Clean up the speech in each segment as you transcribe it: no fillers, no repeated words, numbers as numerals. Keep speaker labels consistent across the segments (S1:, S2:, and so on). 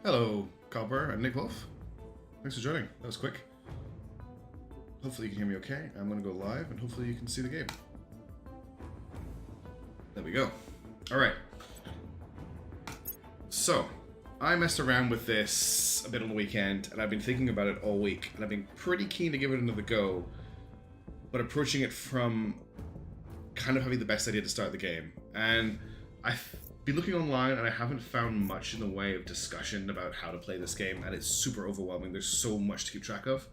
S1: Hello, Copper and Nick Wolf. Thanks for joining. That was quick. Hopefully you can hear me okay. I'm going to go live and hopefully you can see the game. There we go. Alright. So, I messed around with this a bit on the weekend and I've been thinking about it all week. And I've been pretty keen to give it another go, but approaching it from kind of having the best idea to start the game. And I've been looking online and I haven't found much in the way of discussion about how to play this game, and it's super overwhelming. There's so much to keep track of.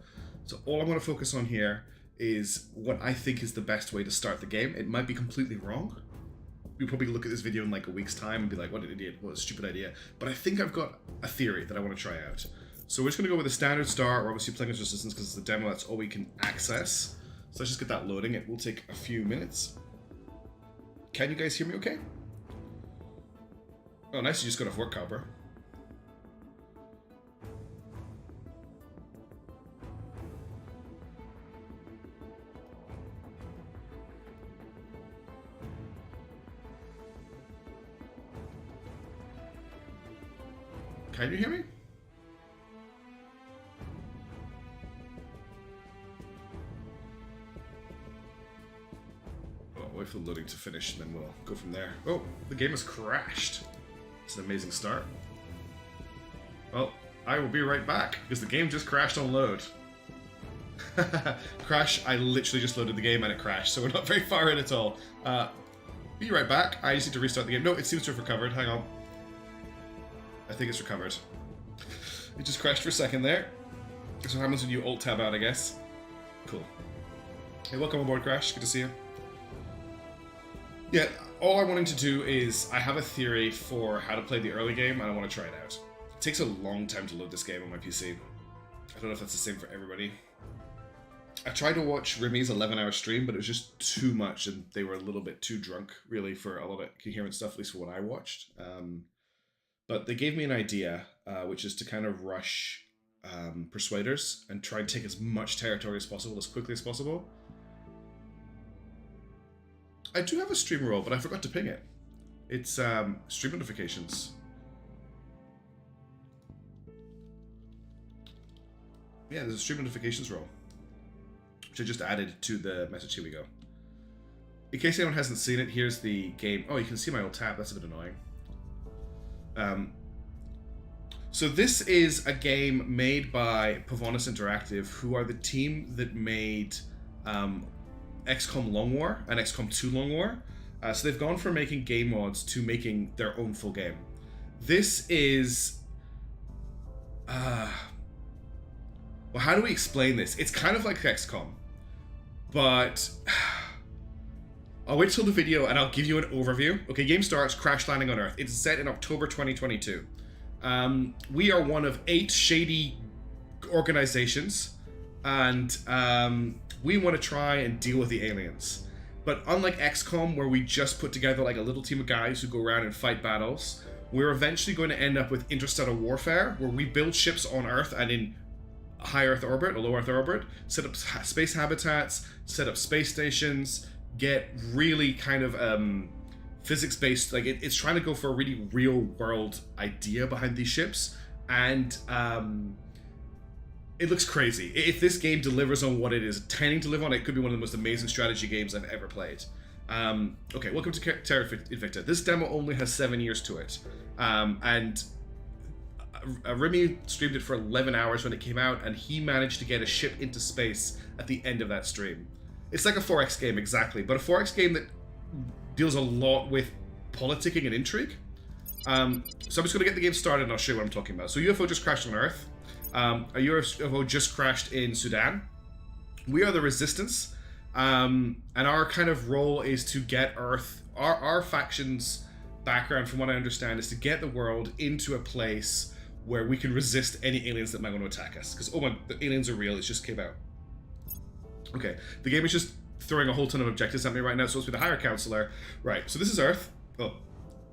S1: So all I'm going to focus on here is what I think is the best way to start the game. It might be completely wrong. You'll probably look at this video in like a week's time and be like, what an idiot, what a stupid idea. But I think I've got a theory that I want to try out. So we're just going to go with a standard start. We're obviously playing as Resistance because it's the demo, that's all we can access. So let's just get that loading. It will take a few minutes. Can you guys hear me okay? Oh, nice, you just got off work, Copper. Can you hear me? Oh, wait for the loading to finish and then we'll go from there. Oh, the game has crashed. It's an amazing start. Well, I will be right back because the game just crashed on load. Crash, I literally just loaded the game and it crashed, so we're not very far in at all. Be right back. I just need to restart the game. No, it seems to have recovered. Hang on. I think it's recovered. It just crashed for a second there. That's what happens when you alt-tab out, I guess. Cool. Hey, welcome aboard, Crash. Good to see you. Yeah, all I'm wanting to do is, I have a theory for how to play the early game, and I want to try it out. It takes a long time to load this game on my PC. I don't know if that's the same for everybody. I tried to watch Remy's 11-hour stream, but it was just too much, and they were a little bit too drunk, really, for a lot of coherent stuff, at least for what I watched. But they gave me an idea, which is to kind of rush persuaders and try and take as much territory as possible, as quickly as possible. I do have a stream role, but I forgot to ping it. It's stream notifications. Yeah, there's a stream notifications role, which I just added to the message. Here we go. In case anyone hasn't seen it, here's the game. Oh, you can see my old tab. That's a bit annoying. So this is a game made by Pavonis Interactive, who are the team that made XCOM Long War and XCOM 2 Long War. So they've gone from making game mods to making their own full game. This is... well, how do we explain this? It's kind of like XCOM, but... I'll wait till the video and I'll give you an overview. Okay, game starts, crash landing on Earth. It's set in October 2022. We are one of 8 shady organizations, and we want to try and deal with the aliens. But unlike XCOM, where we just put together like a little team of guys who go around and fight battles, we're eventually going to end up with interstellar warfare, where we build ships on Earth and in high Earth orbit or low Earth orbit, set up space habitats, set up space stations, get really kind of physics-based, like it's trying to go for a really real-world idea behind these ships, and it looks crazy. If this game delivers on what it is intending to live on, it could be one of the most amazing strategy games I've ever played. Okay, welcome to Terra Invicta. This demo only has 7 years to it, and Remy streamed it for 11 hours when it came out, and he managed to get a ship into space at the end of that stream. It's like a 4X game, exactly, but a 4X game that deals a lot with politicking and intrigue. So I'm just going to get the game started and I'll show you what I'm talking about. So UFO just crashed on Earth. A UFO just crashed in Sudan. We are the Resistance, and our kind of role is to get Earth, our faction's background, from what I understand, is to get the world into a place where we can resist any aliens that might want to attack us. Because, oh my, the aliens are real, it just came out. Okay, the game is just throwing a whole ton of objectives at me right now. It's supposed to be the higher counselor. Right, so this is Earth. Oh,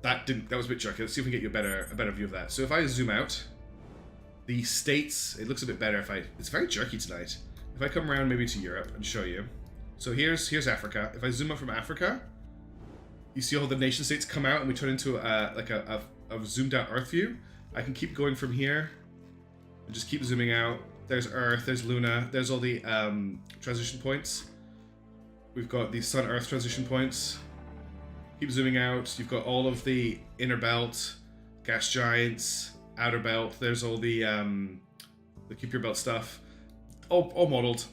S1: that was a bit jerky. Let's see if we can get you a better view of that. So if I zoom out, the states, it looks a bit better it's very jerky tonight. If I come around maybe to Europe and show you. So here's Africa. If I zoom up from Africa, you see all the nation states come out and we turn into a zoomed out Earth view. I can keep going from here and just keep zooming out. There's Earth, there's Luna, there's all the transition points. We've got the Sun-Earth transition points. Keep zooming out. You've got all of the inner belt, gas giants, outer belt. There's all the keep your belt stuff. All modeled.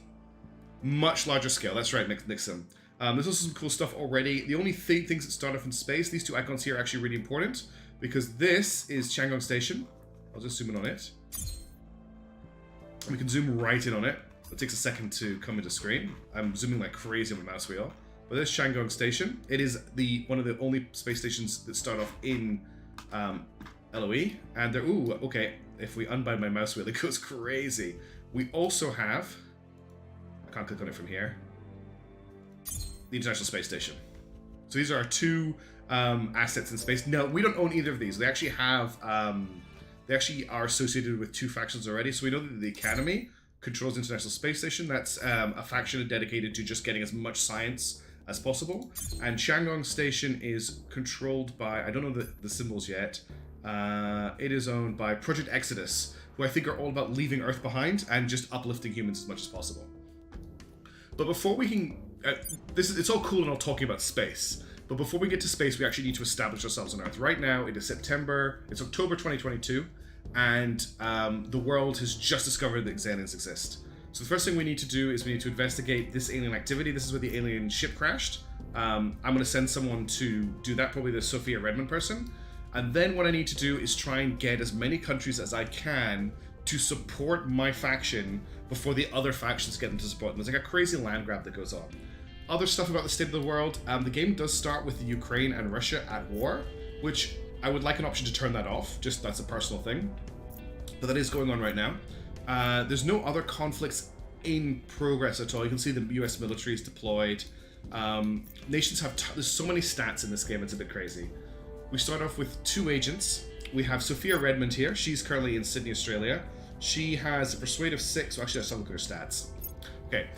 S1: Much larger scale. That's right, Nixon. There's also some cool stuff already. The only things that start off in space, these two icons here are actually really important because this is Chang'e Station. I'll just zoom in on it. We can zoom right in on it. It takes a second to come into screen. I'm zooming like crazy on the mouse wheel. But there's Chang'e Station. It is one of the only space stations that start off in LOE. And they're, ooh, okay. If we unbind my mouse wheel, it goes crazy. We also have, I can't click on it from here, the International Space Station. So these are our two assets in space. No, we don't own either of these. They actually have, they actually are associated with two factions already. So we know that the Academy controls the International Space Station. That's a faction dedicated to just getting as much science as possible. And Chang'e Station is controlled by, I don't know the symbols yet. It is owned by Project Exodus, who I think are all about leaving Earth behind and just uplifting humans as much as possible. But before we can, it's all cool and all talking about space. But before we get to space, we actually need to establish ourselves on Earth. Right now, it's October 2022, and the world has just discovered that aliens exist. So the first thing we need to do is we need to investigate this alien activity. This is where the alien ship crashed. I'm going to send someone to do that, probably the Sophia Redmond person. And then what I need to do is try and get as many countries as I can to support my faction before the other factions get them to support them. There's like a crazy land grab that goes on. Other stuff about the state of the world. The game does start with Ukraine and Russia at war, which I would like an option to turn that off. Just that's a personal thing. But that is going on right now. There's no other conflicts in progress at all. You can see the US military is deployed. Nations have, there's so many stats in this game, it's a bit crazy. We start off with two agents. We have Sophia Redmond here. She's currently in Sydney, Australia. She has a persuade of 6. Well, actually, let's have a look at her stats. Okay,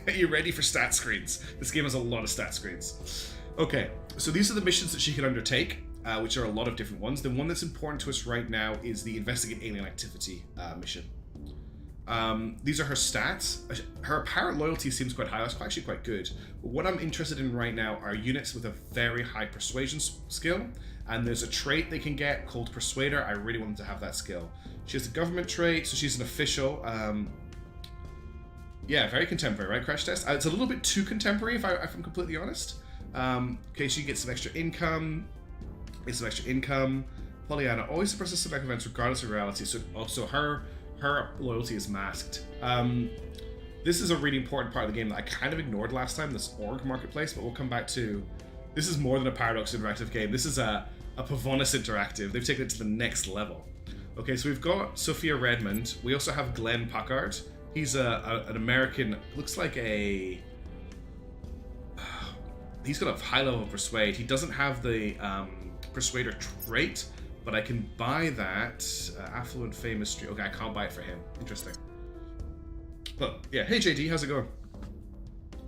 S1: are you ready for stat screens? This game has a lot of stat screens. Okay, so these are the missions that she can undertake, which are a lot of different ones. The one that's important to us right now is the Investigate Alien Activity mission. These are her stats. Her apparent loyalty seems quite high. That's actually quite good. But what I'm interested in right now are units with a very high persuasion skill. And there's a trait they can get called Persuader. I really want them to have that skill. She has a government trait, so she's an official. Yeah, very contemporary, right, Crash Test? It's a little bit too contemporary, if I'm completely honest. Okay, she gets some extra income. Pollyanna always suppresses select events regardless of reality, so also her loyalty is masked. This is a really important part of the game that I kind of ignored last time, this org marketplace, but we'll come back to. This is more than a Paradox interactive game. This is a Pavonis interactive. They've taken it to the next level. Okay, so we've got Sophia Redmond. We also have Glenn Packard. He's an American, looks like a... He's got a high level of Persuade. He doesn't have the Persuader trait, but I can buy that. Affluent Famous Street. Okay, I can't buy it for him. Interesting. But yeah, hey JD, how's it going?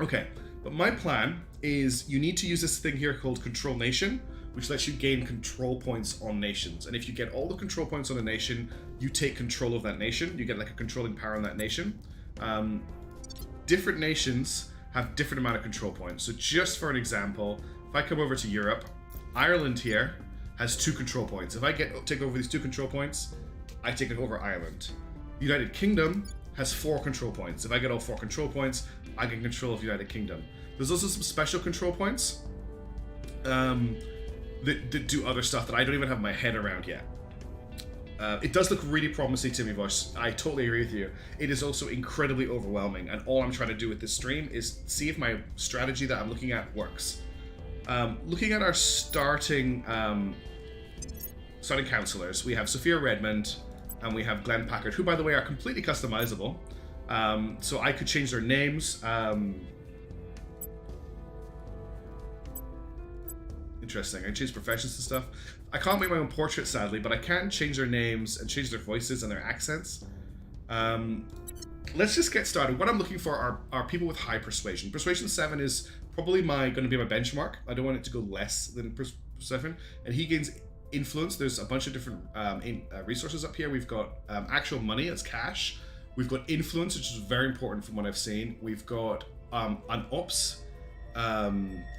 S1: Okay, but my plan is you need to use this thing here called Control Nation, which lets you gain control points on nations. And if you get all the control points on a nation, you take control of that nation. You get like a controlling power on that nation. Different nations have different amount of control points. So just for an example, if I come over to Europe, Ireland here has 2 control points. If I take over these 2 control points, I take over Ireland. The United Kingdom has 4 control points. If I get all 4 control points, I get control of United Kingdom. There's also some special control points that do other stuff that I don't even have my head around yet. It does look really promising to me, Vosh. I totally agree with you. It is also incredibly overwhelming, and all I'm trying to do with this stream is see if my strategy that I'm looking at works. Looking at our starting counselors, we have Sophia Redmond and we have Glenn Packard, who, by the way, are completely customizable. So I could change their names. Interesting. I can change professions and stuff. I can't make my own portrait, sadly, but I can change their names and change their voices and their accents. Let's just get started. What I'm looking for are people with high persuasion. Persuasion 7 is probably going to be my benchmark. I don't want it to go less than 7. And he gains influence. There's a bunch of different resources up here. We've got actual money as cash. We've got influence, which is very important from what I've seen. We've got an ops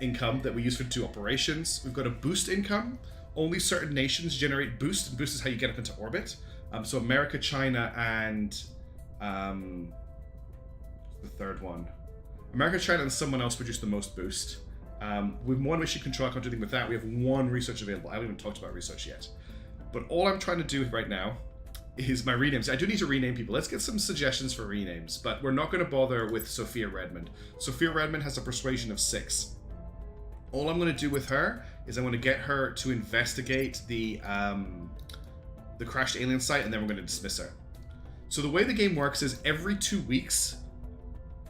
S1: income that we use for 2 operations. We've got a boost income. Only certain nations generate boost, and boost is how you get up into orbit. So America, China, and the third one. America, China, and someone else produce the most boost. With 1 mission control, I can't do anything with that. We have 1 research available. I haven't even talked about research yet. But all I'm trying to do right now is my renames. I do need to rename people. Let's get some suggestions for renames, but we're not going to bother with Sophia Redmond. Sophia Redmond has a persuasion of 6. All I'm going to do with her is I'm going to get her to investigate the crashed alien site, and then we're going to dismiss her. So the way the game works is every 2 weeks,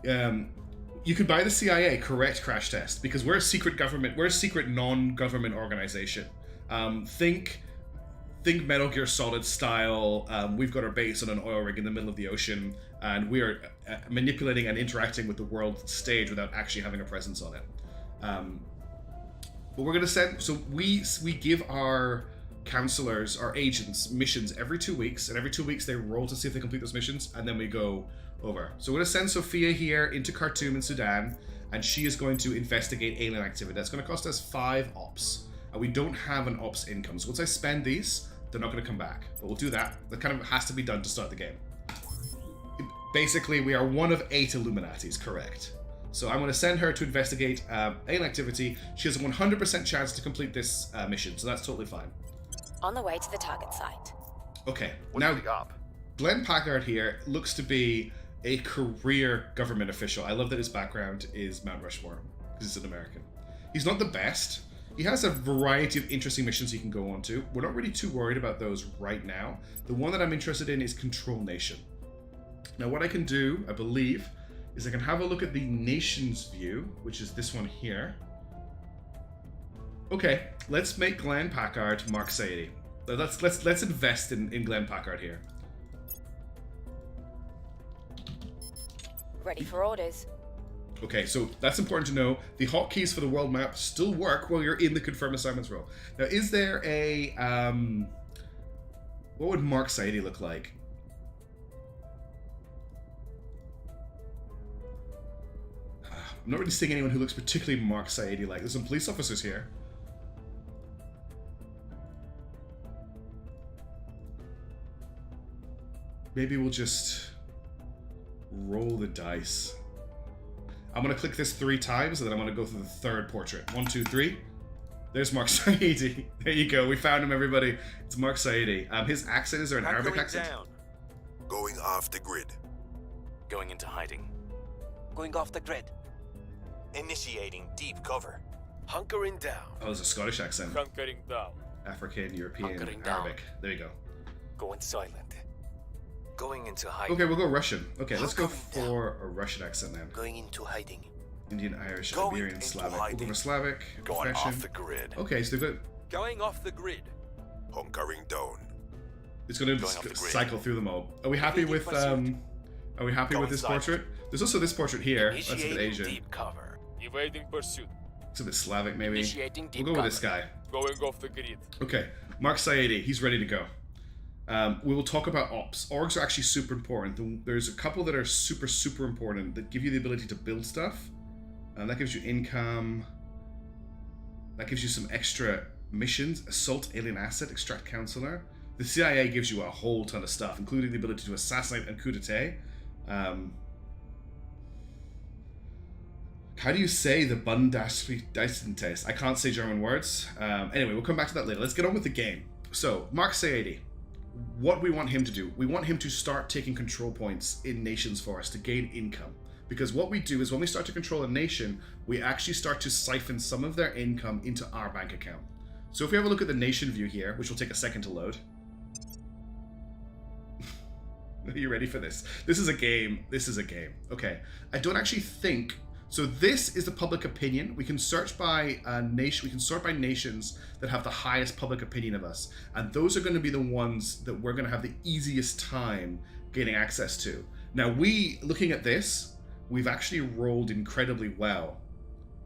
S1: you could buy the CIA correct crash test, because we're a secret government. We're a secret non-government organization. Think Metal Gear Solid style. We've got our base on an oil rig in the middle of the ocean, and we are manipulating and interacting with the world stage without actually having a presence on it. But we're going to send... So we give our counselors, our agents, missions every 2 weeks, and every 2 weeks they roll to see if they complete those missions, and then we go over. So we're going to send Sophia here into Khartoum in Sudan, and she is going to investigate alien activity. That's going to cost us 5 ops, and we don't have an ops income. So once I spend these, they're not going to come back. But we'll do that. That kind of has to be done to start the game. Basically, we are one of 8 Illuminatis, correct. So I'm going to send her to investigate alien activity. She has a 100% chance to complete this mission, so that's totally fine.
S2: On the way to the target site.
S1: Okay,
S3: What's
S1: now
S3: the op?
S1: Glenn Packard here looks to be a career government official. I love that his background is Mount Rushmore, because he's an American. He's not the best. He has a variety of interesting missions he can go on to. We're not really too worried about those right now. The one that I'm interested in is Control Nation. Now what I can do, I believe, is I can have a look at the nation's view, which is this one here. Okay, let's make Glenn Packard Mark Saidi. Let's invest in Glenn Packard here.
S2: Ready for orders.
S1: Okay, so that's important to know. The hotkeys for the world map still work while you're in the confirm assignments role. Now, is there a what would Mark Saidi look like? I'm not really seeing anyone who looks particularly Mark Saidi-like. There's some police officers here. Maybe we'll just roll the dice. I'm going to click this 3 times, and then I'm going to go through the 3rd portrait. 1, 2, 3. There's Mark Saidi. There you go. We found him, everybody. It's Mark Saidi. His accent, is there an Arabic accent?
S4: Down.
S5: Going off the grid.
S4: Going into hiding.
S6: Going off the grid.
S4: Initiating deep cover.
S6: Hunkering down.
S1: Oh, there's a Scottish accent.
S4: Hunkering down.
S1: African, European,
S6: Hunkering down.
S1: Arabic. There you go.
S6: Going silent.
S4: Going into hiding.
S1: Okay, we'll go Russian. Okay, let's go
S6: Hunkering
S1: for a Russian accent then.
S6: Going into hiding.
S1: Indian, Irish,
S5: Going
S1: Iberian,
S5: into
S1: Slavic. We'll
S5: hiding.
S1: go for Slavic.
S5: Going
S1: Confession.
S5: off the grid.
S1: Okay, so they've got...
S4: Going off the grid.
S5: Hunkering down.
S1: It's going to
S5: Going off the grid.
S1: cycle through them all. Are we happy with Are we happy
S5: Going
S1: with this
S5: silent.
S1: portrait? There's also this portrait here. That's a bit
S6: Initiating
S1: Asian.
S6: deep cover.
S4: Evading pursuit.
S1: It's a bit Slavic, maybe.
S6: Initiating
S1: We'll
S6: deep
S1: go with
S6: cover.
S1: this guy.
S4: Going off the grid.
S1: Okay, Mark Saidi. He's ready to go. We will talk about ops. Orgs are actually super important. There's a couple that are super important that give you the ability to build stuff. That gives you income. That gives you some extra missions. Assault alien asset, extract counselor. The CIA gives you a whole ton of stuff, including the ability to assassinate and coup d'etat. How do you say the Bundeswehr test? I can't say German words. Anyway, we'll come back to that later. Let's get on with the game. So, Mark Saidi. What we want him to do, we want him to start taking control points in nations for us to gain income. Because what we do is when we start to control a nation, we actually start to siphon some of their income into our bank account. So if we have a look at the nation view here, which will take a second to load. Are you ready for this? This is a game. This is a game. Okay. I don't actually think... So this is the public opinion. We can search by nation. We can sort by nations that have the highest public opinion of us. And those are going to be the ones that we're going to have the easiest time getting access to. Now looking at this, we've actually rolled incredibly well.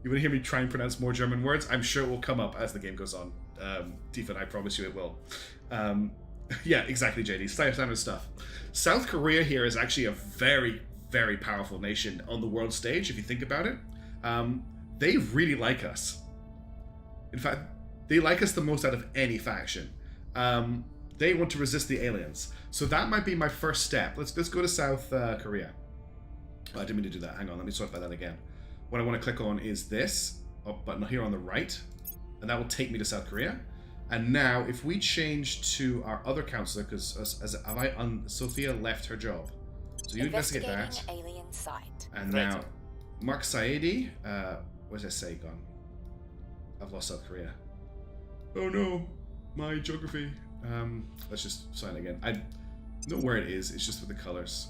S1: You want to hear me try and pronounce more German words? I'm sure it will come up as the game goes on. Tifa, I promise you it will. Yeah, exactly, JD. Standard stuff. South Korea here is actually a very, very powerful nation on the world stage, if you think about it. They really like us. In fact, they like us the most out of any faction. They want to resist the aliens. So that might be my first step. Let's go to South Korea. Oh, I didn't mean to do that. Hang on, let me sort by that again. What I want to click on is this button here on the right, and that will take me to South Korea. And now, if we change to our other counselor, because Sophia left her job, so you investigate that.
S2: Alien site.
S1: And now, Mark Saidi, where's SA gone? I've lost South Korea. Oh no, my geography. Let's just sign again. I know where it is. It's just with the colors.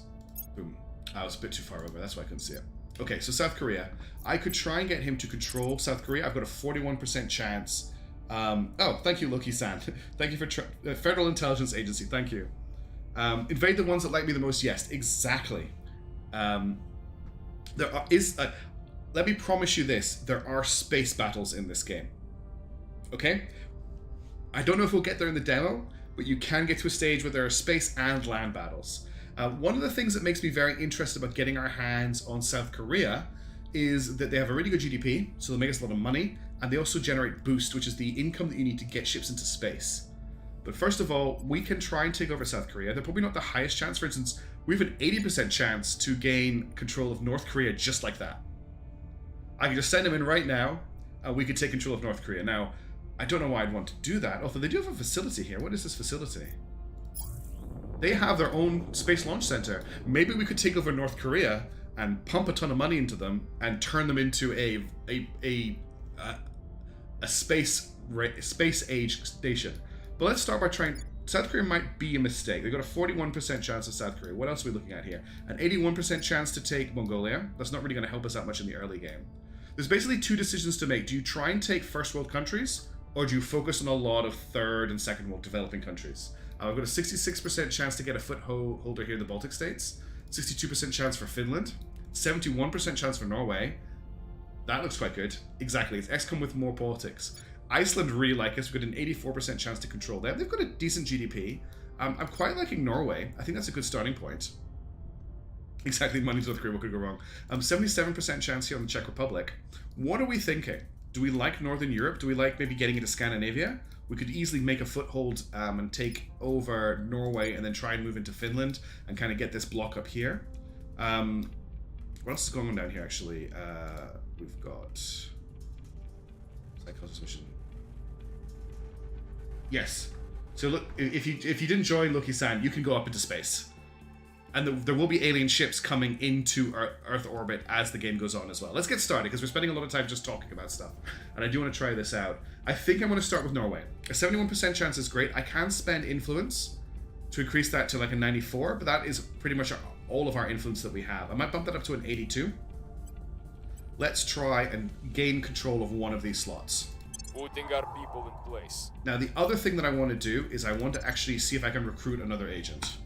S1: Boom. I was a bit too far over. That's why I couldn't see it. Okay, so South Korea. I could try and get him to control South Korea. I've got a 41% chance. Oh, thank you, Loki-san. Thank you for Federal Intelligence Agency. Thank you. Invade the ones that like me the most. Yes, exactly. Let me promise you this. There are space battles in this game. Okay? I don't know if we'll get there in the demo, but you can get to a stage where there are space and land battles. One of the things that makes me very interested about getting our hands on South Korea is that they have a really good GDP, so they'll make us a lot of money, and they also generate boost, which is the income that you need to get ships into space. But first of all, we can try and take over South Korea. They're probably not the highest chance. For instance, we have an 80% chance to gain control of North Korea just like that. I can just send them in right now, and we could take control of North Korea. Now, I don't know why I'd want to do that, although they do have a facility here. What is this facility? They have their own space launch center. Maybe we could take over North Korea and pump a ton of money into them and turn them into a space age station. But let's start by trying. South Korea might be a mistake. They've got a 41% chance of South Korea. What else are we looking at here? An 81% chance to take Mongolia. That's not really going to help us that much in the early game. There's basically two decisions to make. Do you try and take first world countries, or do you focus on a lot of third and second world developing countries? I've got a 66% chance to get a footholder here in the Baltic states, 62% chance for Finland, 71% chance for Norway. That looks quite good. Exactly, it's XCOM with more politics. Iceland really like us. We've got an 84% chance to control them. They've got a decent GDP. I'm quite liking Norway. I think that's a good starting point. Exactly, money to North Korea, what could go wrong? 77% chance here on the Czech Republic. What are we thinking? Do we like Northern Europe? Do we like maybe getting into Scandinavia? We could easily make a foothold and take over Norway and then try and move into Finland and kind of get this block up here. What else is going on down here, actually? We've got... Psychosis mission. Yes. So look, if you didn't join Loki-san, you can go up into space. And there will be alien ships coming into Earth orbit as the game goes on as well. Let's get started, because we're spending a lot of time just talking about stuff. And I do want to try this out. I think I'm going to start with Norway. A 71% chance is great. I can spend influence to increase that to like a 94, but that is pretty much all of our influence that we have. I might bump that up to an 82. Let's try and gain control of one of these slots.
S4: Putting our people in place.
S1: Now, the other thing that I want to do is I want to actually see if I can recruit another agent.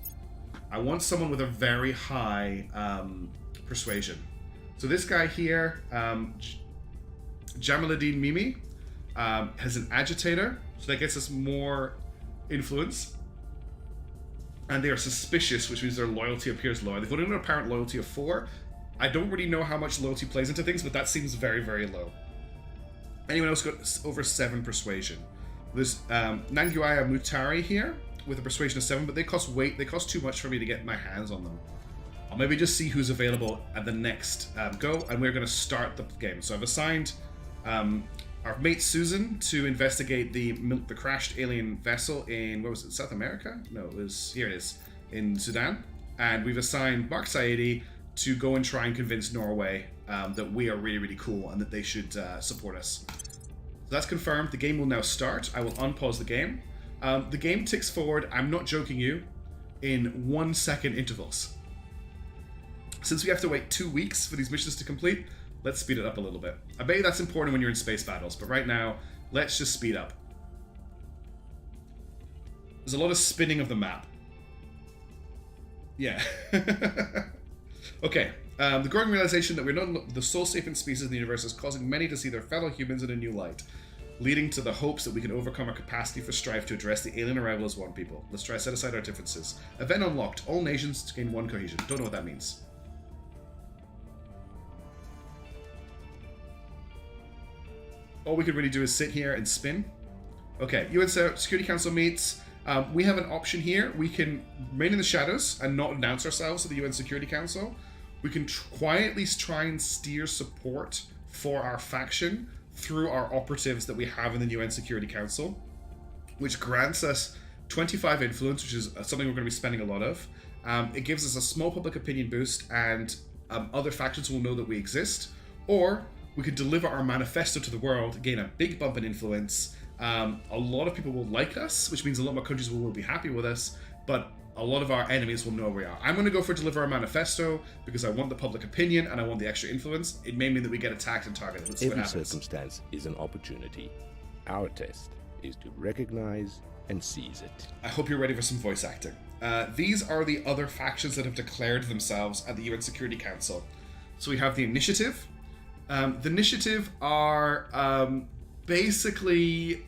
S1: I want someone with a very high persuasion. So this guy here, Jamaluddin Mimi, has an agitator, so that gets us more influence. And they are suspicious, which means their loyalty appears lower. They've got an apparent loyalty of 4. I don't really know how much loyalty plays into things, but that seems very, very low. Anyone else got over 7 persuasion? There's Nanguaya Mutari here, with a persuasion of 7, but they cost weight. They cost too much for me to get my hands on them. I'll maybe just see who's available at the next go, and we're going to start the game. So I've assigned our mate Susan to investigate the crashed alien vessel in, where was it, South America? No, it was, here it is, in Sudan. And we've assigned Mark Saidi to go and try and convince Norway that we are really, really cool and that they should support us. So that's confirmed. The game will now start. I will unpause the game. The game ticks forward, I'm not joking you, in 1 second intervals. Since we have to wait 2 weeks for these missions to complete, let's speed it up a little bit. I bet you that's important when you're in space battles, but right now, let's just speed up. There's a lot of spinning of the map. Yeah. Okay. The growing realization that we're not the sole sapient species in the universe is causing many to see their fellow humans in a new light. leading to the hopes that we can overcome our capacity for strife to address the alien arrival as one people. Let's try to set aside our differences. Event unlocked. All nations gain one cohesion. Don't know what that means. All we could really do is sit here and spin. Okay, UN Security Council meets. We have an option here. We can remain in the shadows and not announce ourselves to the UN Security Council. We can quietly try and steer support for our faction through our operatives that we have in the UN Security Council, which grants us 25 influence, which is something we're going to be spending a lot of. It gives us a small public opinion boost, and other factions will know that we exist. Or we could deliver our manifesto to the world, gain a big bump in influence. A lot of people will like us, which means a lot more countries will be happy with us, but a lot of our enemies will know where we are. I'm going to go for deliver our manifesto because I want the public opinion and I want the extra influence. It may mean that we get attacked and targeted. Let's see what
S3: Every
S1: happens.
S3: circumstance is an opportunity. Our test is to recognize and seize it.
S1: I hope you're ready for some voice acting. These are the other factions that have declared themselves at the UN Security Council. So we have the Initiative. The Initiative are basically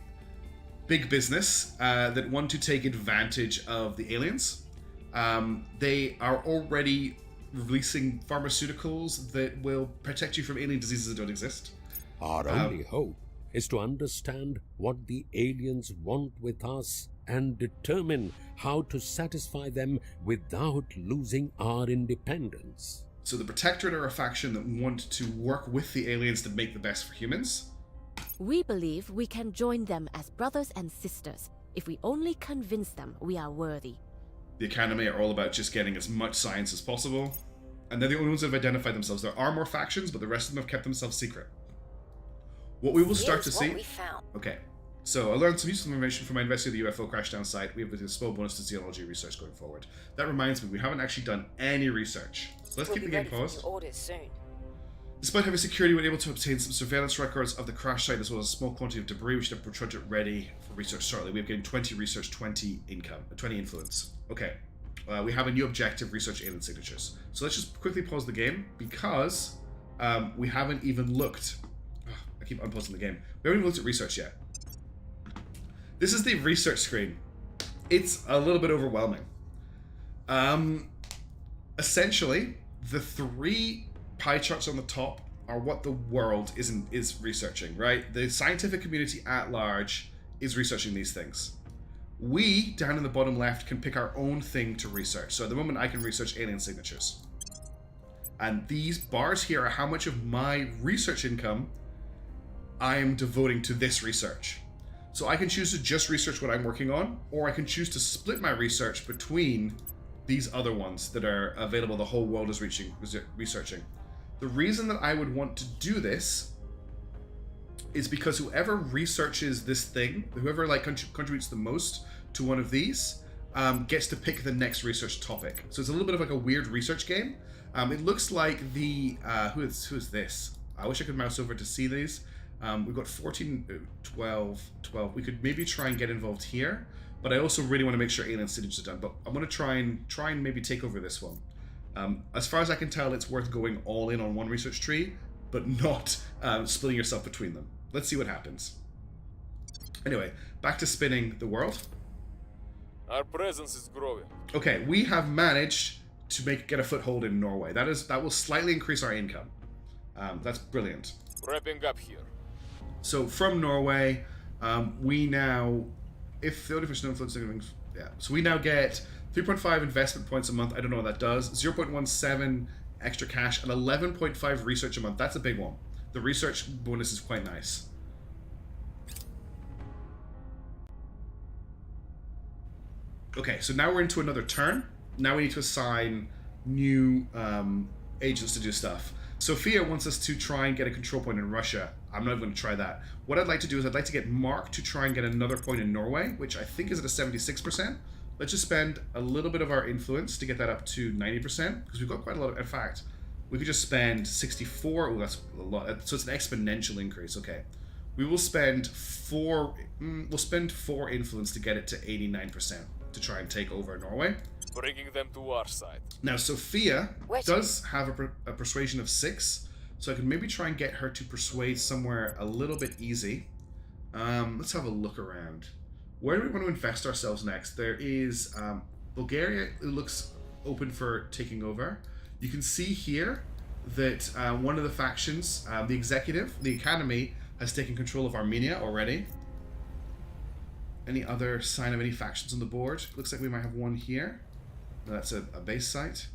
S1: big business that want to take advantage of the aliens. They are already releasing pharmaceuticals that will protect you from alien diseases that don't exist.
S7: Our only hope is to understand what the aliens want with us and determine how to satisfy them without losing our independence.
S1: So the Protectorate are a faction that want to work with the aliens to make the best for humans.
S8: We believe we can join them as brothers and sisters if we only convince them we are worthy.
S1: The Academy are all about just getting as much science as possible. And they're the only ones that have identified themselves. There are more factions, but the rest of them have kept themselves secret. What we will start to
S2: Here's
S1: see...
S2: what we found.
S1: Okay, so I learned some useful information from my investigating the UFO crashdown site. We have a small bonus to zoology research going forward. That reminds me, we haven't actually done any research. So let's
S2: We'll
S1: keep
S2: be
S1: the game
S2: ready for
S1: paused.
S2: your orders soon.
S1: Despite having security, we were able to obtain some surveillance records of the crash site as well as a small quantity of debris. We should have project ready for research shortly. We have gained 20 research, 20 income, 20 influence. Okay, we have a new objective, research alien signatures. So let's just quickly pause the game because we haven't even looked. I keep unpausing the game. We haven't even looked at research yet. This is the research screen. It's a little bit overwhelming. Essentially, the three pie charts on the top are what the world is researching, right? The scientific community at large is researching these things. We, down in the bottom left, can pick our own thing to research. So at the moment, I can research alien signatures. And these bars here are how much of my research income I am devoting to this research. So I can choose to just research what I'm working on, or I can choose to split my research between these other ones that are available. The whole world is researching. The reason that I would want to do this is because whoever researches this thing, whoever contributes the most to one of these, gets to pick the next research topic. So it's a little bit of like a weird research game. It looks like the who is this? I wish I could mouse over to see these. We've got 14, 12. We could maybe try and get involved here, but I also really want to make sure alien signatures are done. But I'm going to try and maybe take over this one. As far as I can tell, it's worth going all in on one research tree, but not splitting yourself between them. Let's see what happens. Anyway, back to spinning the world.
S4: Our presence is growing.
S1: Okay, we have managed to get a foothold in Norway. That will slightly increase our income. That's brilliant.
S4: Wrapping up here.
S1: So from Norway, we now, if the only fish no influence, yeah. So we now get 3.5 investment points a month. I don't know what that does. 0.17 extra cash and 11.5 research a month. That's a big one. The research bonus is quite nice. Okay, so now we're into another turn. Now we need to assign new agents to do stuff. Sophia wants us to try and get a control point in Russia. I'm not going to try that. What I'd like to do is I'd like to get Mark to try and get another point in Norway, which I think is at a 76%. Let's just spend a little bit of our influence to get that up to 90%, because we've got quite a lot of, in fact, we could just spend 64. Oh, that's a lot. So it's an exponential increase. Okay. We will spend four influence to get it to 89% to try and take over Norway.
S4: Bringing them to our side.
S1: Now, Sophia
S2: Wait.
S1: does have a persuasion of 6, so I can maybe try and get her to persuade somewhere a little bit easy. Let's have a look around. Where do we want to invest ourselves next? There is Bulgaria. It looks open for taking over. You can see here that one of the factions, the executive, the academy, has taken control of Armenia already. Any other sign of any factions on the board? Looks like we might have one here. No, that's a base site.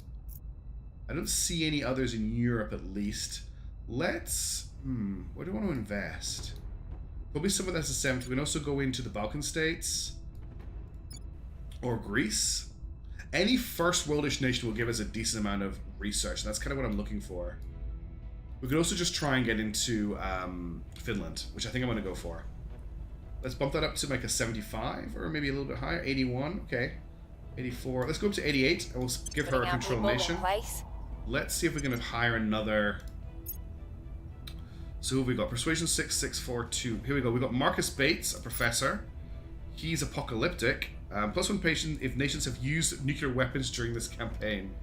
S1: I don't see any others in Europe, at least. Let's... where do we want to invest? Probably some of that's the 7th. We can also go into the Balkan states. Or Greece. Any first worldish nation will give us a decent amount of research. That's kind of what I'm looking for. We could also just try and get into Finland, which I think I'm going to go for. Let's bump that up to like a 75, or maybe a little bit higher. 81, okay. 84. Let's go up to 88, and we'll give her a control nation. Let's see if we can hire another. So who have we got? Persuasion 6, 6, 4, 2. Here we go. We got Marcus Bates, a professor. He's apocalyptic. +1 patient if nations have used nuclear weapons during this campaign.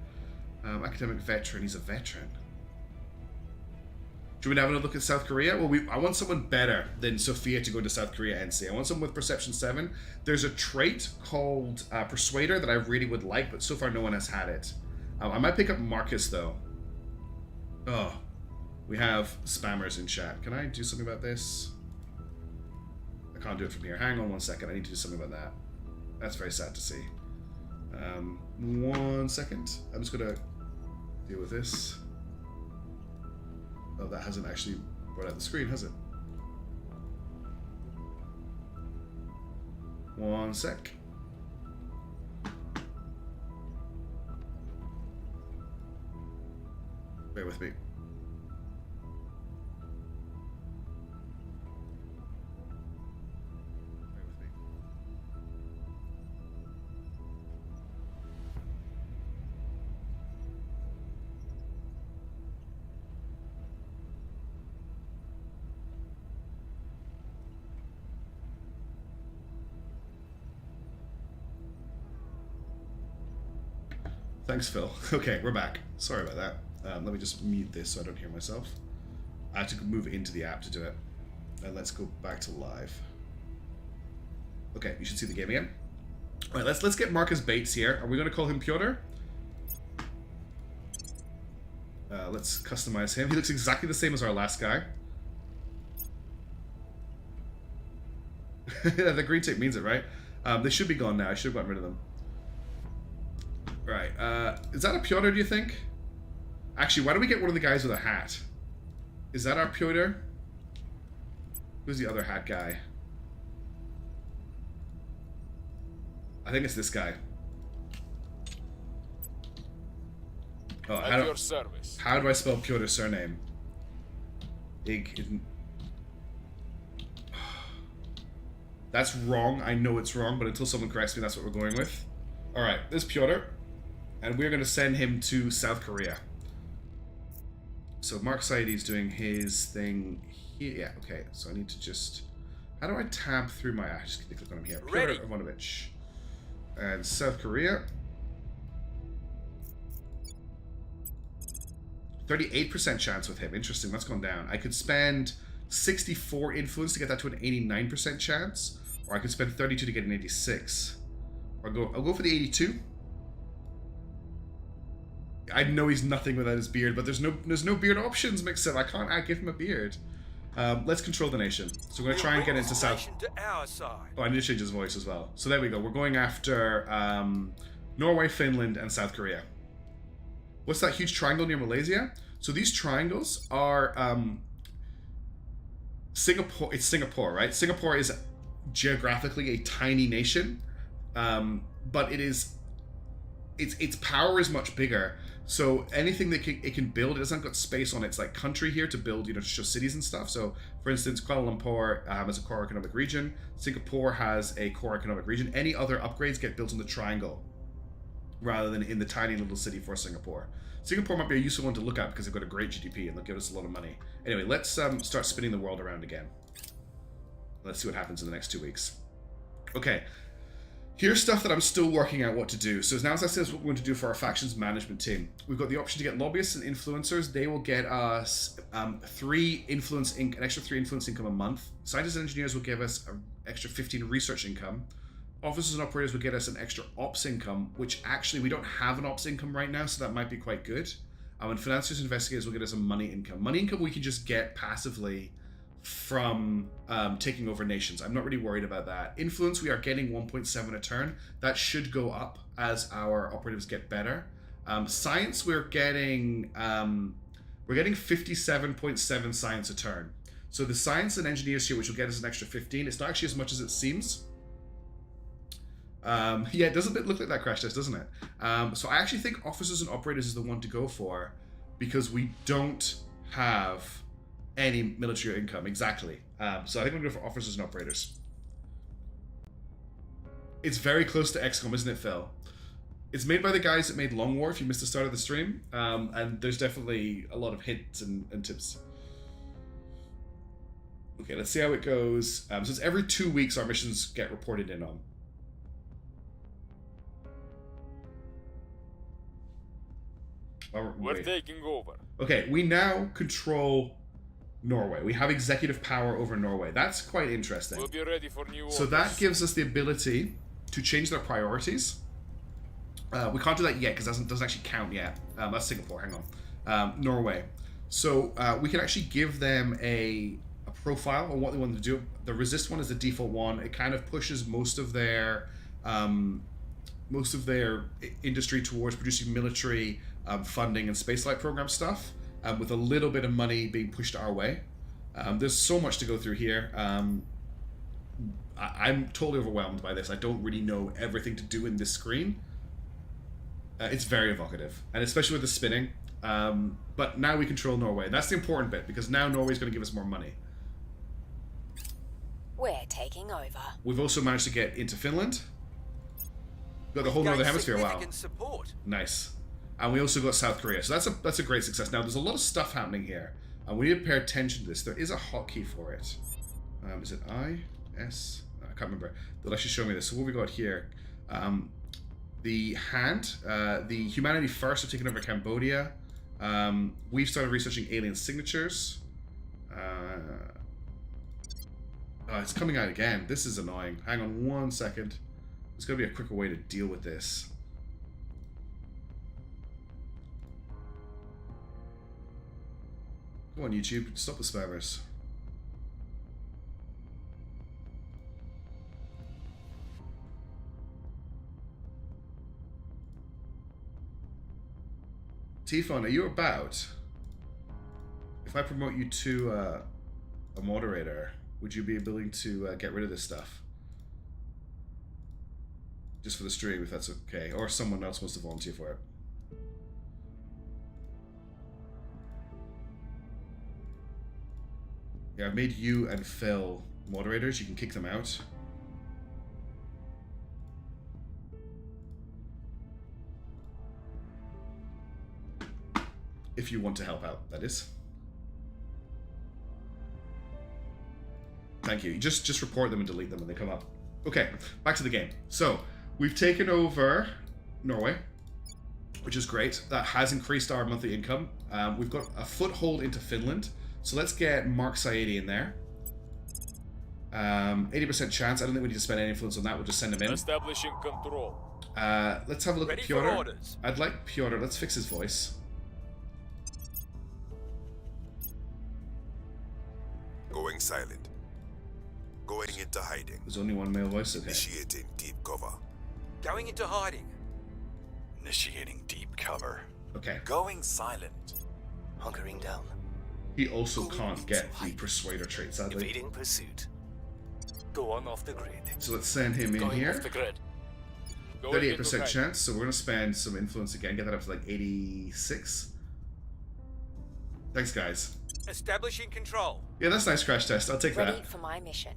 S1: Academic veteran. He's a veteran. Do we have another look at South Korea? Well, I want someone better than Sophia to go to South Korea NC. I want someone with Perception 7. There's a trait called Persuader that I really would like, but so far no one has had it. I might pick up Marcus, though. Oh, we have spammers in chat. Can I do something about this? I can't do it from here. Hang on 1 second. I need to do something about that. That's very sad to see. 1 second. I'm just going to deal with this. Oh, that hasn't actually brought out the screen, has it? 1 sec. Bear with me. Thanks, Phil. Okay, we're back. Sorry about that. Let me just mute this so I don't hear myself. I had to move into the app to do it. And let's go back to live. Okay, you should see the game again. All right, let's get Marcus Bates here. Are we going to call him Pyotr? Let's customize him. He looks exactly the same as our last guy. The green tape means it, right? They should be gone now. I should have gotten rid of them. Right, is that a Pyotr, do you think? Actually, why don't we get one of the guys with a hat? Is that our Pyotr? Who's the other hat guy? I think it's this guy. Oh,
S4: At your service.
S1: How do I spell Pyotr's surname? That's wrong. I know it's wrong, but until someone corrects me, that's what we're going with. Alright, this is Pyotr. And we're going to send him to South Korea. So Mark Saidi is doing his thing here. Yeah, okay. So I need to just... How do I tab through my... I just need to click on him here.
S6: Ready.
S1: Pyotr Ivanovich. And South Korea. 38% chance with him. Interesting, that's gone down. I could spend 64 influence to get that to an 89% chance. Or I could spend 32 to get an 86. Or I'll go for the 82. I know he's nothing without his beard, but there's no beard options, Mixer. I can't give him a beard. Let's control the nation. So we're going to try and get into South...
S6: To our side.
S1: Oh, I need to change his voice as well. So there we go. We're going after Norway, Finland, and South Korea. What's that huge triangle near Malaysia? So these triangles are... Singapore. It's Singapore, right? Singapore is geographically a tiny nation, but it is... Its power is much bigger. So anything that it can build, it hasn't got space on its like country here to build, to show cities and stuff. So, for instance, Kuala Lumpur has a core economic region. Singapore has a core economic region. Any other upgrades get built in the triangle rather than in the tiny little city for Singapore. Singapore might be a useful one to look at because they've got a great GDP and they'll give us a lot of money. Anyway, let's start spinning the world around again. Let's see what happens in the next 2 weeks. Okay. Here's stuff that I'm still working out what to do. So now as I said, what we're going to do for our factions management team. We've got the option to get lobbyists and influencers. They will get us an extra 3 influence income a month. Scientists and engineers will give us an extra 15 research income. Officers and operators will get us an extra ops income, which actually we don't have an ops income right now, so that might be quite good. And financiers and investigators will get us a money income. Money income we can just get passively from taking over nations. I'm not really worried about that. Influence, we are getting 1.7 a turn. That should go up as our operatives get better. Science, we're getting 57.7 science a turn. So the science and engineers here, which will get us an extra 15, it's not actually as much as it seems. Yeah, it does a bit look like that crash test, doesn't it? So I actually think officers and operators is the one to go for because we don't have any military income. Exactly. So I think I'm going to go for officers and operators. It's very close to XCOM, isn't it, Phil? It's made by the guys that made Long War, if you missed the start of the stream. And there's definitely a lot of hints and tips. Okay, let's see how it goes. So it's every 2 weeks our missions get reported in on.
S4: We're taking over.
S1: Okay, we now control Norway. We have executive power over Norway. That's quite interesting.
S4: We'll be ready for new orders.
S1: So that gives us the ability to change their priorities. We can't do that yet because it doesn't actually count yet. That's Singapore, hang on. Norway. So we can actually give them a profile on what they want to do. The resist one is the default one. It kind of pushes most of their industry towards producing military funding and spaceflight program stuff, with a little bit of money being pushed our way. There's so much to go through here. I'm totally overwhelmed by this. I don't really know everything to do in this screen. It's very evocative, and especially with the spinning. But now we control Norway. That's the important bit, because now Norway's going to give us more money.
S2: We're taking over.
S1: We've also managed to get into Finland. Got the whole northern hemisphere. Wow,
S6: support.
S1: nice. And we also got South Korea. So that's a great success. Now there's a lot of stuff happening here, and we need to pay attention to this. There is a hotkey for it. Is it I? S? I can't remember. They'll actually show me this. So what we got here? The hand, the Humanity First have taken over Cambodia. We've started researching alien signatures. Oh, it's coming out again. This is annoying. Hang on 1 second. There's got to be a quicker way to deal with this. Come on, YouTube. Stop the spammers. T-Phone, are you about? If I promote you to a moderator, would you be willing to get rid of this stuff? Just for the stream, if that's okay. Or someone else wants to volunteer for it. Yeah, I've made you and Phil moderators. You can kick them out. If you want to help out, that is. Thank you. Just report them and delete them when they come up. Okay, back to the game. So, we've taken over Norway, which is great. That has increased our monthly income. We've got a foothold into Finland. So let's get Mark Saidi in there. 80% chance. I don't think we need to spend any influence on that. We'll just send him in.
S4: Establishing control.
S1: Let's have a look
S6: Ready
S1: at
S6: for
S1: Pyotr.
S6: orders.
S1: I'd like Pyotr. Let's fix his voice.
S5: Going silent. Going into hiding.
S1: There's only one male voice. Okay.
S5: Initiating deep cover.
S6: Going into hiding.
S9: Initiating deep cover.
S1: Okay.
S6: Going silent. Hunkering down.
S1: He also can't get the persuader trait, sadly.
S6: Evading pursuit. Go on off the grid.
S1: So let's send him in
S4: Going
S1: here.
S4: off the grid. Going into
S1: 38%
S4: hiding.
S1: chance, so we're going to spend some influence again, get that up to like 86. Thanks, guys.
S6: Establishing control.
S1: Yeah, that's a nice crash test. I'll take
S2: Ready
S1: that.
S2: for my mission.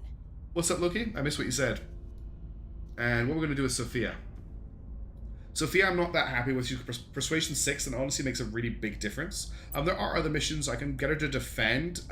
S1: What's up, Loki? I missed what you said. And what we're going to do with Sophia. Sophia, I'm not that happy with. She's Persuasion 6, and honestly makes a really big difference. There are other missions. I can get her to defend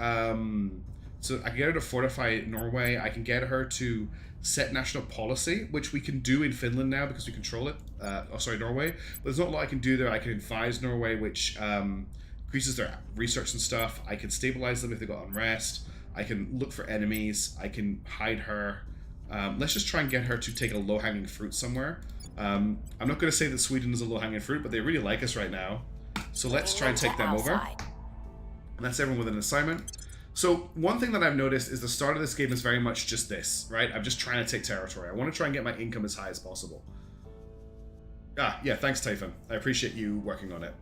S1: So I can get her to fortify Norway. I can get her to set national policy, which we can do in Finland now because we control it. Norway. But there's not a lot I can do there. I can advise Norway, which increases their research and stuff. I can stabilize them if they've got unrest. I can look for enemies. I can hide her. Let's just try and get her to take a low-hanging fruit somewhere. I'm not going to say that Sweden is a low-hanging fruit, but they really like us right now. So let's try and take them over. And that's everyone with an assignment. So one thing that I've noticed is the start of this game is very much just this, right? I'm just trying to take territory. I want to try and get my income as high as possible. Yeah, thanks, Typhon. I appreciate you working on it.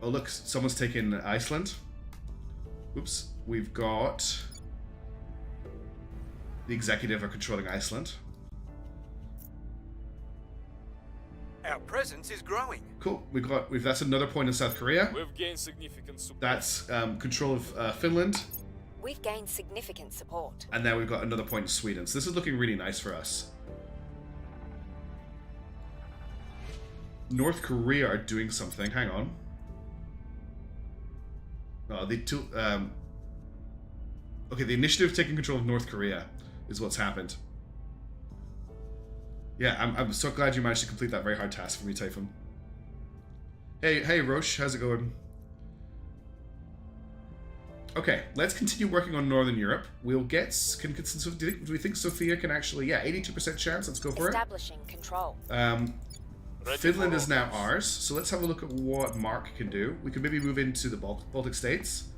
S1: Oh, look, someone's taken Iceland. Oops. We've got... the executive are controlling Iceland.
S6: Our presence is growing.
S1: Cool. That's another point in South Korea.
S4: We've gained significant support.
S1: That's control of Finland.
S2: We've gained significant support.
S1: And now we've got another point in Sweden. So this is looking really nice for us. North Korea are doing something. Hang on. Oh, okay, the initiative taking control of North Korea is what's happened. Yeah, I'm so glad you managed to complete that very hard task for me, Typhon. Hey, Roche, how's it going? Okay, let's continue working on Northern Europe. We'll get... do we think Sophia can actually... Yeah, 82% chance. Let's go for
S2: Establishing control.
S1: Finland is now ours, so let's have a look at what Mark can do. We can maybe move into the Baltic states.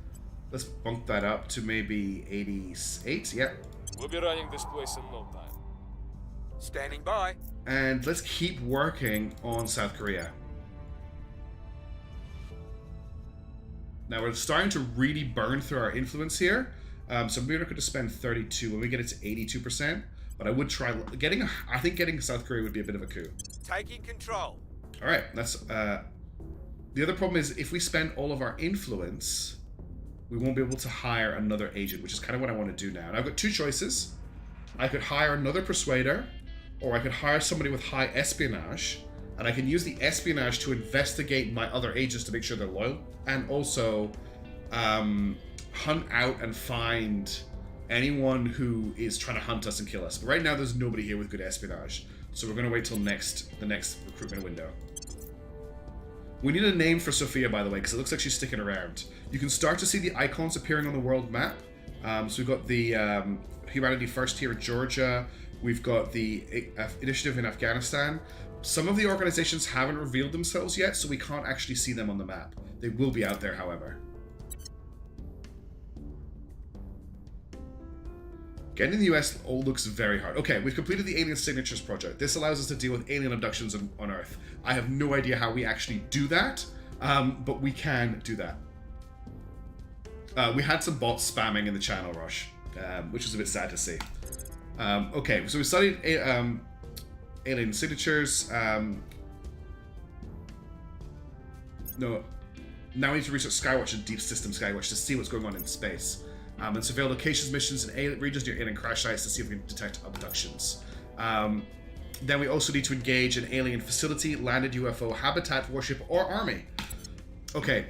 S1: Let's bump that up to maybe 88. Yep.
S4: We'll be running this place in no time.
S6: Standing by.
S1: And let's keep working on South Korea. Now we're starting to really burn through our influence here. So we're going to spend 32 when we get it to 82%. But I would try I think getting South Korea would be a bit of a coup.
S6: Taking control.
S1: All right, that's the other problem is if we spend all of our influence, we won't be able to hire another agent, which is kind of what I want to do now. And I've got two choices. I could hire another persuader, or I could hire somebody with high espionage, and I can use the espionage to investigate my other agents to make sure they're loyal, and also hunt out and find anyone who is trying to hunt us and kill us. But right now, there's nobody here with good espionage, so we're going to wait till the next recruitment window. We need a name for Sophia, by the way, because it looks like she's sticking around. You can start to see the icons appearing on the world map. So we've got the Humanity First here in Georgia. We've got the initiative in Afghanistan. Some of the organizations haven't revealed themselves yet, so we can't actually see them on the map. They will be out there, however. Getting the US all looks very hard. Okay, we've completed the Alien Signatures project. This allows us to deal with alien abductions on Earth. I have no idea how we actually do that, but we can do that. We had some bots spamming in the channel, Rush, which was a bit sad to see. Okay, so we studied Alien Signatures. No, now we need to research Skywatch and Deep System Skywatch to see what's going on in space. And surveil locations missions in regions near alien crash sites to see if we can detect abductions. Then we also need to engage an alien facility, landed UFO, habitat, warship, or army. Okay.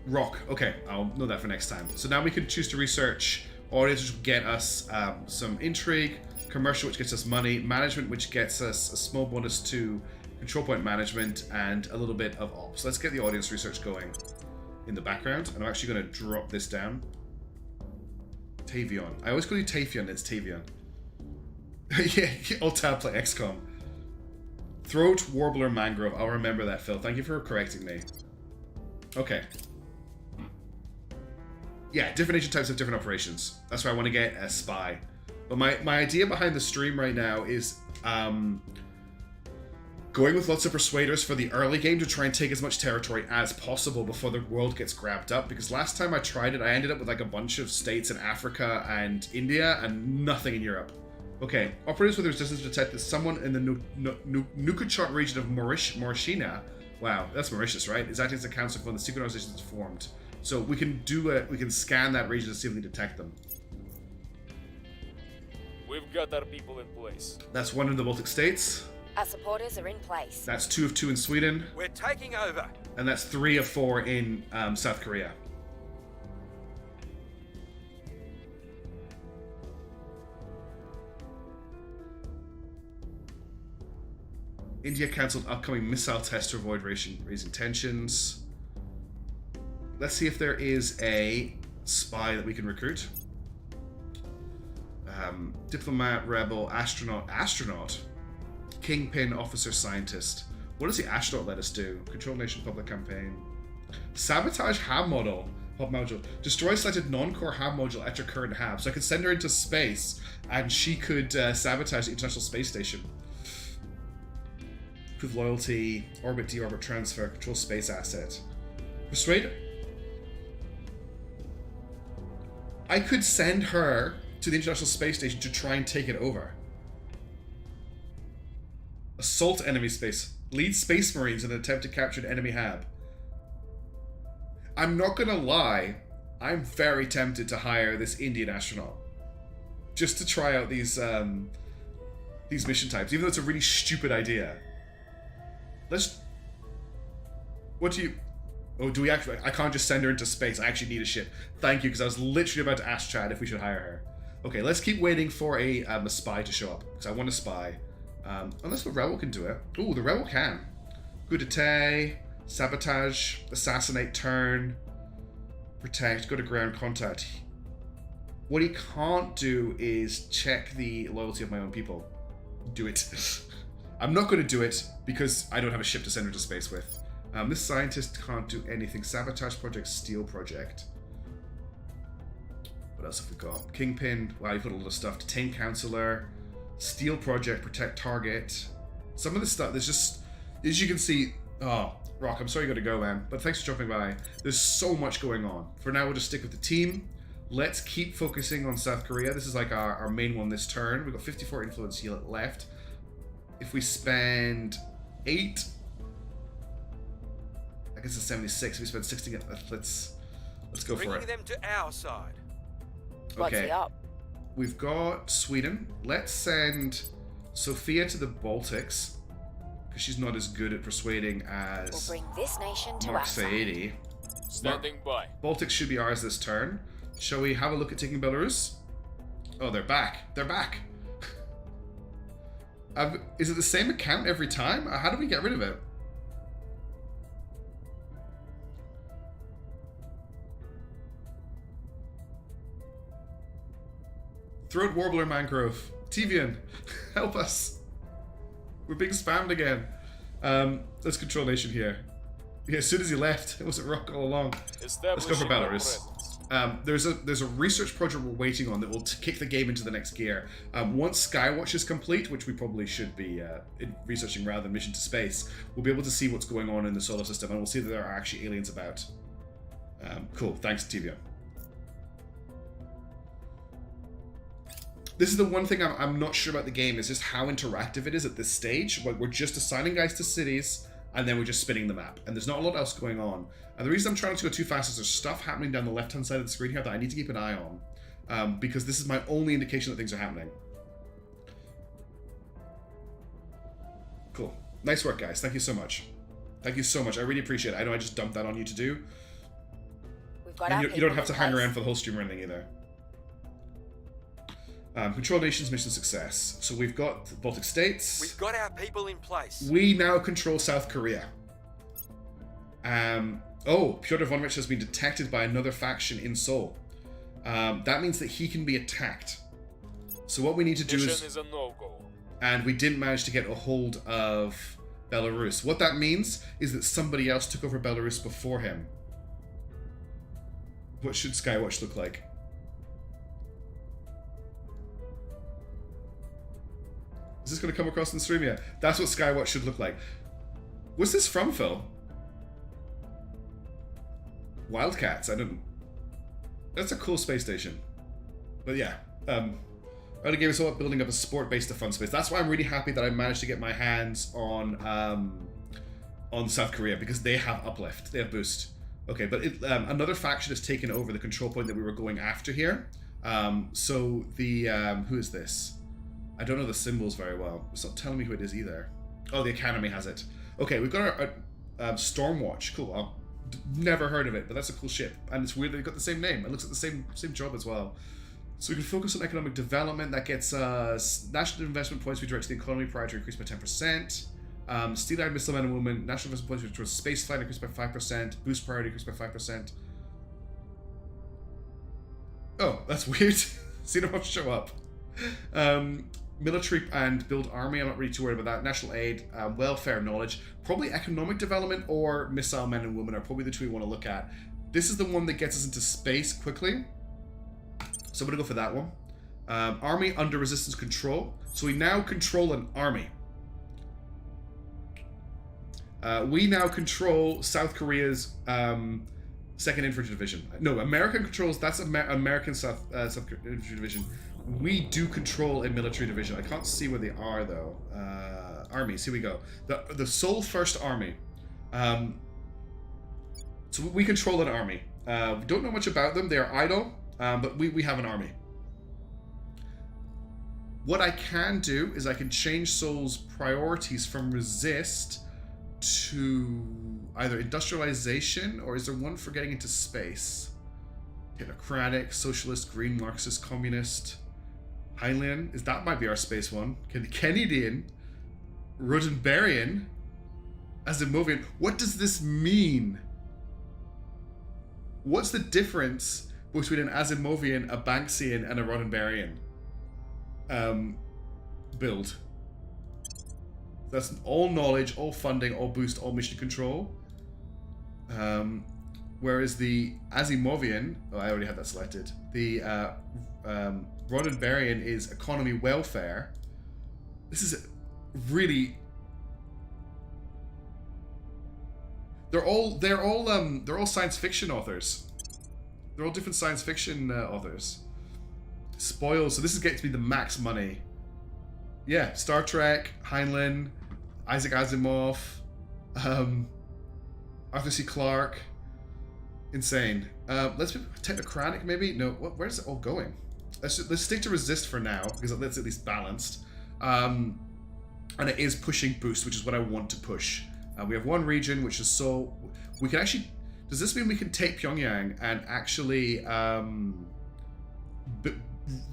S1: Rock. Okay, I'll know that for next time. So now we can choose to research audience, which will get us some intrigue, commercial, which gets us money, management, which gets us a small bonus to control point management, and a little bit of ops. Let's get the audience research going in the background, and I'm actually going to drop this down. Tavion. I always call you Tavion, it's Tavion. Yeah, Alt Tab play XCOM. Throat, Warbler, Mangrove. I'll remember that, Phil. Thank you for correcting me. Okay. Yeah, different agent types have different operations. That's why I want to get a spy. But my idea behind the stream right now is going with lots of persuaders for the early game to try and take as much territory as possible before the world gets grabbed up. Because last time I tried it, I ended up with like a bunch of states in Africa and India and nothing in Europe. Okay, operators with resistance detect that someone in the Nukachot region of Mauritania, wow, that's Mauritius, right? Is acting as a council when the secret organization is formed. So we can we can scan that region to see if we can detect them.
S4: We've got our people in place.
S1: That's one in the Baltic states.
S2: Our supporters are in place.
S1: That's 2 of 2 in Sweden,
S6: We're taking over.
S1: and that's 3 of 4 in South Korea. India cancelled upcoming missile test to avoid raising tensions. Let's see if there is a spy that we can recruit. Diplomat, rebel, astronaut, kingpin, officer, scientist. What does the astronaut let us do? Control nation, public campaign. Sabotage hab module. Destroy selected non-core hab module at your current hab. So I could send her into space, and she could sabotage the International Space Station. Prove loyalty, orbit, deorbit, transfer, control space asset. Persuade. I could send her to the International Space Station to try and take it over. Assault enemy space. Lead space marines in an attempt to capture an enemy hab. I'm not gonna lie, I'm very tempted to hire this Indian astronaut just to try out these mission types, even though it's a really stupid idea. What do you... Oh, do we actually... I can't just send her into space. I actually need a ship. Thank you, because I was literally about to ask Chad if we should hire her. Okay, let's keep waiting for a spy to show up, because I want a spy. Unless the rebel can do it. Ooh, the rebel can. Coup d'etat, sabotage, assassinate, turn, protect, go to ground contact. What he can't do is check the loyalty of my own people. Do it. I'm not going to do it because I don't have a ship to send her to space with. This scientist can't do anything. Sabotage project, steal project. What else have we got? Kingpin. Wow, you put a lot of stuff. Detain counselor. Steal project, protect target. Some of this stuff, there's just, as you can see, oh, Rock, I'm sorry you got to go, man. But thanks for dropping by. There's so much going on. For now, we'll just stick with the team. Let's keep focusing on South Korea. This is like our main one this turn. We've got 54 influence here left. If we spend 8, I guess it's 76. If we spend 60, let's go for it.
S6: Bringing them to our side.
S2: What's
S1: Okay.
S2: he up?
S1: We've got Sweden. Let's send Sophia to the Baltics, because she's not as good at persuading
S2: We'll
S1: as
S2: bring this nation to
S1: Mark
S2: our side.
S1: Saidi.
S4: Standing by.
S1: Baltics should be ours this turn. Shall we have a look at taking Belarus? Oh, they're back. They're back. Is it the same account every time? How do we get rid of it? Throat Warbler Mangrove. Tivian, help us. We're being spammed again. Let's control nation here. Yeah, as soon as he left, it wasn't Rock all along. Let's go for
S4: Establishing our
S1: Belarus.
S4: presence.
S1: There's a research project we're waiting on that will kick the game into the next gear. Once Skywatch is complete, which we probably should be researching rather than Mission to Space, we'll be able to see what's going on in the solar system, and we'll see that there are actually aliens about. Cool, thanks, Tivio. This is the one thing I'm not sure about the game, is just how interactive it is at this stage. Like, we're just assigning guys to cities, and then we're just spinning the map. And there's not a lot else going on. And the reason I'm trying to go too fast is there's stuff happening down the left-hand side of the screen here that I need to keep an eye on. Because this is my only indication that things are happening. Cool. Nice work, guys. Thank you so much. Thank you so much. I really appreciate it. I know I just dumped that on you to do.
S2: We've got
S1: And
S2: our
S1: you don't
S2: people
S1: have to
S2: in
S1: hang
S2: place.
S1: around for the whole stream or anything either. Control nations mission success. So we've got the Baltic states.
S6: We've got our people in place.
S1: We now control South Korea. Oh, Pyotr Ivanovich has been detected by another faction in Seoul. That means that he can be attacked. So what we need to do
S4: Mission is a no-go.
S1: and we didn't manage to get a hold of Belarus. What that means is that somebody else took over Belarus before him. What should Skywatch look like? Is this going to come across in the stream yet? That's what Skywatch should look like. What's this from, Phil? Wildcats, I don't... That's a cool space station. But yeah, early game is all about building up a sport-based to fun space. That's why I'm really happy that I managed to get my hands on South Korea, because they have uplift, they have boost. Okay, but another faction has taken over the control point that we were going after here. So the who is this? I don't know the symbols very well. It's not telling me who it is either. Oh, the Academy has it. Okay, we've got our Stormwatch. Cool. Never heard of it, but that's a cool ship. And it's weird that they've got the same name. It looks at the same job as well. So we can focus on economic development. That gets us national investment points redirect to the economy priority increased by 10%. Steel-eyed missile men and women, national investment points towards space flight increased by 5%. Boost priority increased by 5%. Oh, that's weird. See them not show up. Military and build army, I'm not really too worried about that. National aid, welfare, knowledge. Probably economic development or missile men and women are probably the two we want to look at. This is the one that gets us into space quickly. So I'm going to go for that one. Army under resistance control. So we now control an army. We now control South Korea's 2nd Infantry Division. No, America controls, that's American South Infantry Division. We do control a military division. I can't see where they are though. Armies, here we go. The Seoul First Army. So we control an army. We don't know much about them. They are idle, but we have an army. What I can do is I can change Seoul's priorities from resist to either industrialization, or is there one for getting into space? Technocratic, socialist, green, Marxist, communist. Heinlein, that might be our space one. Canadian, Roddenberryan, Asimovian. What does this mean? What's the difference between an Asimovian, a Banksian, and a Roddenberryan build? That's all knowledge, all funding, all boost, all mission control. Whereas the Asimovian, oh, I already had that selected. The Roddenberryan is economy welfare. This is really. They're all science fiction authors. They're all different science fiction authors. Spoils. So this is getting to be the max money. Yeah, Star Trek, Heinlein, Isaac Asimov, Arthur C. Clarke. Insane. Let's be technocratic, maybe. No, where's it all going? Let's stick to resist for now because that's at least balanced. And it is pushing boost, which is what I want to push. We have one region, which is so we can actually. Does this mean we can take Pyongyang and actually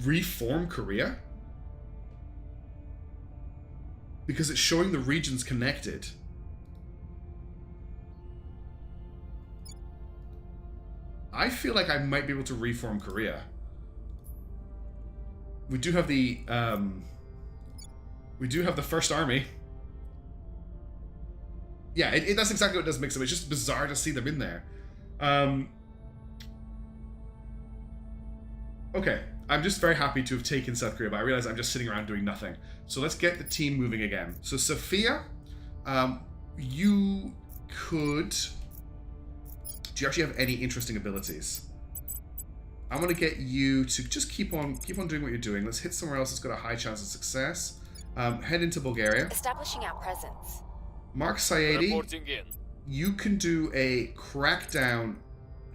S1: reform Korea? Because it's showing the regions connected. I feel like I might be able to reform Korea. We do have the First Army. Yeah, that's exactly what does mix them. It's just bizarre to see them in there. Okay, I'm just very happy to have taken South Korea, but I realize I'm just sitting around doing nothing. So let's get the team moving again. So Sophia, you could. Do you actually have any interesting abilities? I'm gonna get you to just keep on doing what you're doing. Let's hit somewhere else that's got a high chance of success. Head into Bulgaria.
S2: Establishing our presence.
S1: Mark Sayedi,
S4: Reporting in.
S1: you can do a crackdown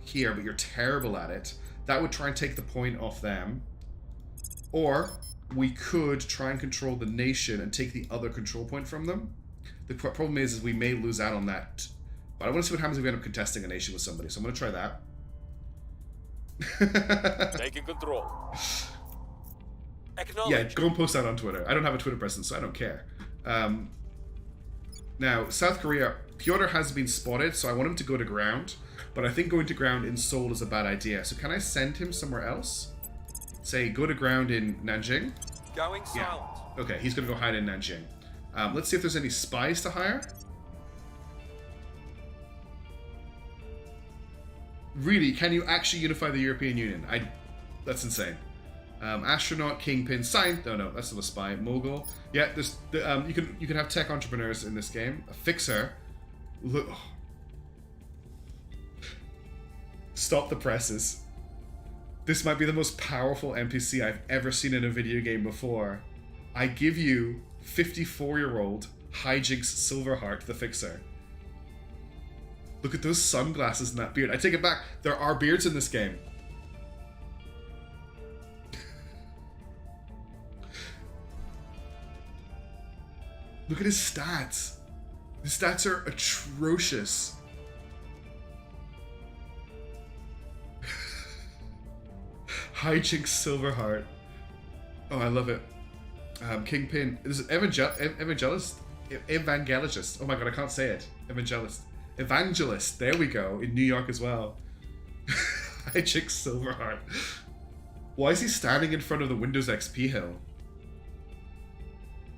S1: here, but you're terrible at it. That would try and take the point off them. Or we could try and control the nation and take the other control point from them. The problem is we may lose out on that. But I want to see what happens if we end up contesting a nation with somebody. So I'm going to try that.
S4: Taking control.
S6: Acknowledge.
S1: Yeah, go and post that on Twitter. I don't have a Twitter presence, so I don't care. Now, South Korea, Pyotr has been spotted, so I want him to go to ground. But I think going to ground in Seoul is a bad idea. So can I send him somewhere else? Say, go to ground in Nanjing.
S6: Going silent.
S1: Okay, he's going to go hide in Nanjing. Let's see if there's any spies to hire. Really, can you actually unify the European Union? That's insane. Astronaut, Kingpin, Science. No, that's not a spy. Mogul. Yeah, there's you can have tech entrepreneurs in this game. A fixer. Look. Stop the presses. This might be the most powerful NPC I've ever seen in a video game before. I give you 54-year-old Hijinks Silverheart, the fixer. Look at those sunglasses and that beard. I take it back. There are beards in this game. Look at his stats. His stats are atrocious. Hijinks Silverheart. Oh, I love it. Kingpin. This is Evangelist. Oh my god, I can't say it. Evangelist. There we go. In New York as well. Hijinks Silverheart. Why is he standing in front of the Windows XP hill?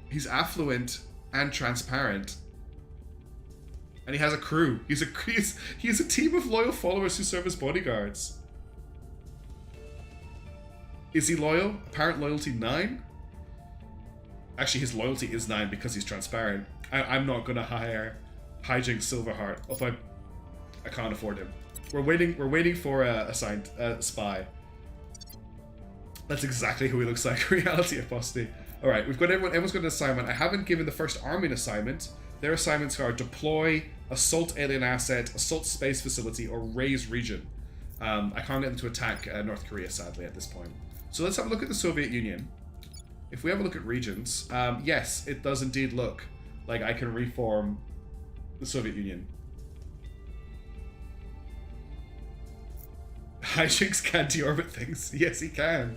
S1: He's affluent and transparent. And he has a crew. He has a team of loyal followers who serve as bodyguards. Is he loyal? Apparent loyalty 9? Actually, his loyalty is 9 because he's transparent. I'm not gonna hire Hijinks Silverheart. Although I can't afford him. We're waiting for a spy. That's exactly who he looks like. Reality apostate. All right, we've got everyone's got an assignment. I haven't given the first army an assignment. Their assignments are deploy, assault alien asset, assault space facility, or raise region. I can't get them to attack North Korea, sadly, at this point. So let's have a look at the Soviet Union. If we have a look at regions, yes, it does indeed look like I can reform the Soviet Union. Hijinks can deorbit things. Yes, he can.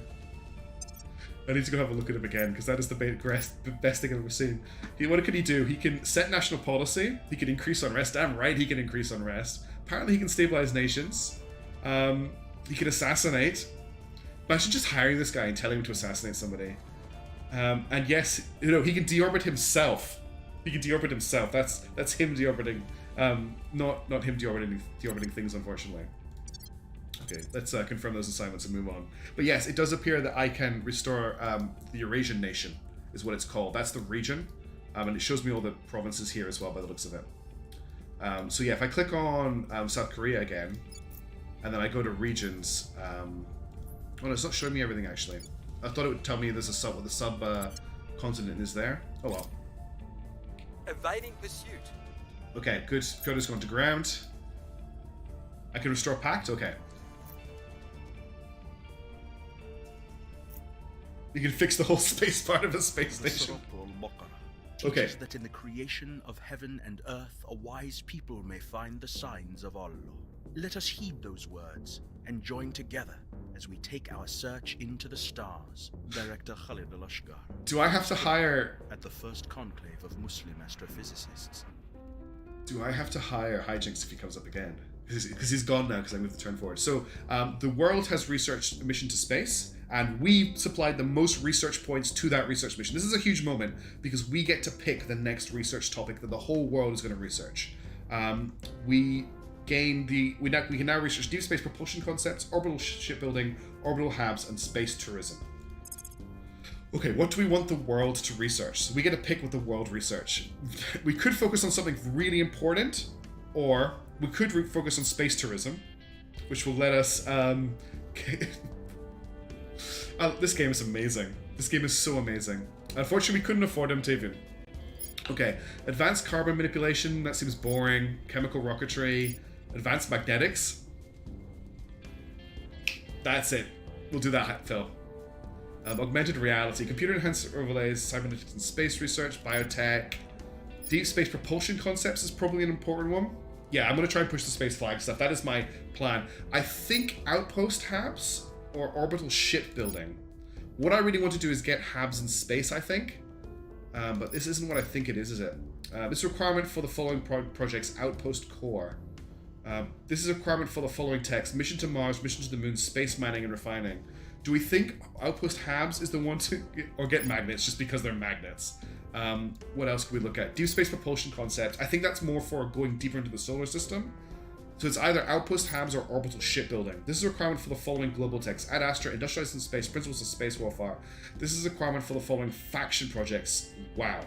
S1: I need to go have a look at him again, because that is the best thing I've ever seen. What can he do? He can set national policy. He can increase unrest. Damn right he can increase unrest. Apparently he can stabilize nations. He can assassinate. Imagine just hiring this guy and telling him to assassinate somebody. And yes, he can deorbit himself. He can deorbit himself. That's him deorbiting. Not him deorbiting things, unfortunately. Okay, let's confirm those assignments and move on. But yes, it does appear that I can restore the Eurasian nation, is what it's called. That's the region. And it shows me all the provinces here as well by the looks of it. So yeah, if I click on South Korea again, and then I go to regions, oh no, it's not showing me everything actually. I thought it would tell me there's what the sub-continent is there. Oh well.
S6: Evading pursuit.
S1: Okay, good. Fyodo's gone to ground. I can restore Pact? Okay. You can fix the whole space part of a space station. Okay.
S10: Teaches that in the creation of heaven and earth, a wise people may find the signs of Allah. Let us heed those words and join together as we take our search into the stars. Director Khalid Al-Ashgar.
S1: Do I have to hire...
S10: At the first conclave of Muslim astrophysicists.
S1: Do I have to hire Hijinks if he comes up again? Because he's gone now because I moved the turn forward. So the world has researched a mission to space, and we supplied the most research points to that research mission. This is a huge moment because we get to pick the next research topic that the whole world is going to research. We can now research deep space propulsion concepts, orbital shipbuilding, orbital hubs, and space tourism. Okay, what do we want the world to research? So we get to pick what the world research. We could focus on something really important, or we could focus on space tourism, which will let us... this game is amazing. This game is so amazing. Unfortunately, we couldn't afford them to even... Okay, advanced carbon manipulation, that seems boring. Chemical rocketry, advanced magnetics. That's it. We'll do that, Phil. Augmented reality, computer enhanced overlays, cybernetics and space research, biotech. Deep space propulsion concepts is probably an important one. Yeah, I'm going to try and push the space flag stuff. That is my plan. I think outpost habs or orbital shipbuilding. What I really want to do is get habs in space, I think. But this isn't what I think it is it? This is a requirement for the following projects: Outpost Core. This is a requirement for the following text: Mission to Mars, Mission to the Moon, Space Mining and Refining. Do we think Outpost Habs is the one to... or get magnets just because they're magnets? What else can we look at? Deep space propulsion concept. I think that's more for going deeper into the solar system. So it's either Outpost Habs or Orbital Shipbuilding. This is a requirement for the following global text: Ad Astra, Industrialized in Space, Principles of Space Warfare. This is a requirement for the following faction projects. Wow.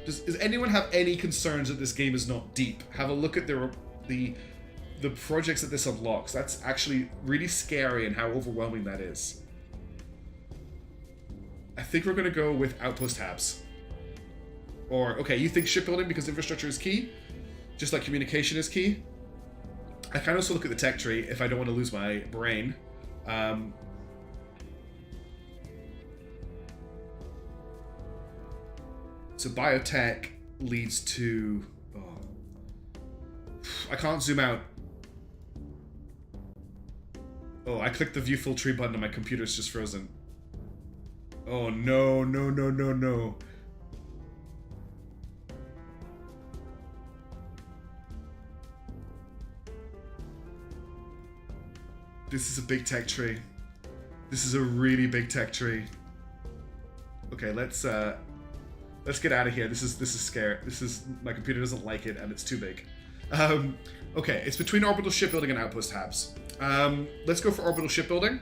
S1: Does anyone have any concerns that this game is not deep? Have a look at the projects that this unlocks. That's actually really scary and how overwhelming that is. I think we're going to go with Outpost Habs. Or, okay, you think shipbuilding because infrastructure is key? Just like communication is key? I can also look at the tech tree if I don't want to lose my brain. So biotech leads to... Oh. I can't zoom out. Oh, I clicked the view full tree button and my computer's just frozen. Oh no, no, no, no, no. This is a big tech tree. This is a really big tech tree. Okay, let's get out of here. This is scary. My computer doesn't like it and it's too big. Okay, it's between Orbital Shipbuilding and Outpost Habs. Let's go for Orbital Shipbuilding.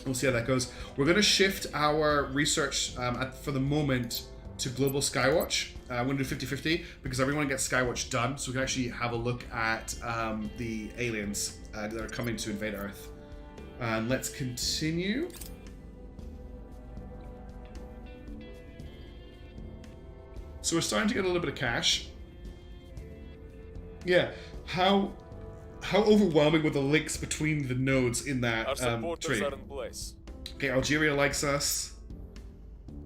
S1: We'll see how that goes. We're going to shift our research for the moment to Global Skywatch. I'm going to do 50-50 because everyone gets Skywatch done, so we can actually have a look at the aliens that are coming to invade Earth. And let's continue. So we're starting to get a little bit of cash. Yeah, how overwhelming were the links between the nodes in that
S4: Our supporters
S1: tree?
S4: are in place.
S1: Okay, Algeria likes us.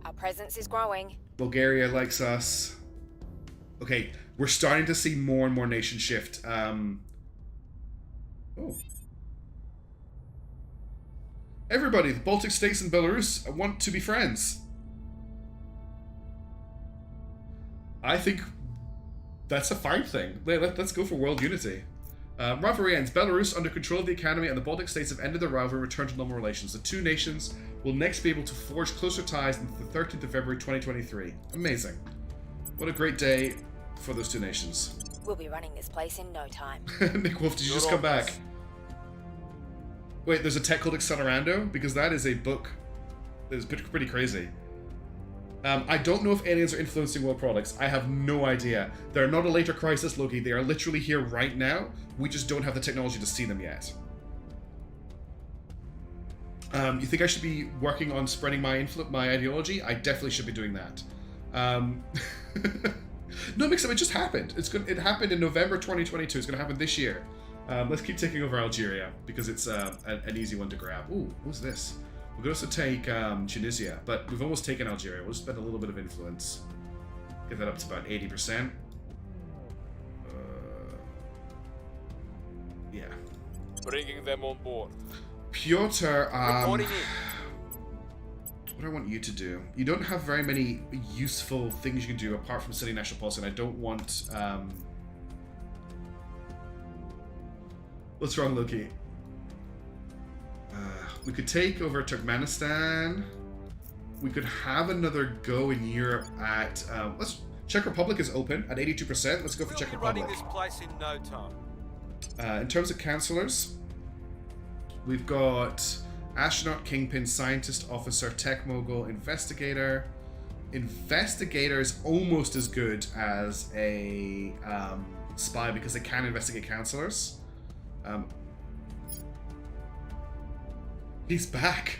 S2: Our presence is growing.
S1: Bulgaria likes us. Okay, we're starting to see more and more nation shift. Oh. Everybody, the Baltic states and Belarus want to be friends. I think that's a fine thing. Let's go for world unity. Rivalry ends. Belarus, under control of the Academy, and the Baltic states have ended their rivalry and returned to normal relations. The two nations will next be able to forge closer ties on the 13th of February 2023. Amazing. What a great day for those two nations.
S2: We'll be running this place in no time.
S1: Nick Wolf, did you just come back? Wait, there's a tech called Accelerando? Because that is a book that is pretty crazy. I don't know if aliens are influencing world products. I have no idea. They're not a later crisis, Loki. They are literally here right now. We just don't have the technology to see them yet. You think I should be working on spreading my ideology? I definitely should be doing that. No, mix up. It just happened. It happened in November 2022. It's going to happen this year. Let's keep taking over Algeria because it's an easy one to grab. Ooh, what's this? We could also take Tunisia, but we've almost taken Algeria. We'll spend a little bit of influence. Get that up to about 80%. Yeah.
S4: Bringing them on board.
S1: Piotr,
S6: Reporting in.
S1: what do I want you to do? You don't have very many useful things you can do apart from studying national policy, and I don't want... What's wrong, Loki? We could take over Turkmenistan. We could have another go in Europe at... Czech Republic is open at 82%. Let's go for Czech Republic.
S6: We'll be running this place in no time.
S1: In terms of counselors, we've got astronaut, kingpin, scientist, officer, tech mogul, investigator. Investigator is almost as good as a spy because they can investigate counselors. He's back.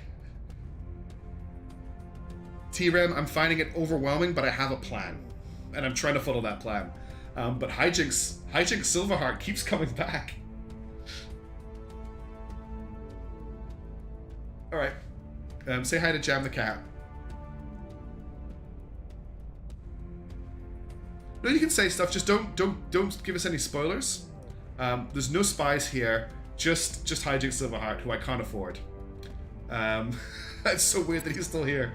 S1: T-Rem, I'm finding it overwhelming, but I have a plan. And I'm trying to follow that plan. But Hijinks Silverheart keeps coming back. Alright. Say hi to Jam the Cat. No, you can say stuff, just don't give us any spoilers. There's no spies here, just Hijinks Silverheart, who I can't afford. It's so weird that he's still here.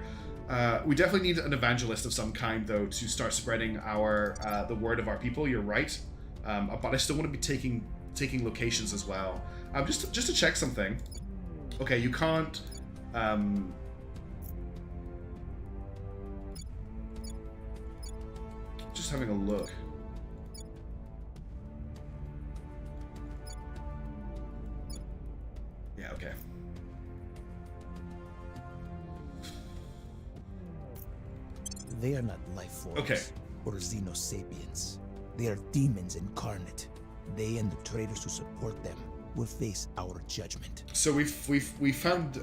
S1: We definitely need an evangelist of some kind, though, to start spreading the word of our people. You're right, but I still want to be taking locations as well. Just to check something. Okay, you can't. Just having a look. Yeah. Okay.
S11: They are not life forms or xenosapiens. They are demons incarnate. They and the traitors who support them will face our judgment.
S1: So we found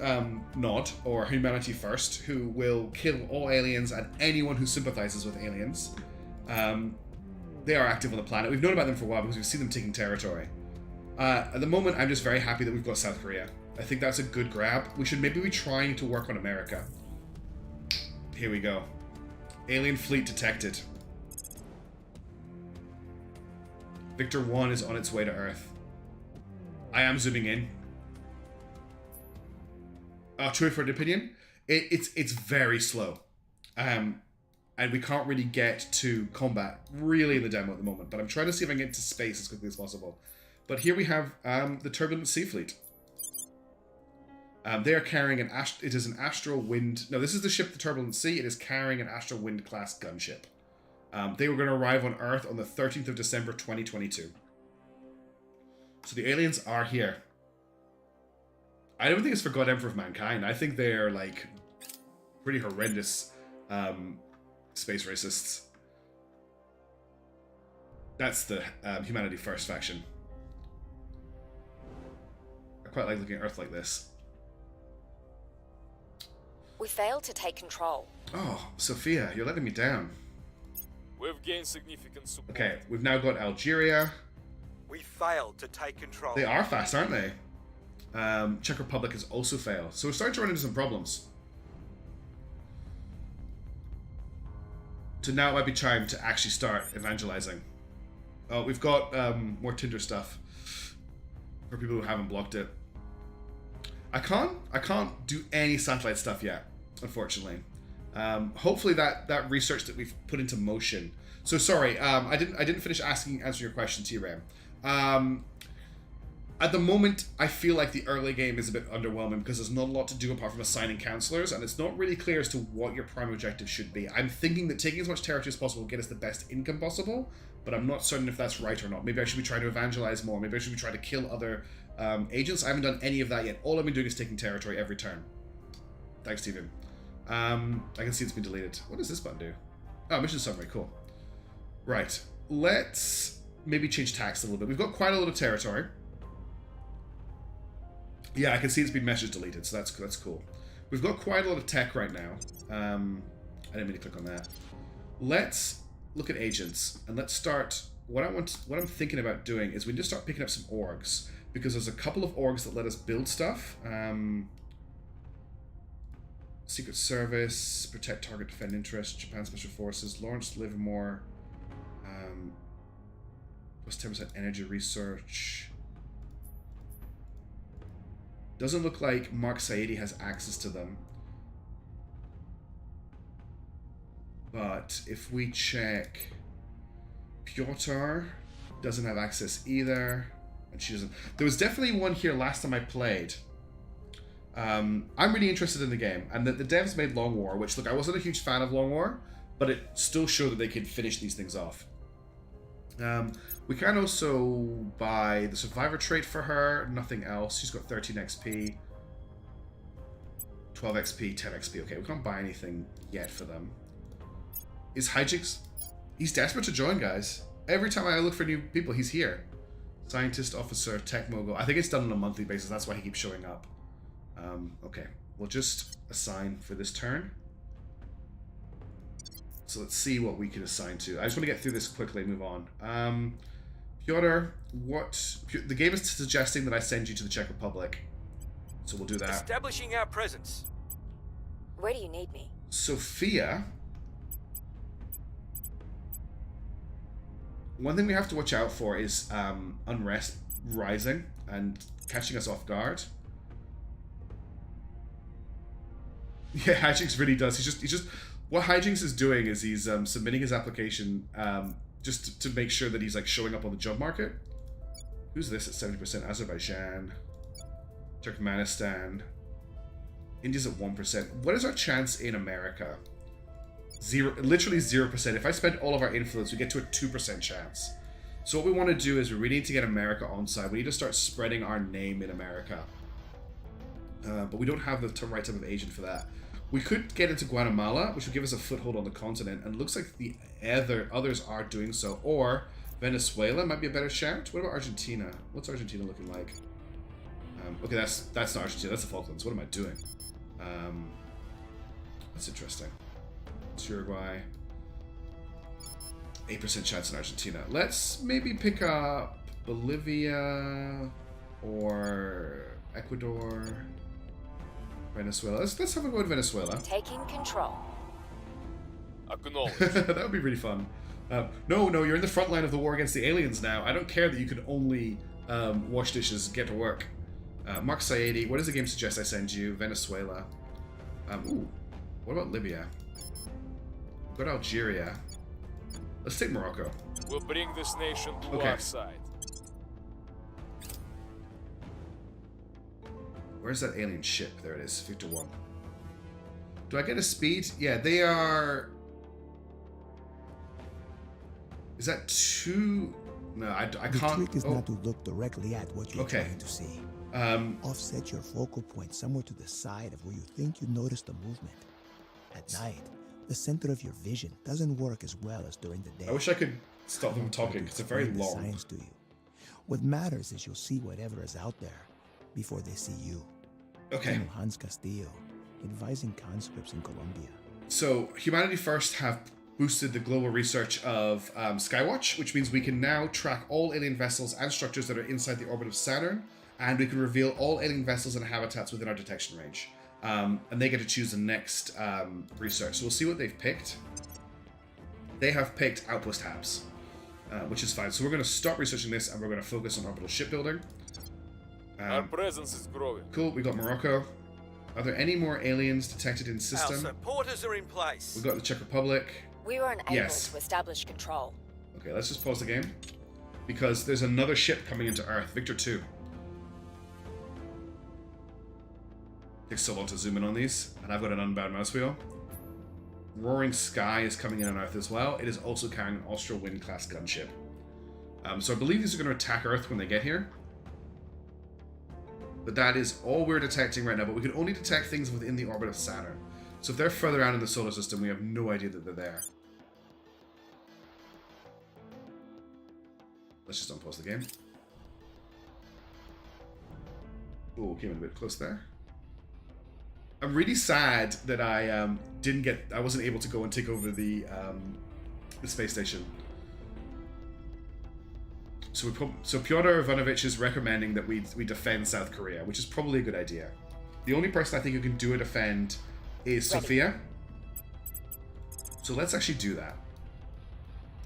S1: Nod, or Humanity First, who will kill all aliens and anyone who sympathizes with aliens. They are active on the planet. We've known about them for a while because we've seen them taking territory. At the moment, I'm just very happy that we've got South Korea. I think that's a good grab. We should maybe be trying to work on America. Here we go. Alien fleet detected. Victor 1 is on its way to Earth. I am zooming in. True for an opinion, it's very slow. And we can't really get to combat really in the demo at the moment, but I'm trying to see if I can get to space as quickly as possible. But here we have the Turbulent Sea Fleet. They are carrying it is an Astral Wind. No, this is the ship, the Turbulent Sea. It is carrying an Astral Wind class gunship. They were going to arrive on Earth on the 13th of December, 2022. So the aliens are here. I don't think it's for God Emperor of Mankind. I think they're like pretty horrendous space racists. That's the Humanity First faction. I quite like looking at Earth like this.
S2: We failed to take control.
S1: Oh, Sophia, you're letting me down.
S4: We've gained significant support.
S1: Okay, we've now got Algeria.
S6: We failed to take control.
S1: They are fast, aren't they? Czech Republic has also failed. So we're starting to run into some problems. So now it might be time to actually start evangelizing. Oh, we've got more Tinder stuff for people who haven't blocked it. I can't do any satellite stuff yet, unfortunately. Hopefully that research that we've put into motion. So sorry, I didn't finish answering your question, T-Ram. At the moment, I feel like the early game is a bit underwhelming because there's not a lot to do apart from assigning counselors, and it's not really clear as to what your prime objective should be. I'm thinking that taking as much territory as possible will get us the best income possible, but I'm not certain if that's right or not. Maybe I should be trying to evangelize more. Maybe I should be trying to kill other agents. I haven't done any of that yet. All I've been doing is taking territory every turn. Thanks, Steven. I can see it's been deleted. What does this button do? Oh, mission summary. Cool. Right. Let's maybe change tax a little bit. We've got quite a lot of territory. Yeah, I can see it's been message deleted, so that's cool. We've got quite a lot of tech right now. I didn't mean to click on that. Let's look at agents, and let's start. What I'm thinking about doing is we just start picking up some orgs, because there's a couple of orgs that let us build stuff. Secret Service, Protect Target, Defend Interest, Japan Special Forces, Lawrence Livermore, plus 10% energy research. Doesn't look like Mark Saidi has access to them. But if we check, Piotr doesn't have access either. And she doesn't. There was definitely one here last time I played. I'm really interested in the game. And the devs made Long War, which, look, I wasn't a huge fan of Long War, but it still showed that they could finish these things off. We can also buy the Survivor trait for her, nothing else. She's got 13 XP, 12 XP, 10 XP. Okay, we can't buy anything yet for them. Is Hijinks? He's desperate to join, guys. Every time I look for new people, he's here. Scientist, officer, tech mogul. I think it's done on a monthly basis. That's why he keeps showing up. Okay, we'll just assign for this turn. So let's see what we can assign to. I just want to get through this quickly and move on. Piotr, the game is suggesting that I send you to the Czech Republic. So we'll do that.
S6: Establishing our presence.
S2: Where do you need me?
S1: Sophia. One thing we have to watch out for is unrest rising and catching us off guard. Yeah, Hijinks really does. He's just what Hijinks is doing is he's submitting his application just to make sure that he's like showing up on the job market. Who's this at 70%? Azerbaijan, Turkmenistan, India's at 1%. What is our chance in America? Literally 0%. If I spend all of our influence, we get to a 2% chance. So what we want to do is we really need to get America on side. We need to start spreading our name in America. But we don't have the right type of agent for that. We could get into Guatemala, which would give us a foothold on the continent, and it looks like the others are doing so. Or Venezuela might be a better shout. What about Argentina? What's Argentina looking like? Okay, that's not Argentina. That's the Falklands. What am I doing? That's interesting. It's Uruguay. 8% chance in Argentina. Let's maybe pick up Bolivia or Ecuador. Venezuela. Let's have a go at Venezuela.
S2: Taking control.
S4: Acknowledged.
S1: That would be really fun. No, you're in the front line of the war against the aliens now. I don't care that you can only wash dishes, get to work. Mark Saedi, what does the game suggest I send you? Venezuela. What about Libya? What about Algeria? Let's take Morocco.
S4: We'll bring this nation to
S1: Okay.
S4: our side.
S1: Where's that alien ship? There it is, Victor 1. Do I get a speed? Yeah, they are... Is that 2? No, I
S11: The
S1: can't...
S11: trick is not to look directly at what you're
S1: Okay.
S11: trying to see. Offset your focal point somewhere to the side of where you think you noticed the movement. At night, the center of your vision doesn't work as well as during the day.
S1: I wish I could stop them talking, because they're very
S11: Explain the
S1: long.
S11: science to you. What matters is you'll see whatever is out there before they see you.
S1: Okay.
S11: Colonel Hans Castillo, advising conscripts in Colombia.
S1: So, Humanity First have boosted the global research of Skywatch, which means we can now track all alien vessels and structures that are inside the orbit of Saturn, and we can reveal all alien vessels and habitats within our detection range. And they get to choose the next research. So we'll see what they've picked. They have picked Outpost Habs, which is fine. So we're going to stop researching this, and we're going to focus on orbital shipbuilding.
S4: Our presence is growing.
S1: Cool, we got Morocco. Are there any more aliens detected in
S6: Our
S1: system?
S6: supporters are in place.
S1: We got the Czech Republic.
S2: We were unable
S1: Yes.
S2: to establish control.
S1: Okay, let's just pause the game. Because there's another ship coming into Earth, Victor 2. Takes so long to zoom in on these, and I've got an unbound mouse wheel. Roaring Sky is coming in on Earth as well. It is also carrying an Austral Wind class gunship. So I believe these are going to attack Earth when they get here. But that is all we're detecting right now, but we can only detect things within the orbit of Saturn. So if they're further out in the solar system, we have no idea that they're there. Let's just unpause the game. Oh, came in a bit close there. I'm really sad that I wasn't able to go and take over the space station. So Pyotr Ivanovich is recommending that we defend South Korea, which is probably a good idea. The only person I think who can do a defend is Sophia. So let's actually do that.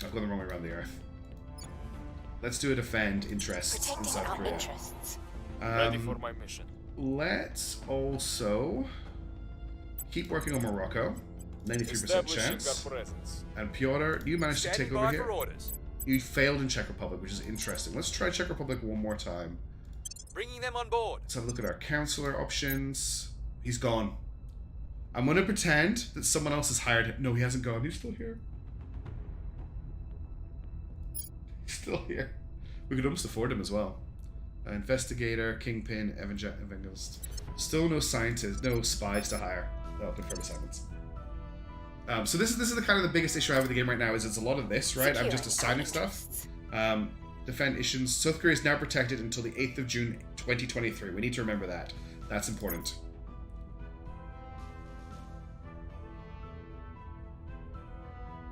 S1: I've gone the wrong way around the Earth. Let's do a defend interests in
S2: Protecting
S1: South
S2: our
S1: Korea.
S2: interests.
S4: Ready for my mission.
S1: Let's also keep working on Morocco. 93%
S4: Establishing
S1: chance.
S4: our presence.
S1: And Pyotr, you managed to take
S6: Standing
S1: over
S6: by
S1: here.
S6: for orders.
S1: You failed in Czech Republic, which is interesting. Let's try Czech Republic one more time.
S6: Bringing them on board.
S1: Let's have a look at our counselor options. He's gone. I'm going to pretend that someone else has hired him. No, he hasn't gone. He's still here. He's still here. We could almost afford him as well. Investigator, Kingpin, Evangelist. Still no scientists, no spies to hire. That'll confirm assignments. So this is the kind of the biggest issue I have with the game right now. Is it's a lot of this, right? I'm just assigning stuff. Defend issues. South Korea is now protected until the 8th of June 2023. We need to remember that. That's important.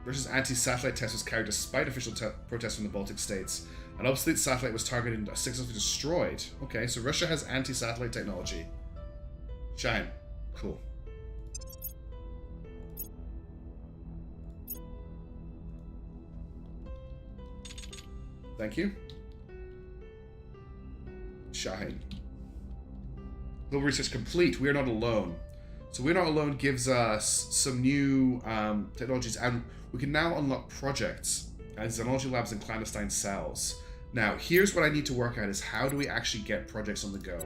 S1: Russia's anti-satellite test was carried despite official protests from the Baltic states. An obsolete satellite was targeted and successfully destroyed. Okay, so Russia has anti-satellite technology. Shine. Cool. Thank you. Shine. Global research complete. We are not alone. So We're Not Alone gives us some new technologies, and we can now unlock projects as technology labs and clandestine cells. Now, here's what I need to work out is how do we actually get projects on the go?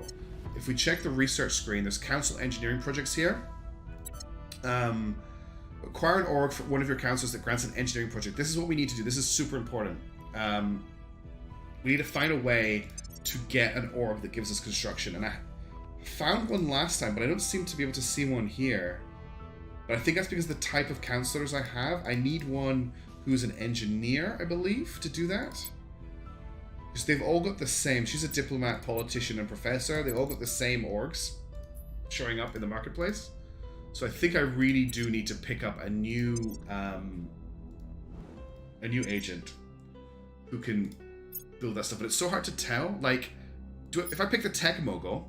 S1: If we check the research screen, there's council engineering projects here. Acquire an org for one of your councils that grants an engineering project. This is what we need to do. This is super important. We need to find a way to get an org that gives us construction. And I found one last time, but I don't seem to be able to see one here. But I think that's because of the type of counselors I have. I need one who's an engineer, I believe, to do that. Because they've all got the same. She's a diplomat, politician, and professor. They've all got the same orgs showing up in the marketplace. So I think I really do need to pick up a new agent who can build that stuff. But it's so hard to tell. Like, if I pick the tech mogul,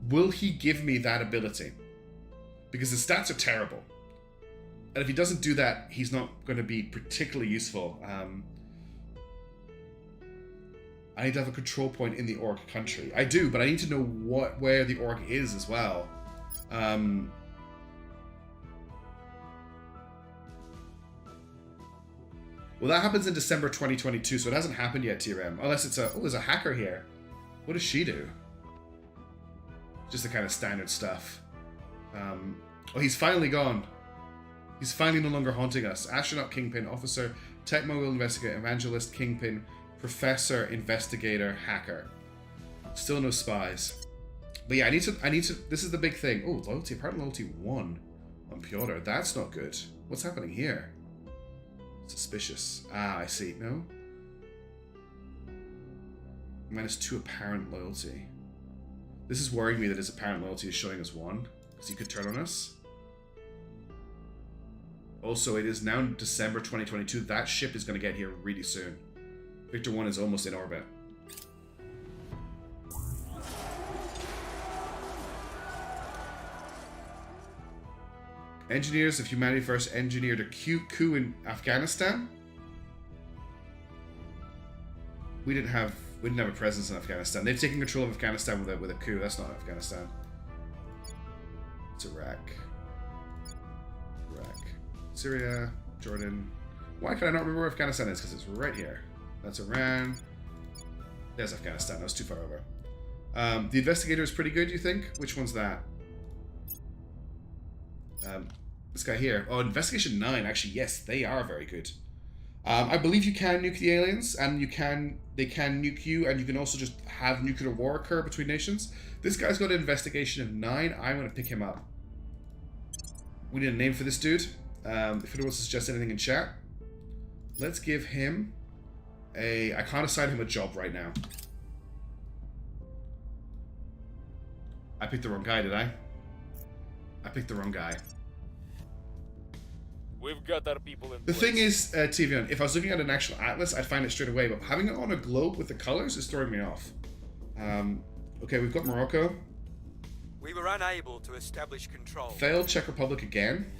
S1: will he give me that ability? Because the stats are terrible. And if he doesn't do that, he's not going to be particularly useful. I need to have a control point in the orc country. I do, but I need to know where the orc is as well. Well, that happens in December 2022, so it hasn't happened yet, TRM. Unless it's a... Oh, there's a hacker here. What does she do? Just the kind of standard stuff. Oh, he's finally gone. He's finally no longer haunting us. Astronaut, Kingpin, Officer, Tech Mogul, Investigator, Evangelist, Kingpin, Professor, Investigator, Hacker. Still no spies. But yeah, I need to... This is the big thing. Oh, loyalty. Apparently loyalty 1 on Pyotr. That's not good. What's happening here? Suspicious. Ah, I see. No? -2 apparent loyalty. This is worrying me that his apparent loyalty is showing us 1. Because he could turn on us. Also, it is now December 2022. That ship is going to get here really soon. Victor 1 is almost in orbit. Engineers of Humanity First engineered a coup in Afghanistan. We didn't have a presence in Afghanistan. They've taken control of Afghanistan with a coup. That's not Afghanistan. It's Iraq. Syria, Jordan. Why can I not remember where Afghanistan is? Because it's right here. That's Iran. There's Afghanistan. That was too far over. The Investigator is pretty good, you think? Which one's that? This guy here. Oh, Investigation 9. Actually, yes, they are very good. I believe you can nuke the aliens, and they can nuke you, and you can also just have nuclear war occur between nations. This guy's got an Investigation of 9. I'm going to pick him up. We need a name for this dude. If anyone wants to suggest anything in chat, let's give him I can't assign him a job right now. I picked the wrong guy, did I? I picked the wrong guy.
S4: We've got our people in
S1: The
S4: place.
S1: thing is, TVN, if I was looking at an actual atlas, I'd find it straight away, but having it on a globe with the colors is throwing me off. Okay, we've got Morocco.
S6: We were unable to establish control.
S1: Failed Czech Republic again.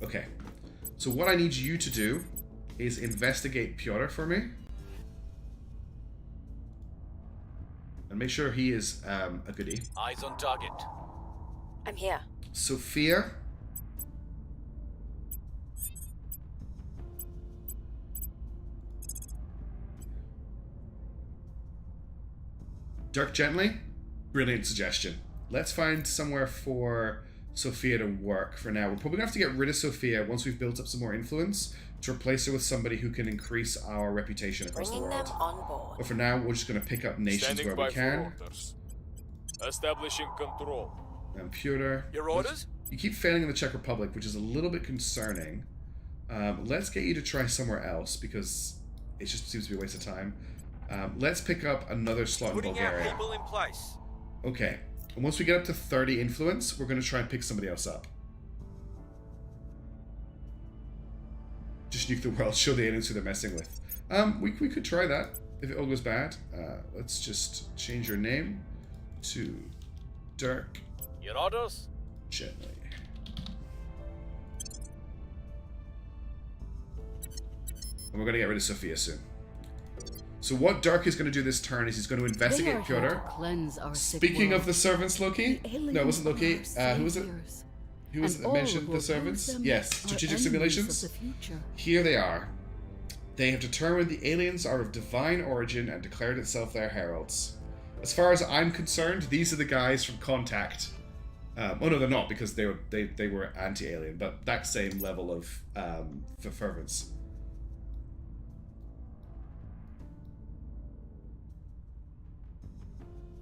S1: Okay, so what I need you to do is investigate Pyotr for me. And make sure he is a goodie.
S6: Eyes on target.
S2: I'm here.
S1: Sophia. Dirk Gently. Brilliant suggestion. Let's find somewhere for Sophia to work for now. We're probably going to have to get rid of Sophia once we've built up some more influence to replace her with somebody who can increase our reputation across the
S2: Bringing
S1: world.
S2: them on board.
S1: But for now, we're just going to pick up nations
S4: Standing
S1: where
S4: by
S1: we can.
S4: for orders. Establishing control.
S1: And Pyotr.
S6: Your orders?
S1: You keep failing in the Czech Republic, which is a little bit concerning. Let's get you to try somewhere else because it just seems to be a waste of time. Let's pick up another slot in
S6: Putting our
S1: Bulgaria.
S6: people in place.
S1: Okay. And once we get up to 30 influence, we're going to try and pick somebody else up. Just nuke the world, show the aliens who they're messing with. We could try that if it all goes bad. Let's just change your name to Dirk
S4: Your orders?
S1: Gently. And we're going to get rid of Sophia soon. So what Dirk is going to do this turn is he's going to investigate Pyotr. Speaking of the servants, Loki? No, it wasn't Loki. Who was it? Who was it that mentioned the servants? Yes, strategic simulations. Here they are. They have determined the aliens are of divine origin and declared itself their heralds. As far as I'm concerned, these are the guys from Contact. Oh no, they're not because they were anti-alien, but that same level of fervence.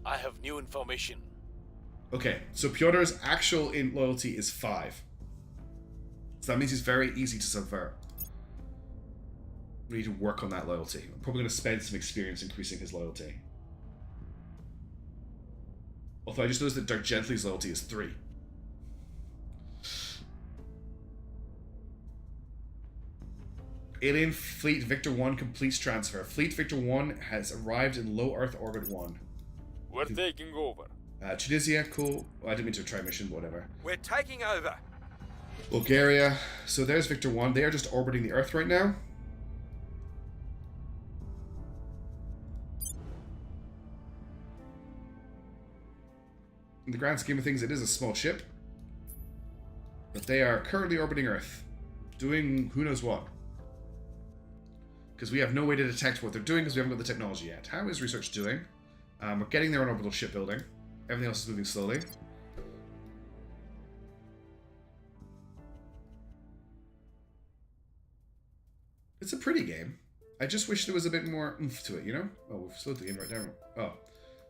S6: I have new information.
S1: Okay, so Pyotr's actual loyalty is 5. So that means he's very easy to subvert. We need to work on that loyalty. I'm probably going to spend some experience increasing his loyalty. Although I just noticed that Dirk Gently's loyalty is 3. Alien Fleet Victor 1 completes transfer. Fleet Victor 1 has arrived in low Earth orbit 1.
S4: We're taking over.
S1: Tunisia, cool. Oh, I didn't mean to try mission, but whatever.
S6: We're taking over.
S1: Bulgaria. So there's Victor 1. They are just orbiting the Earth right now. In the grand scheme of things, it is a small ship. But they are currently orbiting Earth. Doing who knows what. Because we have no way to detect what they're doing because we haven't got the technology yet. How is research doing? We're getting there on orbital shipbuilding. Everything else is moving slowly. It's a pretty game. I just wish there was a bit more oomph to it, you know? Oh, we've slowed the game right down. Oh.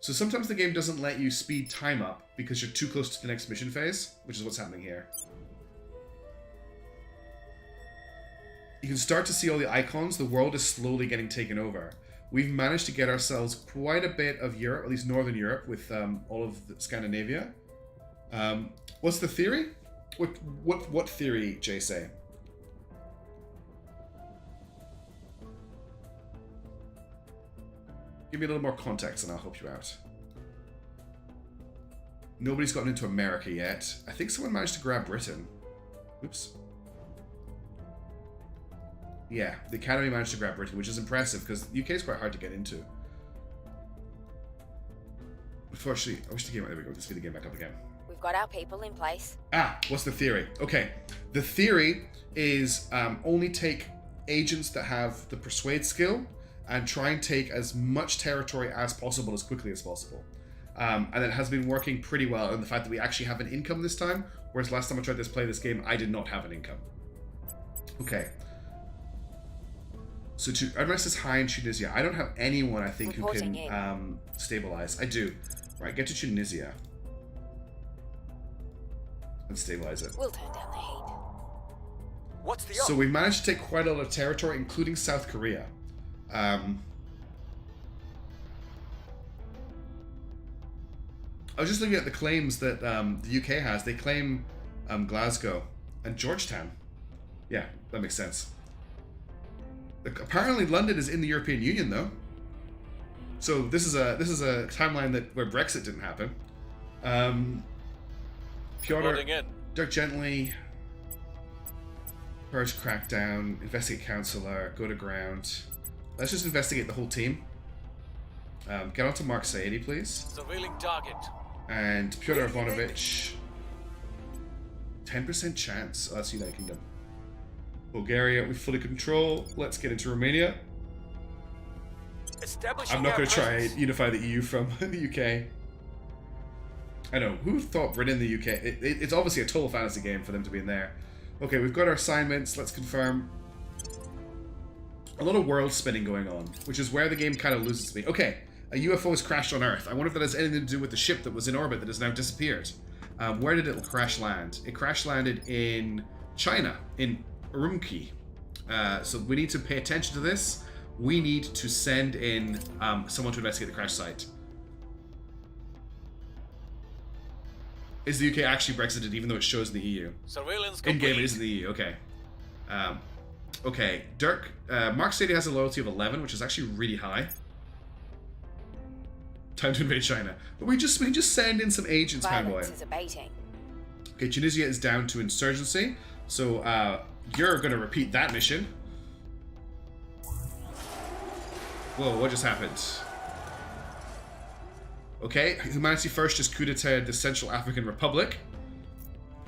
S1: So sometimes the game doesn't let you speed time up because you're too close to the next mission phase, which is what's happening here. You can start to see all the icons. The world is slowly getting taken over. We've managed to get ourselves quite a bit of Europe, at least Northern Europe, with all of Scandinavia. What's the theory? What theory, Jay, say? Give me a little more context and I'll help you out. Nobody's gotten into America yet. I think someone managed to grab Britain. Oops. Yeah, the Academy managed to grab Britain, which is impressive because the UK is quite hard to get into. Unfortunately, I wish the game... There we go. Let's get the game back up again.
S2: We've got our people in place.
S1: Ah, what's the theory? Okay, the theory is only take agents that have the persuade skill and try and take as much territory as possible as quickly as possible. And it has been working pretty well in the fact that we actually have an income this time, whereas last time I tried to play this game, I did not have an income. Okay. So unrest is high in Tunisia. I don't have anyone, I think, who can stabilize. I do. Right, get to Tunisia. And stabilize it.
S2: We'll turn down the heat.
S6: What's the
S1: So we've managed to take quite a lot of territory, including South Korea. I was just looking at the claims that the UK has. They claim Glasgow and Georgetown. Yeah, that makes sense. Apparently, London is in the European Union, though. So this is a timeline where Brexit didn't happen. Pyotr, Dirk Gently, Purge Crackdown, Investigate Counselor, Go to Ground. Let's just investigate the whole team. Get onto Mark Saidi, please.
S6: Surveilling target.
S1: And Pyotr Ivanovich. 10% chance. Oh, that's United Kingdom. Bulgaria, we fully control. Let's get into Romania. I'm not going to try and unify the EU from the UK. I know. Who thought Britain in the UK? It's obviously a total fantasy game for them to be in there. Okay, we've got our assignments. Let's confirm. A lot of world spinning going on, which is where the game kind of loses me. Okay, a UFO has crashed on Earth. I wonder if that has anything to do with the ship that was in orbit that has now disappeared. Where did it crash land? It crash landed in China, in Urumqi. So we need to pay attention to this. We need to send in someone to investigate the crash site. Is the UK actually Brexited, even though it shows in the EU?
S6: Surveillance
S1: complete. In-game it is in the EU, okay. Okay, Dirk, Mark Sadie has a loyalty of 11, which is actually really high. Time to invade China. But we just send in some agents,
S2: Violence is abating.
S1: Okay, Tunisia is down to insurgency. So, you're going to repeat that mission. Whoa, what just happened? Okay, Humanity First just coup d'etat the Central African Republic.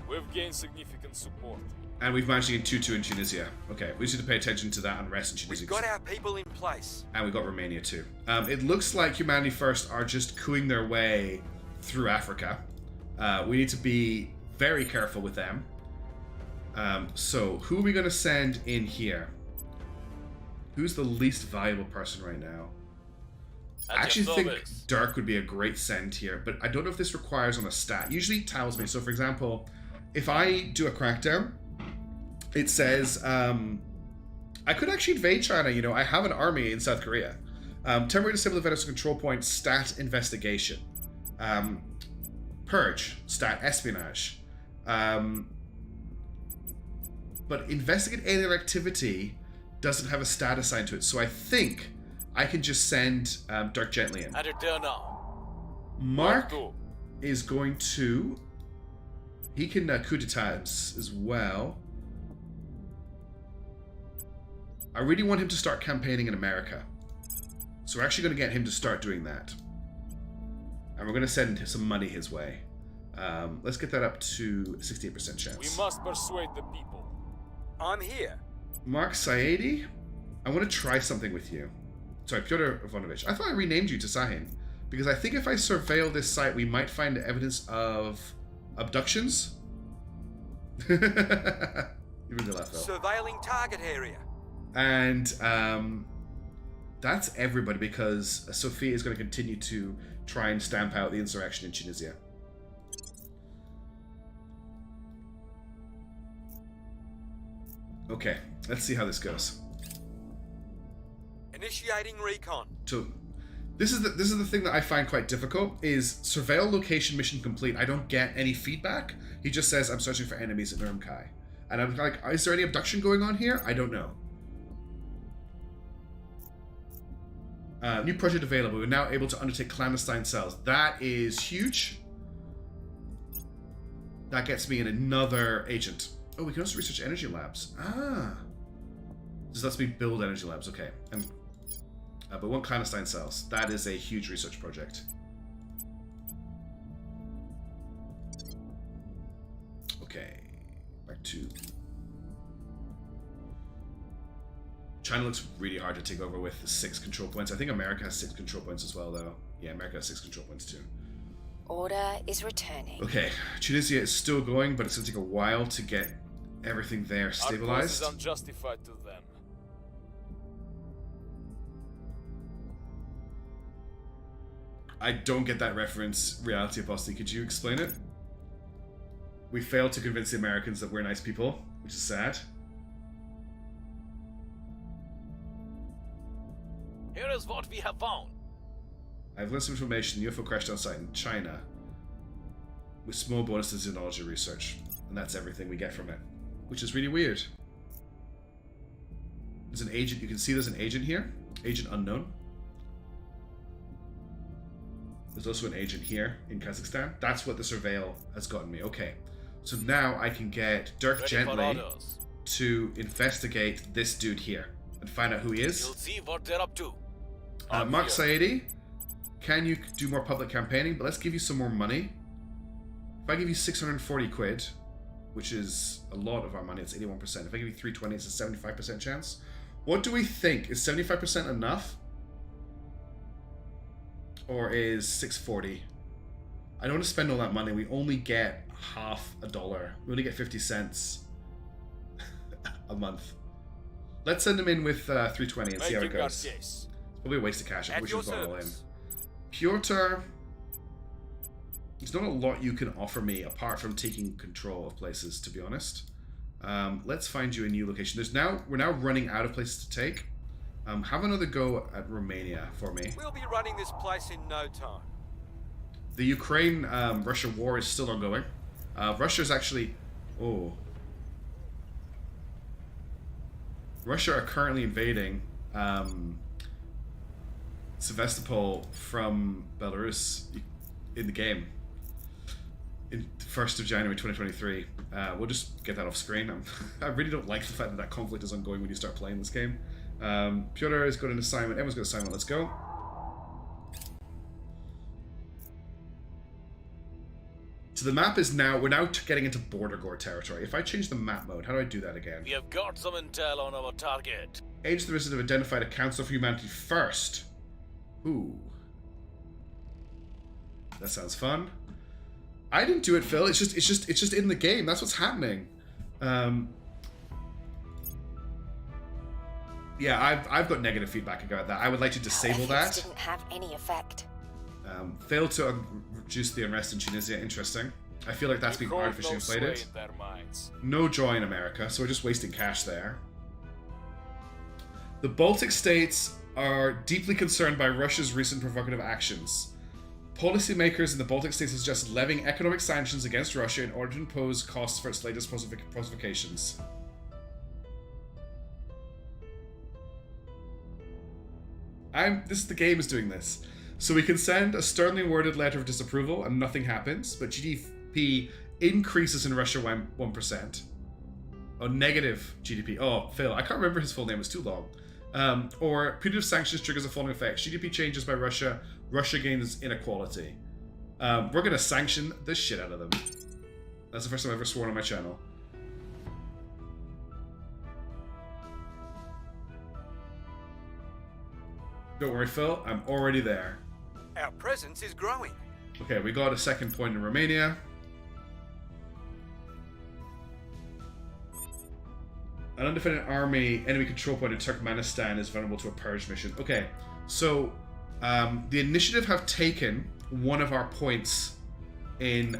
S4: We've gained significant support.
S1: And we've managed to get 2-2 in Tunisia. Okay, we just need to pay attention to that unrest in Tunisia.
S6: We've got our people in place.
S1: And we got Romania too. It looks like Humanity First are just cooing their way through Africa. We need to be very careful with them. So, who are we going to send in here? Who's the least valuable person right now? I actually think Dirk would be a great send here, but I don't know if this requires on a stat. Usually it tells me. So, for example, if I do a crackdown, it says, I could actually invade China, you know, I have an army in South Korea. Temporary disable the Venezuela control point, stat investigation. Purge, stat espionage. But investigate alien activity doesn't have a stat assigned to it, so I think I can just send Dirk Gently in.
S6: At it there now.
S1: Mark is going to... He can coup d'etat as well. I really want him to start campaigning in America. So we're actually going to get him to start doing that. And we're going to send some money his way. Let's get that up to 68% chance.
S4: We must persuade the people.
S6: I'm here.
S1: Mark Saedi, I want to try something with you. Sorry, Pyotr Ivanovich. I thought I renamed you to Sahin. Because I think if I surveil this site, we might find evidence of abductions. Even the left.
S6: Surveilling target area.
S1: And that's everybody, because Sophia is going to continue to try and stamp out the insurrection in Tunisia. Okay, let's see how this goes.
S6: Initiating recon.
S1: So, this is the thing that I find quite difficult, is surveil location mission complete. I don't get any feedback. He just says, I'm searching for enemies at Nurmkai. And I'm like, is there any abduction going on here? I don't know. New project available. We're now able to undertake clandestine cells. That is huge. That gets me in another agent. Oh, we can also research energy labs. Ah. This lets me build energy labs. Okay. But one clandestine cells. That is a huge research project. Okay. Back to... China looks really hard to take over with 6 control points. I think America has 6 control points as well, though. Yeah, America has 6 control points, too.
S2: Order is returning.
S1: Okay. Tunisia is still going, but it's going to take a while to get everything there stabilized.
S4: Our cause is unjustified to them.
S1: I don't get that reference, Reality Apostasy. Could you explain it? We failed to convince the Americans that we're nice people, which is sad.
S6: Here is what we have found.
S1: I have lists of information. The UFO crashed on site in China with small bonuses in technology research. And that's everything we get from it, which is really weird. There's an agent. You can see there's an agent here. Agent unknown. There's also an agent here in Kazakhstan. That's what the surveil has gotten me. Okay. So now I can get Dirk Gently to investigate this dude here and find out who he is.
S6: You'll see what they're up to.
S1: Mark Saedi, can you do more public campaigning? But let's give you some more money. If I give you 640 quid, which is a lot of our money, it's 81%. If I give you 320, it's a 75% chance. What do we think? Is 75% enough? Or is 640? I don't want to spend all that money. We only get half a dollar. We only get 50 cents a month. Let's send him in with 320 and see how it goes. It's probably a waste of cash. I wish we had gone all in. Pyotr, there's not a lot you can offer me apart from taking control of places, to be honest. Let's find you a new location. We're now running out of places to take. Have another go at Romania for me.
S6: We'll be running this place in no time.
S1: The Ukraine-Russia war is still ongoing. Russia's actually... Oh. Russia are currently invading Sevastopol from Belarus in the game. In 1st of January 2023. We'll just get that off screen. I really don't like the fact that conflict is ongoing when you start playing this game. Pyotr has got an assignment. Everyone's got an assignment. Let's go. So the map is now... We're now getting into border gore territory. If I change the map mode, how do I do that again?
S6: We have got some intel on our target.
S1: Agents of the Resistance have identified a Council for Humanity first. Ooh. That sounds fun. I didn't do it, Phil. It's just in the game. That's what's happening. Yeah, I've got negative feedback about that. I would like to disable that.
S2: Didn't have any effect.
S1: Failed to reduce the unrest in Tunisia. Interesting. I feel like that's being artificially inflated. No joy in America, so we're just wasting cash there. The Baltic states are deeply concerned by Russia's recent provocative actions. Policymakers in the Baltic states suggest levying economic sanctions against Russia in order to impose costs for its latest provocations. The game is doing this. So we can send a sternly worded letter of disapproval and nothing happens, but GDP increases in Russia 1%. Oh, negative GDP. Oh, Phil, I can't remember his full name, it's too long. Or punitive sanctions triggers the following effects. GDP changes by Russia, Russia gains inequality. We're gonna sanction the shit out of them. That's the first time I've ever sworn on my channel. Don't worry, Phil, I'm already there.
S6: Our presence is growing.
S1: Okay, we got a second point in Romania. An undefended army, enemy control point in Turkmenistan is vulnerable to a purge mission. Okay, so the initiative have taken one of our points in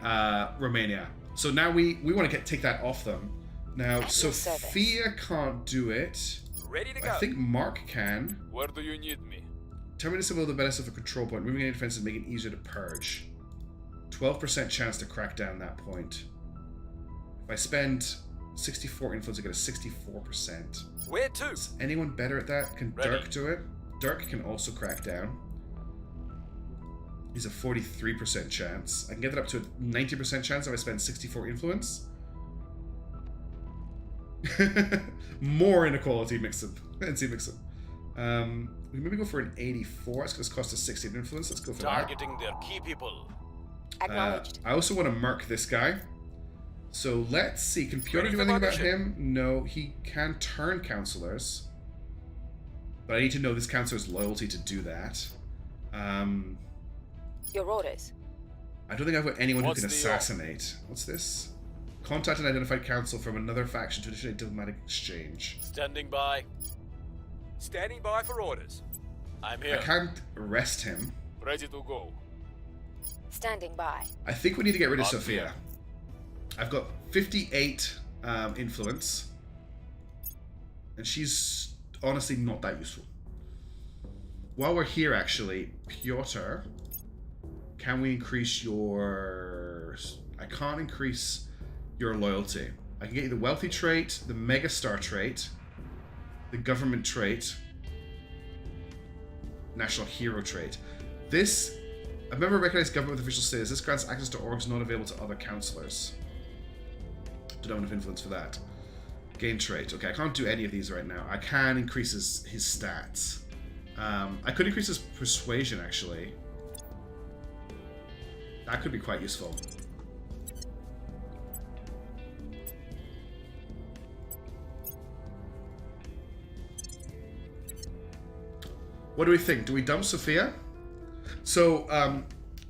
S1: Romania. So now we want to take that off them. Now, Sophia can't do it.
S6: Ready to go.
S1: I think Mark can.
S4: Where do you need me?
S1: Terminate civil the benefits of a control point. Moving any defenses make it easier to purge. 12% chance to crack down that point. If I spend 64 influence, I get a 64%.
S6: Where to?
S1: Is anyone better at that? Can
S4: Ready.
S1: Dirk do it? Dirk can also crack down. He's a 43% chance. I can get that up to a 90% chance if I spend 64 influence. More inequality, Mixon. NC Mixon. We maybe go for an 84. It's going to cost us 16 influence. Let's go for
S6: Targeting their key people.
S2: Acknowledged.
S1: I also want to murk this guy. So let's see. Can Piotr
S6: Ready
S1: do
S6: for
S1: anything about
S6: mission.
S1: him? No, he can turn counselors. But I need to know this counselor's loyalty to do that.
S2: Your orders.
S1: I don't think I've got anyone
S4: What's
S1: who can
S4: the
S1: assassinate. What's this? Contact an identified counsel from another faction to initiate diplomatic exchange.
S6: Standing by.
S4: Standing by for orders.
S6: I'm
S1: I
S6: here.
S1: can't arrest him.
S4: Ready to go.
S2: Standing by.
S1: I think we need to get rid of
S4: I'm
S1: Sophia.
S4: here.
S1: I've got 58 influence. And she's honestly not that useful. While we're here, actually, Piotr, can we increase your... I can't increase your loyalty. I can get you the wealthy trait, the megastar trait, the government trait, national hero trait. This, a member of recognized government with official status. This grants access to orgs not available to other counselors. Don't have enough influence for that. Gain trait. Okay, I can't do any of these right now. I can increase his stats. I could increase his persuasion, actually. That could be quite useful. What do we think? Do we dump Sophia? So,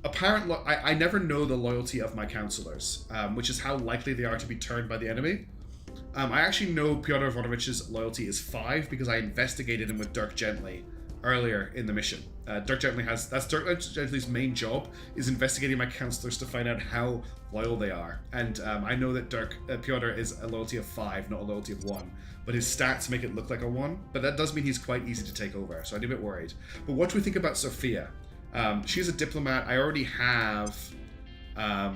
S1: I never know the loyalty of my counselors, which is how likely they are to be turned by the enemy. I actually know Pyotr Ivanovich's loyalty is 5 because I investigated him with Dirk Gently earlier in the mission. Dirk Gently's main job is investigating my counselors to find out how loyal they are. And I know that Pyotr is a loyalty of 5, not a loyalty of 1. But his stats make it look like a 1. But that does mean he's quite easy to take over, so I'm a bit worried. But what do we think about Sophia? She's a diplomat. I already have a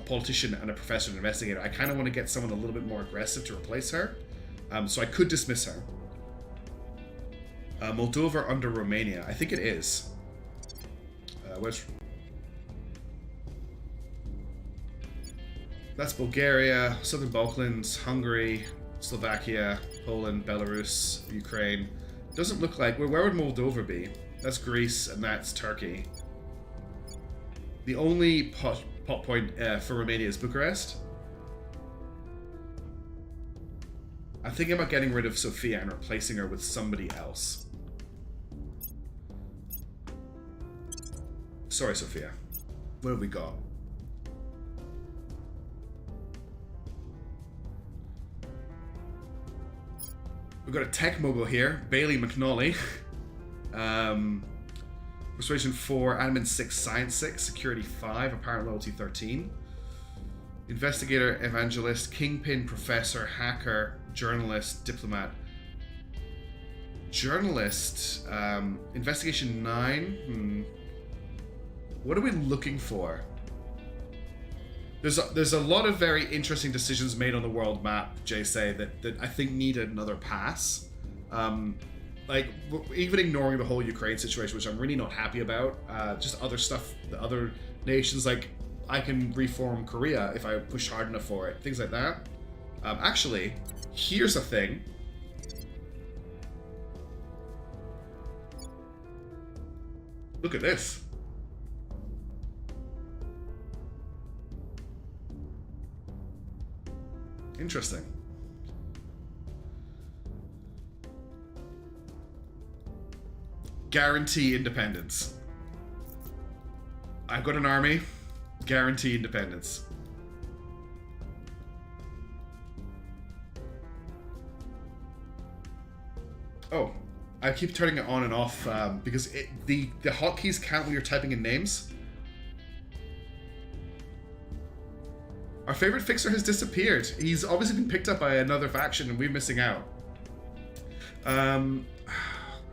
S1: politician and a professor and investigator. I kind of want to get someone a little bit more aggressive to replace her. So I could dismiss her. Moldova under Romania. I think it is. That's Bulgaria, Southern Balkans, Hungary, Slovakia, Poland, Belarus, Ukraine. Doesn't look like... Where would Moldova be? That's Greece and that's Turkey. The only pot point for Romania is Bucharest. I'm thinking about getting rid of Sophia and replacing her with somebody else. Sorry, Sophia. What have we got? We've got a tech mogul here, Bailey McNally. Persuasion 4, admin 6, science 6, security 5, apparent loyalty 13. Investigator, evangelist, kingpin, professor, hacker, journalist, diplomat. Journalist, investigation 9. What are we looking for? There's a lot of very interesting decisions made on the world map, Jay say, that I think need another pass. like, even ignoring the whole Ukraine situation, which I'm really not happy about, just other stuff, the other nations, like, I can reform Korea if I push hard enough for it, things like that. Actually, here's a thing. Look at this. Interesting. Guarantee independence. I've got an army. Guarantee independence. Oh, I keep turning it on and off because the hotkeys count when you're typing in names. Our favorite fixer has disappeared. He's obviously been picked up by another faction and we're missing out.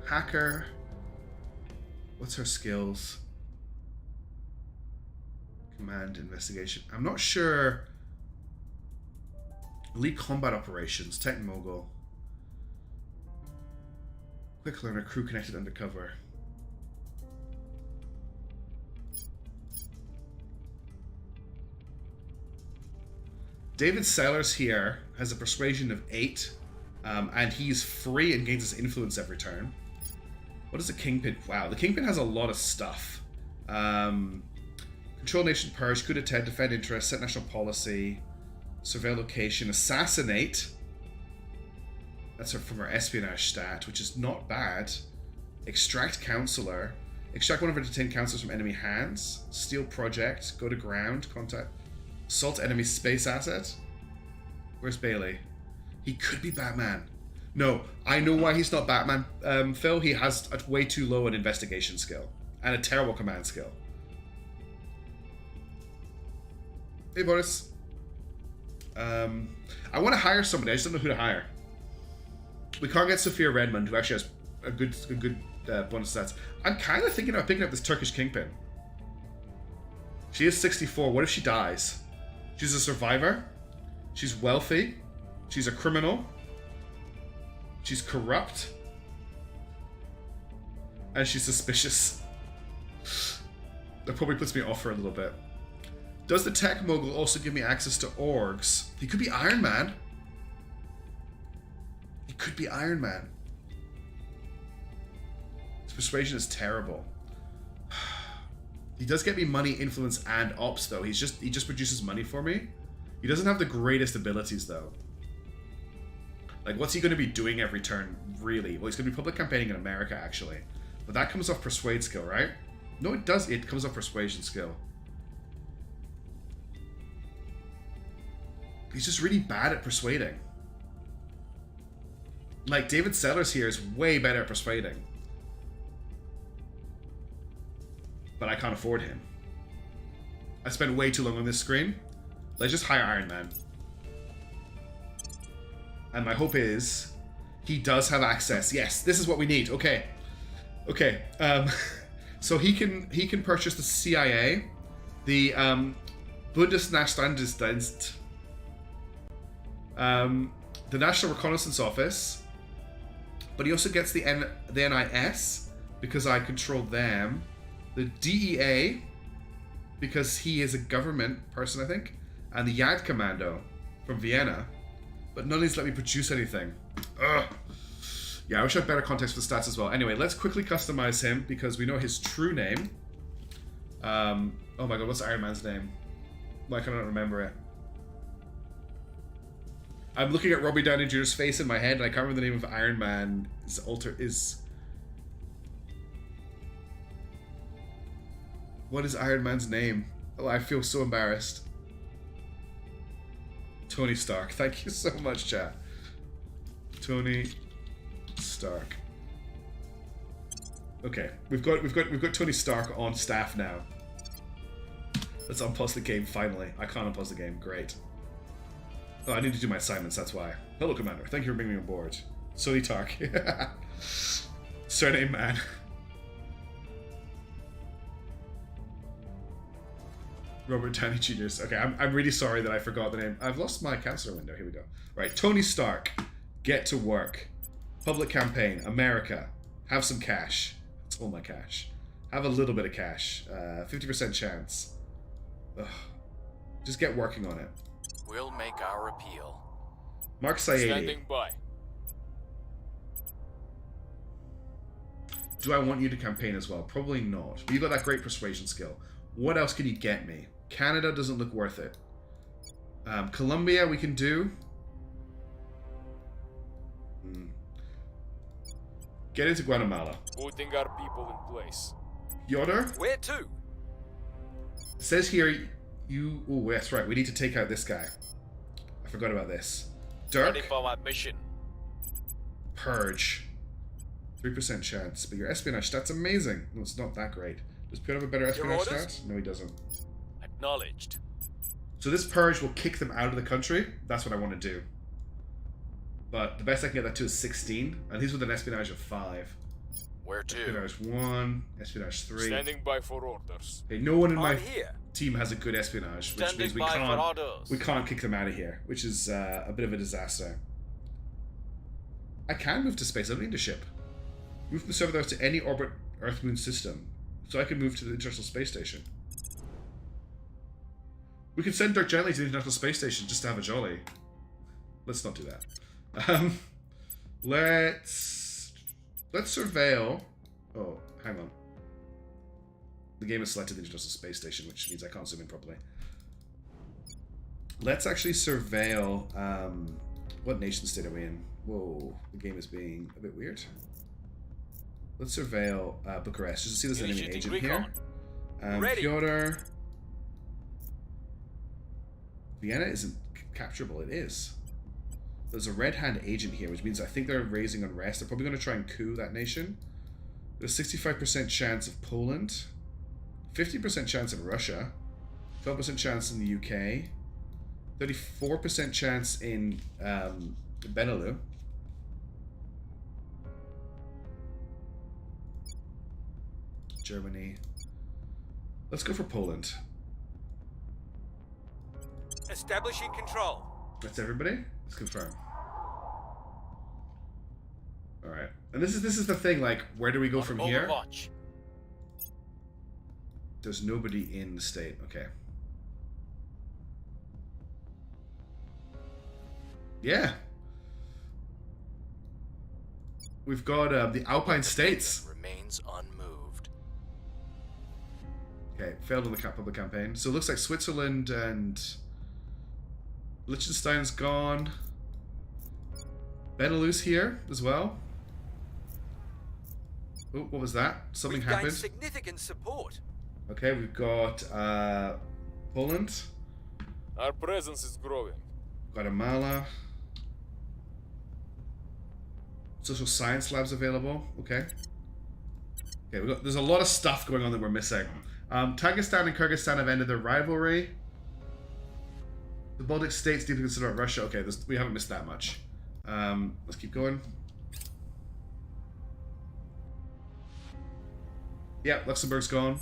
S1: Hacker. What's her skills? Command, investigation. I'm not sure. Elite combat operations, tech mogul. Quick learner, crew connected undercover. David Sellers here has a persuasion of 8, and he's free and gains his influence every turn. What is the Kingpin? Wow, the Kingpin has a lot of stuff. Control nation purge, coup d'etat, defend interest, set national policy, surveil location, assassinate. That's from her espionage stat, which is not bad. Extract counselor. Extract one of her detained counselors from enemy hands. Steal project. Go to ground. Contact. Assault enemy space asset. Where's Bailey? He could be Batman. No, I know why he's not Batman, Phil. He has a way too low an investigation skill. And a terrible command skill. Hey, Boris. I want to hire somebody. I just don't know who to hire. We can't get Sophia Redmond, who actually has a good bonus stats. I'm kind of thinking about picking up this Turkish Kingpin. She is 64. What if she dies? She's a survivor. She's wealthy. She's a criminal. She's corrupt. And she's suspicious. That probably puts me off her a little bit. Does the tech mogul also give me access to orgs? He could be Iron Man. He could be Iron Man. His persuasion is terrible. He does get me money, influence, and ops though. He just produces money for me. He doesn't have the greatest abilities though. Like, what's he going to be doing every turn, really? Well, he's going to be public campaigning in America, actually. But that comes off persuade skill, right? No, it does. It comes off persuasion skill. He's just really bad at persuading. Like, David Sellers here is way better at persuading. But I can't afford him. I spent way too long on this screen. Let's just hire Iron Man. And my hope is he does have access. Yes, this is what we need. Okay. Okay. So he can purchase the CIA, the Bundesnachrichtendienst, the National Reconnaissance Office, but he also gets the NIS because I control them, the DEA because he is a government person, I think, and the Yad Commando from Vienna. But none of these let me produce anything. Ugh. Yeah, I wish I had better context for the stats as well. Anyway, let's quickly customize him because we know his true name. Oh my god, what's Iron Man's name? Why can I not remember it? I'm looking at Robbie Downey Jr.'s face in my head and I can't remember the name of Iron Man. What is Iron Man's name? Oh, I feel so embarrassed. Tony Stark. Thank you so much, chat. Tony Stark. Okay, we've got Tony Stark on staff now. Let's unpause the game finally. I can't unpause the game. Great. Oh, I need to do my assignments. That's why. Hello, Commander. Thank you for bringing me on board. Tony Stark. Surname man. Robert Downey Jr. Okay, I'm really sorry that I forgot the name. I've lost my counselor window. Here we go. Right, Tony Stark. Get to work. Public campaign. America. Have some cash. That's all my cash. Have a little bit of cash. 50% chance. Ugh. Just get working on it.
S6: We'll make our appeal.
S1: Mark Saedi.
S4: Standing by.
S1: Do I want you to campaign as well? Probably not. But you got that great persuasion skill. What else can you get me? Canada doesn't look worth it. Colombia we can do. Get into Guatemala.
S4: Putting our people in place.
S1: Yoder?
S6: Where to?
S1: It says here you... Oh, that's right. We need to take out this guy. I forgot about this.
S6: Ready
S1: Dirk?
S6: for my mission.
S1: Purge. 3% chance. But your espionage stat's amazing. No, it's not that great. Does Piotr have a better espionage
S6: orders?
S1: stat? No, he doesn't.
S6: Acknowledged.
S1: So this purge will kick them out of the country. That's what I want to do. But the best I can get that to is 16. And he's with an espionage of 5.
S6: Where to?
S1: Espionage 1, espionage 3.
S4: Standing by for orders.
S1: Hey, no one in my
S6: I'm here.
S1: team has a good espionage, which
S6: Standing
S1: means
S6: by for orders.
S1: we can't kick them out of here, which is a bit of a disaster. I can move to space. I don't need a ship. Move from the server to any orbit Earth-Moon system, so I can move to the International Space Station. We can send Dirk Gently to the International Space Station just to have a jolly. Let's not do that. Let's surveil. Oh, hang on. The game has selected the International Space Station, which means I can't zoom in properly. Let's actually surveil. What nation state are we in? Whoa, the game is being a bit weird. Let's surveil Bucharest, just to see if there's any agent here. Fyodor. Vienna isn't capturable. It is. There's a red hand agent here, which means I think they're raising unrest. They're probably going to try and coup that nation. There's a 65% chance of Poland, 50% chance in Russia, 12% chance in the UK, 34% chance in Benelux. Germany. Let's go for Poland.
S6: Establishing control.
S1: That's everybody? Let's confirm. Alright. And this is the thing, like, where do we go from here?
S6: Overwatch.
S1: There's nobody in the state. Okay. Yeah. We've got the Alpine States.
S6: Remains unmoved.
S1: Okay, failed on the public campaign. So it looks like Switzerland and Liechtenstein's gone. Benelux here as well. Oh, what was that? Something
S6: We've
S1: happened.
S6: gained significant support.
S1: Okay, we've got Poland,
S4: Our presence is growing.
S1: Guatemala. Social science labs available. Okay. Okay, there's a lot of stuff going on that we're missing. Tajikistan and Kyrgyzstan have ended their rivalry. The Baltic states deeply consider Russia. Okay, we haven't missed that much. Let's keep going. Yeah, Luxembourg's gone.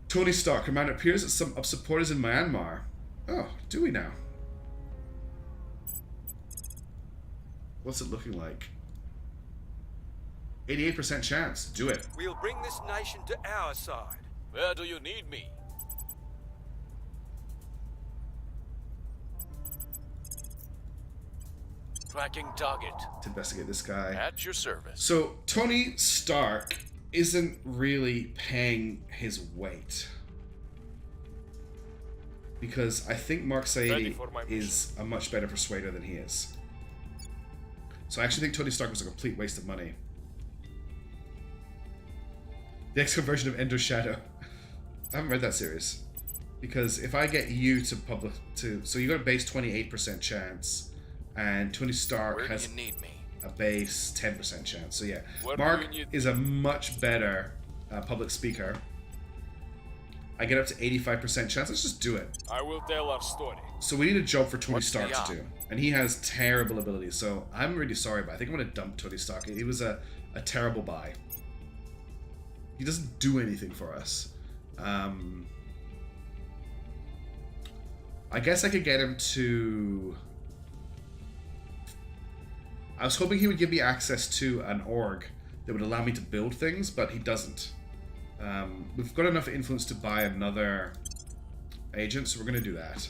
S1: Tony Stark, Commander, appears that some of supporters in Myanmar. Oh, do we now? What's it looking like? 88% chance. Do it.
S6: We'll bring this nation to our side. Where do you need me? Tracking target.
S1: To investigate this guy.
S6: At your service.
S1: So, Tony Stark isn't really paying his weight. Because I think Mark Saedi is a much better persuader than he is. So I actually think Tony Stark was a complete waste of money. The XCOM version of Ender's Shadow. I haven't read that series. Because if I get you to publish to... So you got a base 28% chance. And Tony Stark has a base 10% chance. So yeah, Mark is a much better public speaker. I get up to 85% chance. Let's just do it.
S4: I will tell our story.
S1: So we need a job for Tony Stark to do. And he has terrible abilities. So I'm really sorry, but I think I'm going to dump Tony Stark. He was a terrible buy. He doesn't do anything for us. I guess I could get him to... I was hoping he would give me access to an org that would allow me to build things, but he doesn't. We've got enough influence to buy another agent, so we're going to do that.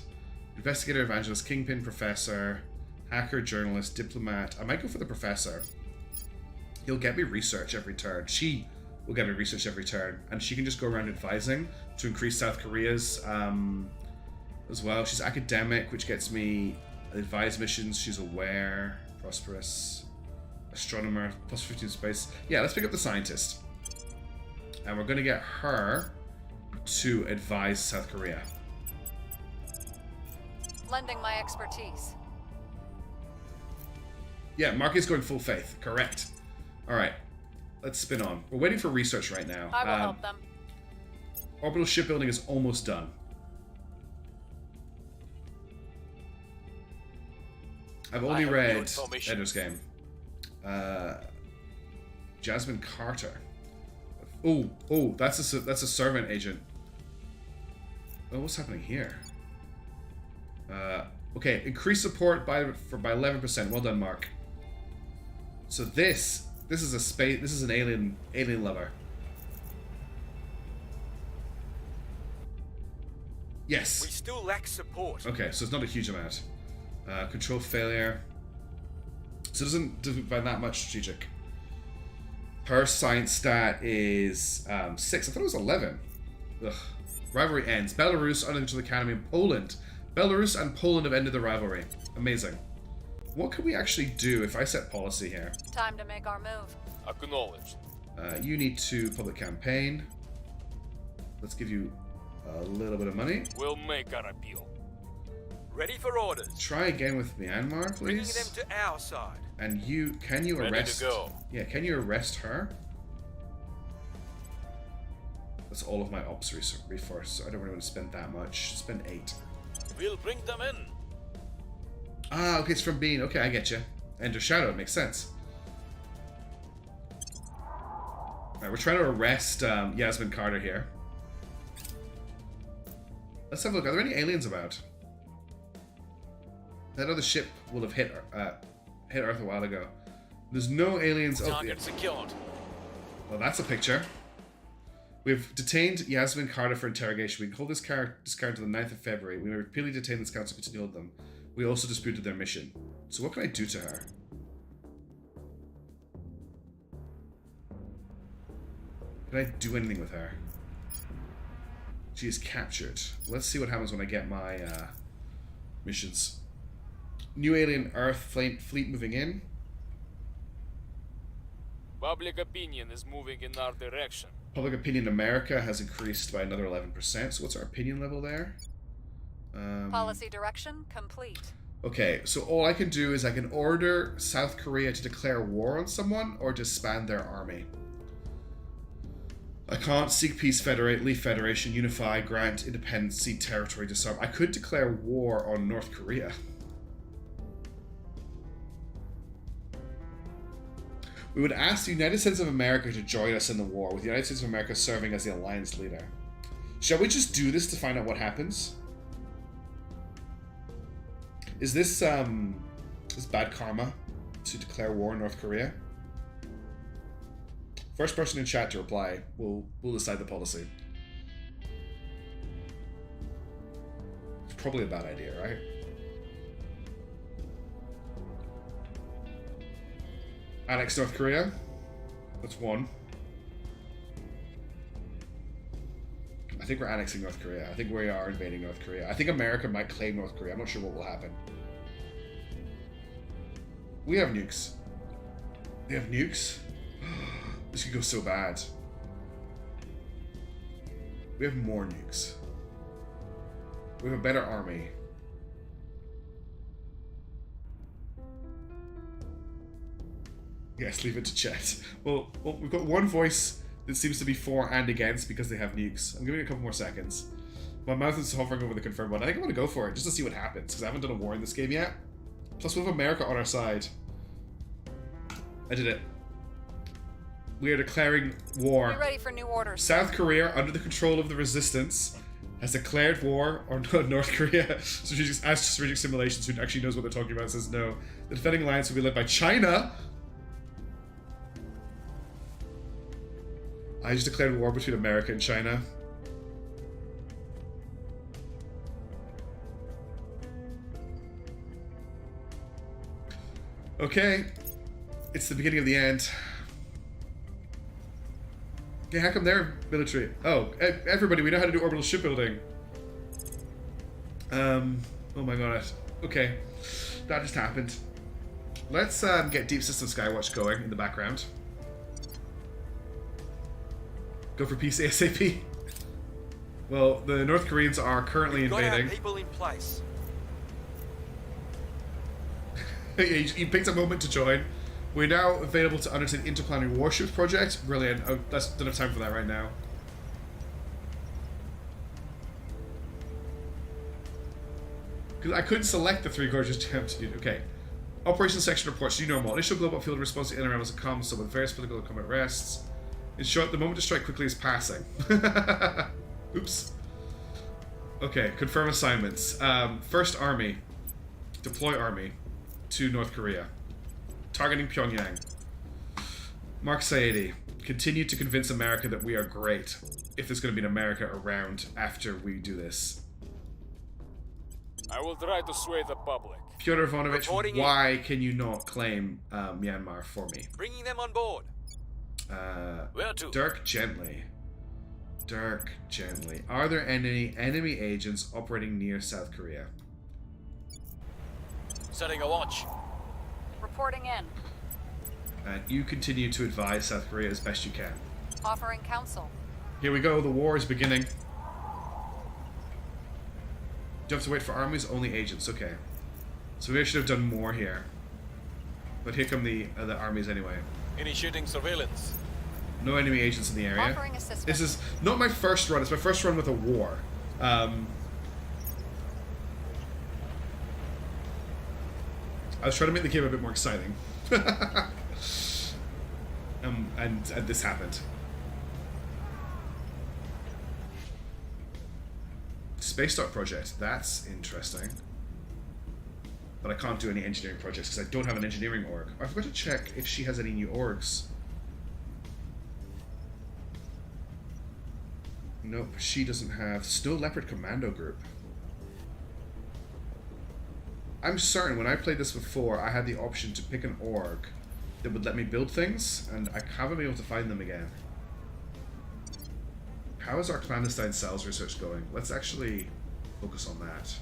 S1: Investigator, evangelist, kingpin, professor, hacker, journalist, diplomat. I might go for the professor. He'll get me research every turn. She will get me research every turn, and she can just go around advising to increase South Korea's as well. She's academic, which gets me advise missions. She's aware, prosperous, astronomer, plus 15 space. Yeah, let's pick up the scientist, and we're going to get her to advise South Korea.
S2: Lending my expertise.
S1: Yeah, Mark is going full faith. Correct. All right, let's spin on. We're waiting for research right now.
S2: I will help them.
S1: Orbital shipbuilding is almost done. I've only read Ender's Game. Jasmine Carter. Oh, that's a servant agent. Oh, what's happening here? Okay, increase support by 11%. Well done, Mark. So this is a space. This is an alien lover. Yes.
S6: We still lack support.
S1: Okay, so it's not a huge amount. Control failure. So it doesn't find that much strategic. Her science stat is 6. I thought it was 11. Ugh. Rivalry ends. Belarus under the academy in Poland. Belarus and Poland have ended the rivalry. Amazing. What can we actually do if I set policy here?
S2: Time to make our move.
S4: Acknowledged.
S1: You need to public campaign. Let's give you a little bit of money.
S4: We'll make our appeal.
S6: Ready for orders.
S1: Try again with Myanmar, please.
S6: Bringing them to our side.
S1: And can you
S4: Ready
S1: arrest?
S4: to go.
S1: Yeah, can you arrest her? That's all of my ops resource. I don't really want to spend that much. Spend 8.
S4: We'll bring them in.
S1: Ah, okay, it's from Bean. Okay, I get you. Ender Shadow, it makes sense. Alright, we're trying to arrest Yasmin Carter here. Let's have a look. Are there any aliens about? That other ship will have hit Earth a while ago. There's no aliens.
S4: Target secured.
S1: Well, that's a picture. We've detained Yasmin Carter for interrogation. We can hold this character to the 9th of February. We may repeatedly detain this council to continue with them. We also disputed their mission. So what can I do to her? Can I do anything with her? She is captured. Let's see what happens when I get my missions. New alien Earth fleet moving in.
S4: Public opinion is moving in our direction.
S1: Public opinion in America has increased by another 11%. So what's our opinion level there?
S2: Policy direction complete.
S1: Okay, so all I can do is I can order South Korea to declare war on someone or disband their army. I can't seek peace, federate, leave federation, unify, grant independence, cede territory, disarm. I could declare war on North Korea. We would ask the United States of America to join us in the war, with the United States of America serving as the alliance leader. Shall we just do this to find out what happens? Is this bad karma to declare war on North Korea? First person in chat to reply, we'll decide the policy. It's probably a bad idea, right? Annex North Korea. That's 1. I think we're annexing North Korea. I think we are invading North Korea. I think America might claim North Korea. I'm not sure what will happen. We have nukes. They have nukes? This could go so bad. We have more nukes. We have a better army. Yes, leave it to chat. Well, we've got one voice that seems to be for and against because they have nukes. I'm giving it a couple more seconds. My mouth is hovering over the confirm button. I think I'm going to go for it just to see what happens because I haven't done a war in this game yet. Plus, we have America on our side. I did it. We are declaring war.
S2: Be ready for new orders.
S1: South Korea, under the control of the resistance, has declared war on North Korea. Strategic Simulations, who actually knows what they're talking about, says no. The defending alliance will be led by China. I just declared war between America and China. Okay. It's the beginning of the end. Okay, how come they're military? Oh, everybody, we know how to do orbital shipbuilding. Oh my god. Okay. That just happened. Let's get Deep System Skywatch going in the background. Go for peace ASAP. Well, the North Koreans are currently invading.
S6: Got our people in place.
S1: He picked a moment to join. We're now available to undertake the Interplanetary Warships project. Brilliant. Oh, don't have time for that right now. Because I couldn't select the 3 gorgeous gems. Okay. Operations section reports. New normal. Initial global field response to inner realms comes, so with various political combat rests. In short, the moment to strike quickly is passing. Oops. Okay, confirm assignments. First Army. Deploy Army to North Korea. Targeting Pyongyang. Mark Saedi. Continue to convince America that we are great. If there's going to be an America around after we do this.
S4: I will try to sway the public.
S1: Pyotr Ivanovich, why can you not claim Myanmar for me?
S6: Bringing them on board. Where to?
S1: Dirk Gently. Dirk Gently. Are there any enemy agents operating near South Korea?
S4: Setting a watch.
S2: Reporting in.
S1: And you continue to advise South Korea as best you can.
S2: Offering counsel.
S1: Here we go, the war is beginning. Do you have to wait for armies? Only agents, okay. So we should have done more here. But here come the armies anyway.
S4: Initiating surveillance.
S1: No enemy agents in the area.
S2: Offering assistance.
S1: This is not my first run, it's my first run with a war. I was trying to make the game a bit more exciting. And this happened. Space Dock project, that's interesting. But I can't do any engineering projects because I don't have an engineering org. I forgot to check if she has any new orgs. Nope, she doesn't have. Snow Leopard Commando Group. I'm certain when I played this before, I had the option to pick an org that would let me build things, and I haven't been able to find them again. How is our clandestine cells research going? Let's actually focus on that.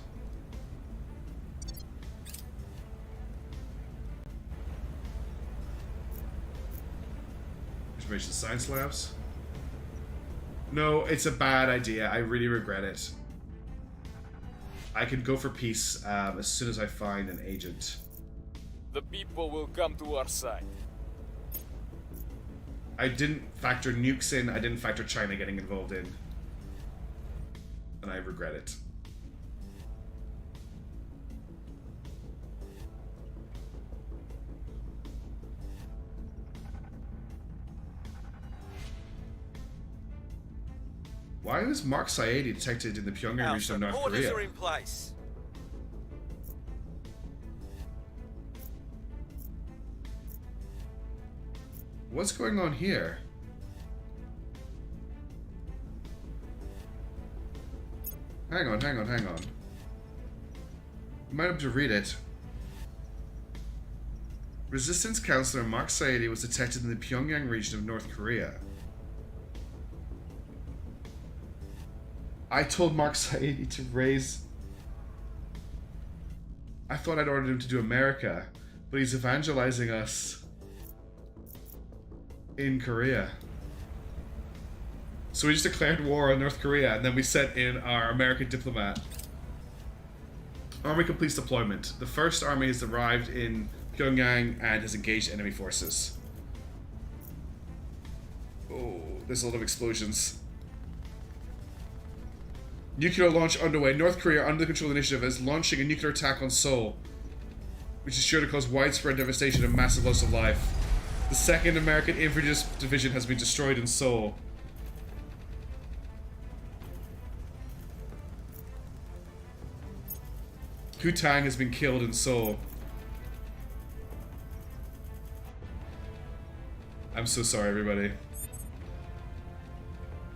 S1: Information science labs? No, it's a bad idea. I really regret it. I can go for peace as soon as I find an agent.
S4: The people will come to our side.
S1: I didn't factor nukes in. I didn't factor China getting involved in. And I regret it. Why was Mark Saedi detected in the Pyongyang region of North Korea?
S6: Are in place.
S1: What's going on here? Hang on. You might have to read it. Resistance Counselor Mark Saedi was detected in the Pyongyang region of North Korea. I told Mark Saedi to raise... I thought I'd ordered him to do America, but he's evangelizing us in Korea. So we just declared war on North Korea, and then we sent in our American diplomat. Army completes deployment. The first army has arrived in Pyongyang and has engaged enemy forces. Oh, there's a lot of explosions. Nuclear launch underway. North Korea, under the control initiative, is launching a nuclear attack on Seoul, which is sure to cause widespread devastation and massive loss of life. The 2nd American Infantry Division has been destroyed in Seoul. Kutang has been killed in Seoul. I'm so sorry, everybody.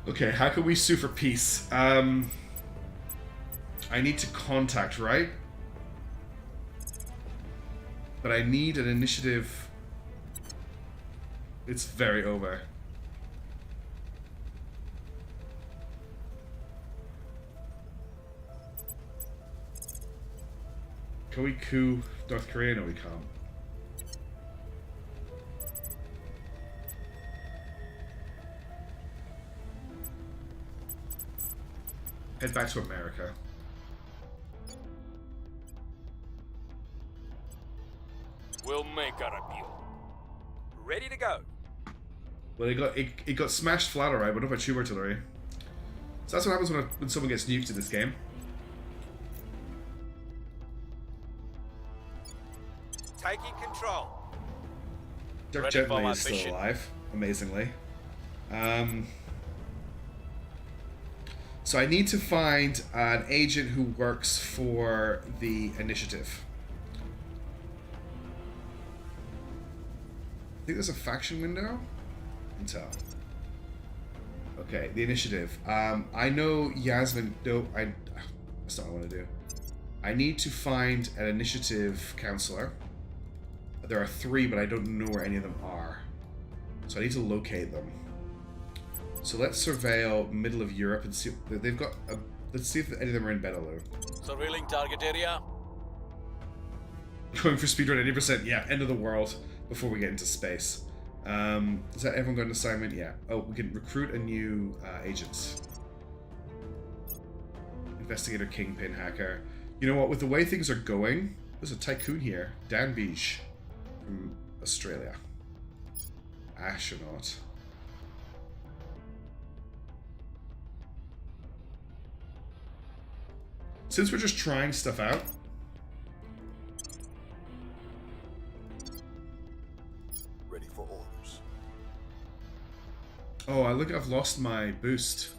S1: Okay, how can we sue for peace? I need to contact, right? But I need an initiative. It's very over. Can we coup North Korea? No, we can't. Head back to America.
S4: We'll make our appeal.
S6: Ready to go.
S1: Well, it got smashed flat, alright, but not by tube artillery. So that's what happens when someone gets nuked in this game.
S6: Taking control.
S1: Dirk
S4: Ready for
S1: Gently
S4: my
S1: is still
S4: mission.
S1: alive, amazingly. So I need to find an agent who works for the initiative. I think there's a faction window. Intel. Okay, the initiative. I know Yasmin. No, that's not what I want to do. I need to find an initiative counselor. There are 3, but I don't know where any of them are. So I need to locate them. So let's surveil middle of Europe and see. They've got. Let's see if any of them are in Benelux.
S6: Surveilling target area.
S1: Going for speedrun 80%. Yeah, end of the world before we get into space. Is that everyone got an assignment? Yeah. Oh, we can recruit a new agent. Investigator, Kingpin, Hacker. You know what? With the way things are going, there's a tycoon here. Dan Beach from Australia. Astronaut. Since we're just trying stuff out,
S5: Ready for orders.
S1: oh, I look, I've lost my boost.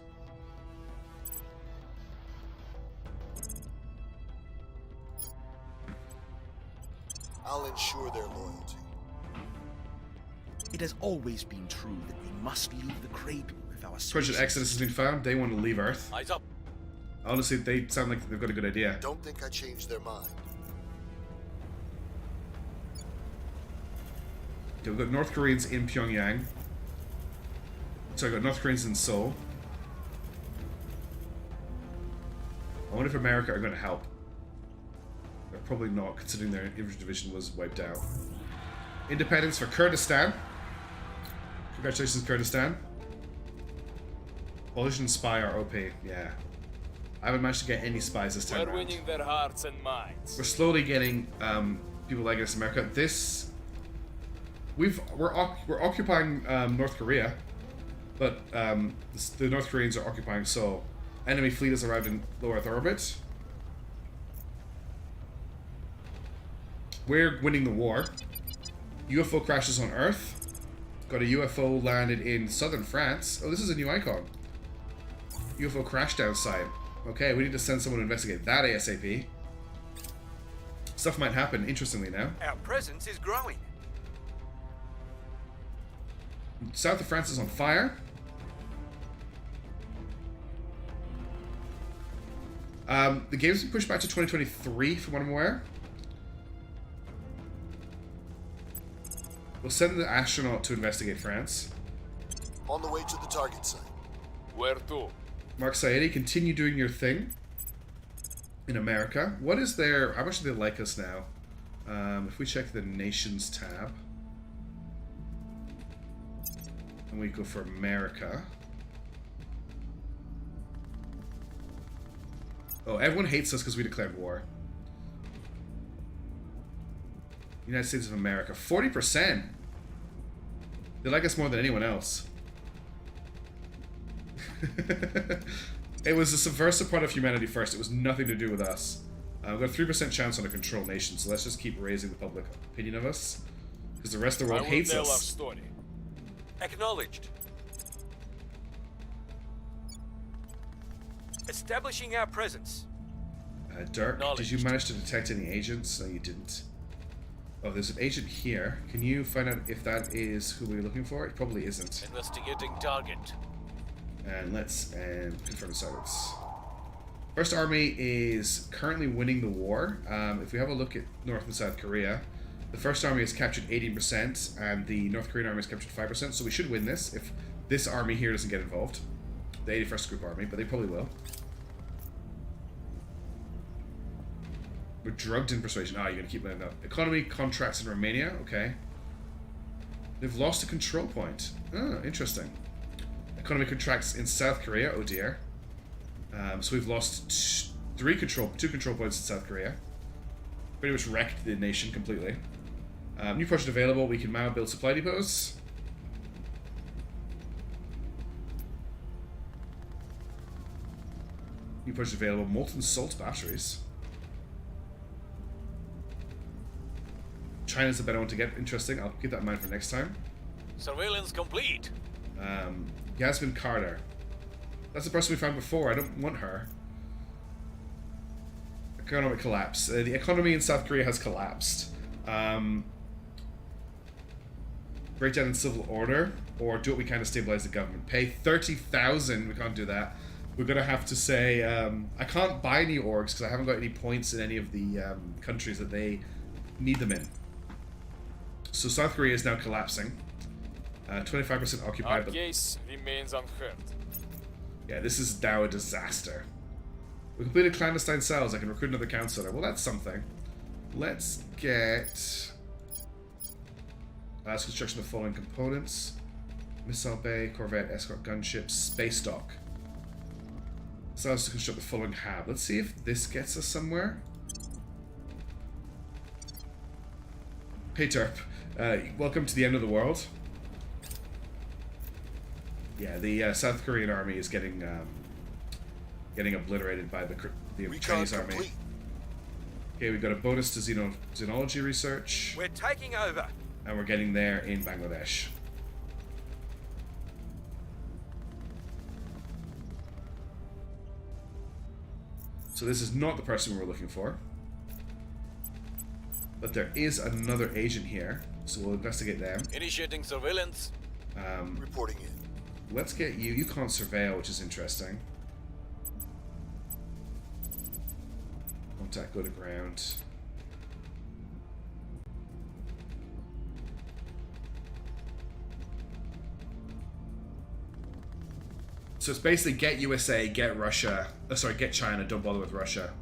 S5: I'll ensure their loyalty.
S10: It has always been true that we must leave the cradle if our
S1: Project Exodus has been found. They want to leave Earth.
S6: Eyes up.
S1: Honestly, they sound like they've got a good idea.
S5: Don't think I changed their mind.
S1: Okay, we've got North Koreans in Pyongyang. So I've got North Koreans in Seoul. I wonder if America are going to help. They're probably not, considering their infantry division was wiped out. Independence for Kurdistan. Congratulations, Kurdistan. Coalition spy are OP, yeah. I haven't managed to get any spies this time
S4: We're
S1: around.
S4: winning their hearts and minds.
S1: We're slowly getting people like us in America. This we're occupying North Korea, but the North Koreans are occupying Seoul. Enemy fleet has arrived in low Earth orbit. We're winning the war. UFO crashes on Earth. Got a UFO landed in southern France. Oh, this is a new icon. UFO crash down site. Okay, we need to send someone to investigate that ASAP. Stuff might happen, interestingly now.
S6: Our presence is growing.
S1: South of France is on fire. The game's been pushed back to 2023, from what I'm aware. We'll send the astronaut to investigate France.
S5: On the way to the target site.
S4: Where to?
S1: Mark Saedi, continue doing your thing in America. What is their... How much do they like us now? If we check the Nations tab, and we go for America. Oh, everyone hates us because we declared war. United States of America. 40%! They like us more than anyone else. It was a subversive part of humanity first. It was nothing to do with us. We've got a 3% chance on a control nation, so let's just keep raising the public opinion of us. Because the rest of the world hates
S4: tell our
S1: us.
S4: story.
S6: Acknowledged. Establishing our presence.
S1: Dirk, did you manage to detect any agents? No, you didn't. Oh, there's an agent here. Can you find out if that is who we're looking for? It probably isn't.
S6: Investigating target.
S1: And let's confirm the targets. First Army is currently winning the war. If we have a look at North and South Korea, the First Army has captured 80%, and the North Korean Army has captured 5%, so we should win this if this army here doesn't get involved. The 81st Group Army, but they probably will. We're drugged in persuasion. Ah, you're going to keep that up. Economy contracts in Romania. Okay. They've lost a control point. Oh, interesting. Economy contracts in South Korea. Oh dear. So we've lost two control points in South Korea. Pretty much wrecked the nation completely. New project available. We can now build supply depots. New project available. Molten salt batteries. China's the better one to get. Interesting. I'll keep that in mind for next time.
S6: Surveillance complete.
S1: Yasmin Carter. That's the person we found before. I don't want her. Economic collapse. The economy in South Korea has collapsed. Breakdown in civil order, or do what we can to stabilize the government. Pay 30,000. We can't do that. We're gonna have to say I can't buy any orgs because I haven't got any points in any of the countries that they need them in. So South Korea is now collapsing. 25% occupied.
S4: Our case remains unheard.
S1: Yeah, this is now a disaster. We completed clandestine cells. I can recruit another counselor. Well, that's something. Let's get... Let's construction of the following components. Missile bay, corvette, escort gunships, space dock. So let's construct the following hab. Let's see if this gets us somewhere. Hey Terp, welcome to the end of the world. Yeah, the South Korean army is getting obliterated by the Chinese army.
S5: Complete.
S1: Okay, we've got a bonus to xenology research.
S6: We're taking over.
S1: And we're getting there in Bangladesh. So this is not the person we're looking for. But there is another agent here, so we'll investigate them.
S6: Initiating surveillance.
S5: Reporting in.
S1: Let's get you. You can't surveil, which is interesting. Contact, go to ground. So it's basically get USA, get Russia. Get China. Don't bother with Russia.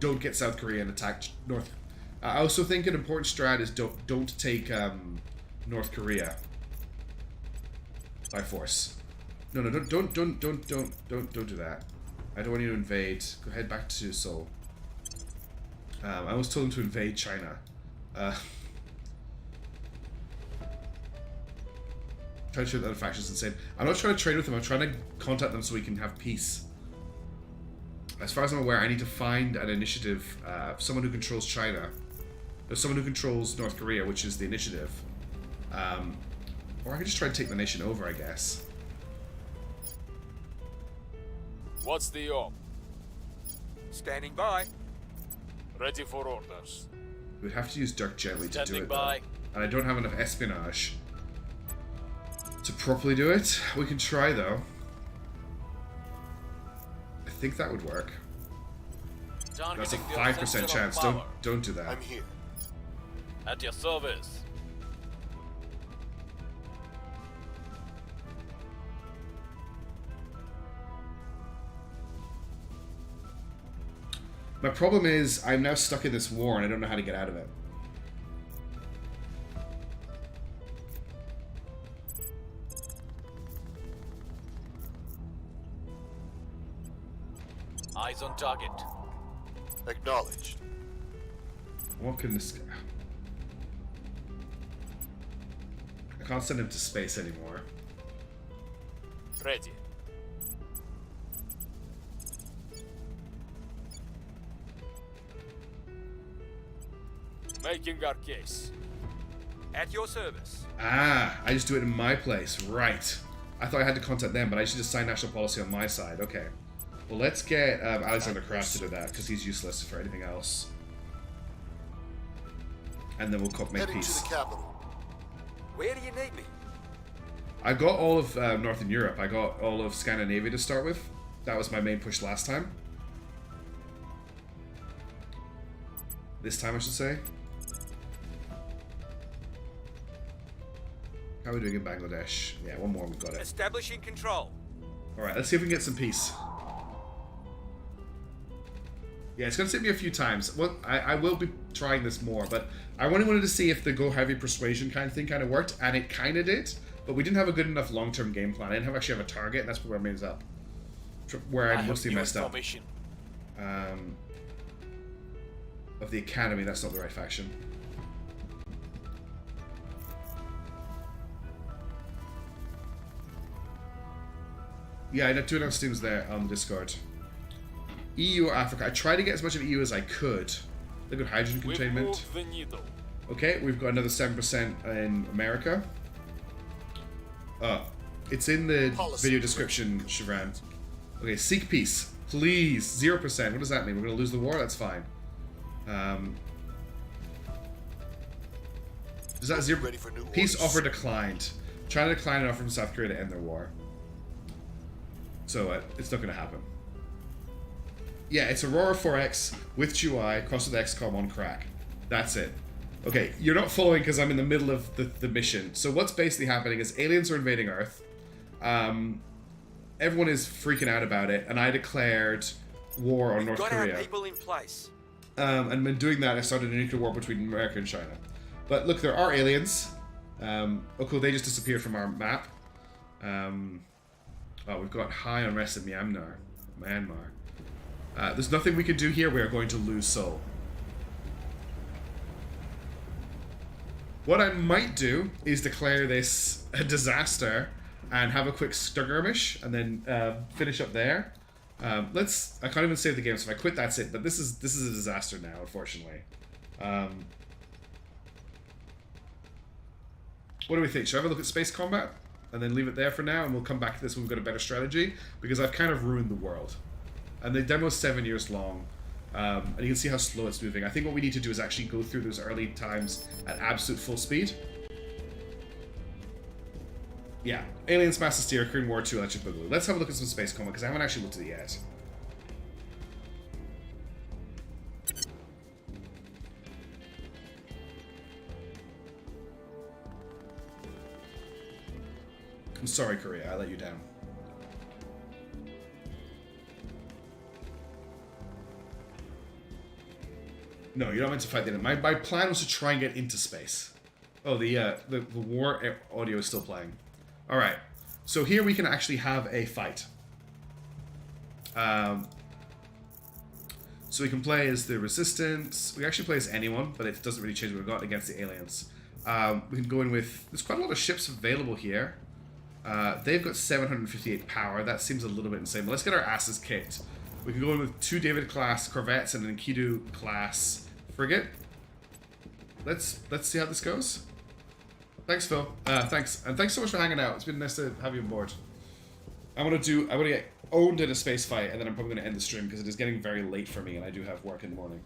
S1: Don't get South Korea and attack North. I also think an important strat is don't take North Korea by force. No, don't do that. I don't want you to invade. Go head back to Seoul. I was told him to invade China. Trying to trade with other factions insane. I'm not trying to trade with them. I'm trying to contact them so we can have peace. As far as I'm aware, I need to find an initiative. Someone who controls China. There's someone who controls North Korea, which is the initiative. Or I can just try to take the nation over, I guess.
S4: What's the op?
S6: Standing by.
S4: Ready for orders.
S1: We'd have to use Dirk gently to do
S6: Standing
S1: it,
S6: by.
S1: though. And I don't have enough espionage to properly do it. We can try, though. I think that would work. That's a 5% chance. Don't do that.
S5: I'm here.
S6: At your service.
S1: My problem is I'm now stuck in this war and I don't know how to get out of it.
S6: Eyes on target.
S5: Acknowledged.
S1: What can this guy... I can't send him to space anymore.
S4: Ready. Making our case.
S6: At your service.
S1: Ah, I just do it in my place. Right. I thought I had to contact them, but I should just sign national policy on my side. Okay. Well, let's get Alexander Craft to do that, because he's useless for anything else. And then we'll make
S5: Heading
S1: peace.
S5: to the capital.
S6: Where do you need me?
S1: I got all of Northern Europe. I got all of Scandinavia to start with. That was my main push last time. This time, I should say. How are we doing in Bangladesh? Yeah, one more, we've got it.
S6: Establishing control.
S1: Alright, let's see if we can get some peace. Yeah, it's going to take me a few times. Well, I will be trying this more, but I only wanted to see if the go heavy persuasion kind of thing kind of worked, and it kind of did, but we didn't have a good enough long-term game plan. I didn't actually have a target, and that's where I messed up. Where I mostly messed up. Of the Academy, that's not the right faction. Yeah, I had 2 enough students there on the Discord. EU or Africa. I tried to get as much of EU as I could. Look at hydrogen containment. Okay, we've got another 7% in America. It's in the video description, Shivran. Okay, seek peace. Please. 0%. What does that mean? We're going to lose the war? That's fine. Does that 0? Peace offer declined. China declined an offer from South Korea to end their war. So it's not going to happen. Yeah, it's Aurora 4X with Chuai, cross with XCOM on crack. That's it. Okay, you're not following because I'm in the middle of the mission. So what's basically happening is aliens are invading Earth. Everyone is freaking out about it, and I declared war on North Korea.
S6: Our people in place.
S1: And in doing that, I started a nuclear war between America and China. But look, there are aliens. Oh cool, they just disappeared from our map. Oh, we've got high unrest in Myanmar. There's nothing we can do here. We are going to lose Seoul. What I might do is declare this a disaster and have a quick skirmish and then finish up there. I can't even save the game, so if I quit, that's it. But this is a disaster now, unfortunately. What do we think? Should I have a look at space combat? And then leave it there for now, and we'll come back to this when we've got a better strategy, because I've kind of ruined the world. And the demo's 7 years long, and you can see how slow it's moving. I think what we need to do is actually go through those early times at absolute full speed. Yeah, Aliens, Master Steer, Korean War 2, Electric Boogaloo. Let's have a look at some space combat, because I haven't actually looked at it yet. I'm sorry, Korea, I let you down. No, you're not meant to fight the enemy. My plan was to try and get into space. Oh, the war audio is still playing. Alright, so here we can actually have a fight. So we can play as the Resistance. We can actually play as anyone, but it doesn't really change what we've got against the aliens. We can go in with... There's quite a lot of ships available here. They've got 758 power. That seems a little bit insane, but let's get our asses kicked. We can go in with 2 David-class corvettes and an Enkidu-class frigate. Let's see how this goes. Thanks, Phil. Thanks, and thanks so much for hanging out. It's been nice to have you on board. I want to get owned in a space fight, and then I'm probably going to end the stream because it is getting very late for me, and I do have work in the morning.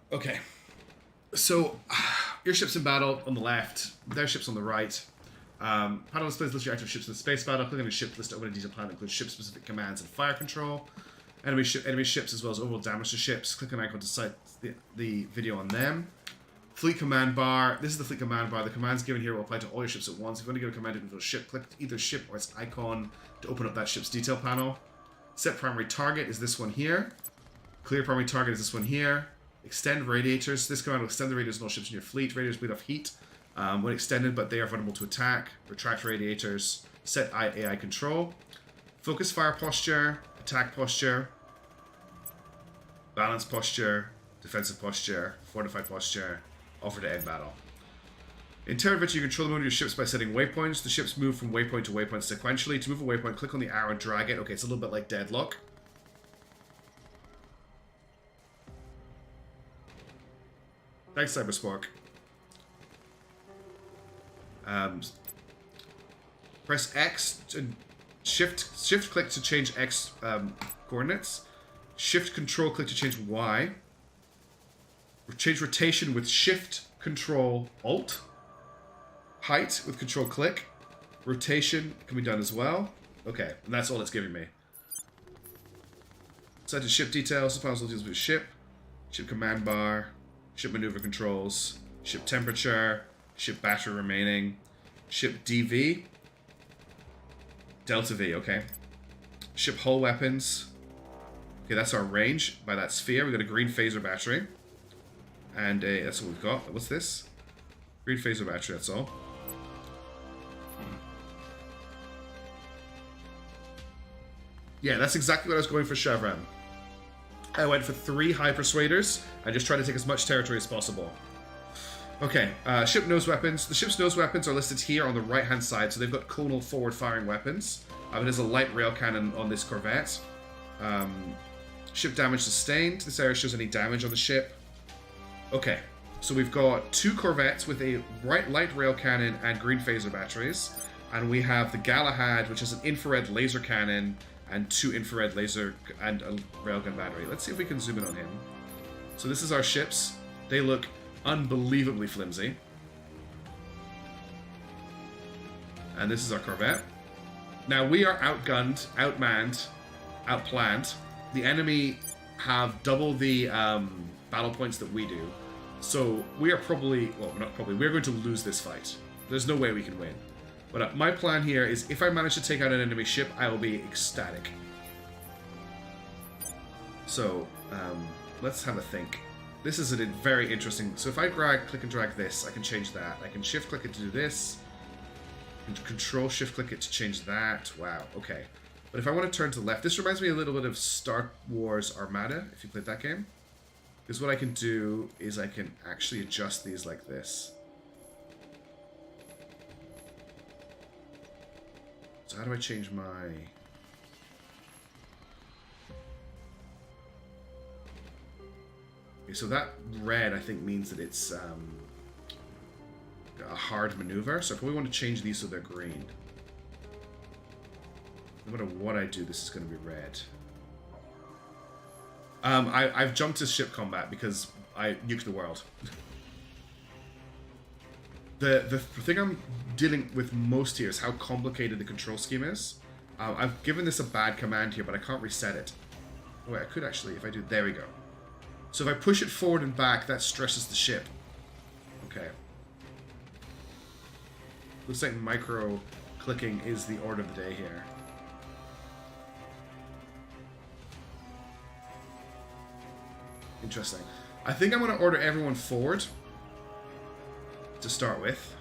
S1: Okay, so your ship's in battle on the left, their ship's on the right. Panel displays list your active ships in the space battle. Click on your ship list to open a detailed plan that includes ship-specific commands and fire control. Enemy ships as well as overall damage to ships. Click on icon to cite the video on them. Fleet command bar. This is the fleet command bar. The commands given here will apply to all your ships at once. If you want to give a command to individual ship, click either ship or its icon to open up that ship's detail panel. Set primary target is this one here. Clear primary target is this one here. Extend radiators. This command will extend the radiators on all ships in your fleet. Radiators bleed off heat when extended, but they are vulnerable to attack. Retract radiators. Set AI control. Focus fire posture. Attack posture. Balance posture. Defensive posture. Fortified posture. Offer to end battle. In Terra Invicta, you control the movement of your ships by setting waypoints. The ships move from waypoint to waypoint sequentially. To move a waypoint, click on the arrow and drag it. Okay, it's a little bit like Deadlock. Thanks, Cyberspark. Press X and shift click to change X coordinates. Shift control click to change Y. Change rotation with shift control alt. Height with control click. Rotation can be done as well. Okay, and that's all it's giving me. Set to ship details. The deals with ship. Ship command bar. Ship maneuver controls. Ship temperature. Ship battery remaining. Ship DV. Delta V, okay. Ship hull weapons. Okay, that's our range by that sphere. We've got a green phaser battery. And that's what we've got. What's this? Green phaser battery, that's all. Yeah, that's exactly what I was going for Chevron. I went for 3 high persuaders. I just tried to take as much territory as possible. Okay, ship nose weapons. The ship's nose weapons are listed here on the right-hand side, so they've got conal forward-firing weapons. It has a light rail cannon on this corvette. Ship damage sustained. This area shows any damage on the ship. Okay, so we've got 2 corvettes with a light rail cannon and green phaser batteries. And we have the Galahad, which is an infrared laser cannon and 2 infrared laser and a railgun battery. Let's see if we can zoom in on him. So this is our ships. They look unbelievably flimsy. And this is our corvette. Now we are outgunned, outmanned, outplanned. The enemy have double the battle points that we do. So we are probably, well, not probably, we're going to lose this fight. There's no way we can win. But my plan here is if I manage to take out an enemy ship, I will be ecstatic. So, let's have a think. This is a very interesting... So if I click and drag this, I can change that. I can shift click it to do this. Control shift click it to change that. Wow, okay. But if I want to turn to the left, this reminds me a little bit of Star Wars Armada, if you played that game. Because what I can do is I can actually adjust these like this. So how do I change my... Okay, so that red, I think, means that it's a hard maneuver. So if we want to change these so they're green. No matter what I do, this is going to be red. I've jumped to ship combat because I nuked the world. The thing I'm dealing with most here is how complicated the control scheme is. I've given this a bad command here, but I can't reset it. Oh wait, I could actually, if I do, there we go. So if I push it forward and back, that stresses the ship. Okay. Looks like micro clicking is the order of the day here. Interesting. I think I'm going to order everyone forward to start with.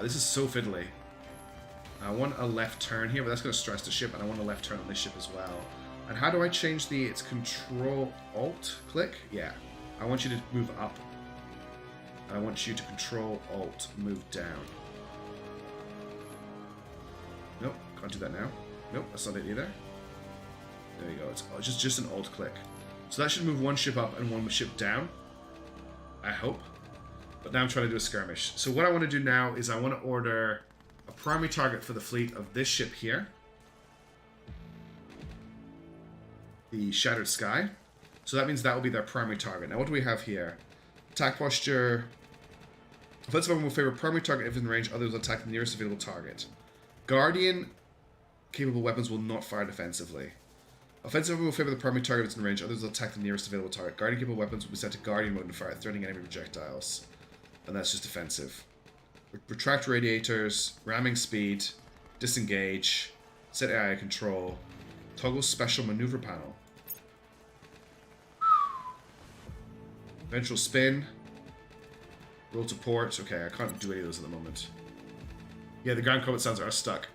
S1: This is so fiddly. I want a left turn here, but that's going to stress the ship, and I want a left turn on this ship as well. And how do I change the... It's Control Alt click? Yeah. I want you to move up. I want you to Control Alt move down. Nope, can't do that now. Nope, that's not it either. There you go. It's just an Alt click. So that should move one ship up and one ship down. I hope. But now I'm trying to do a skirmish. So what I want to do now is I want to order a primary target for the fleet of this ship here. The Shattered Sky. So that means that will be their primary target. Now what do we have here? Attack posture. Offensive weapon will favor primary target if in range, others will attack the nearest available target. Guardian capable weapons will not fire defensively. Offensive weapon will favor the primary target if it's in range, others will attack the nearest available target. Guardian capable weapons will be set to Guardian mode and fire threatening enemy projectiles. And that's just defensive. Retract radiators, ramming speed, disengage, set AI control, toggle special maneuver panel. Ventral spin, roll to port. Okay, I can't do any of those at the moment. Yeah, the ground combat sounds are stuck.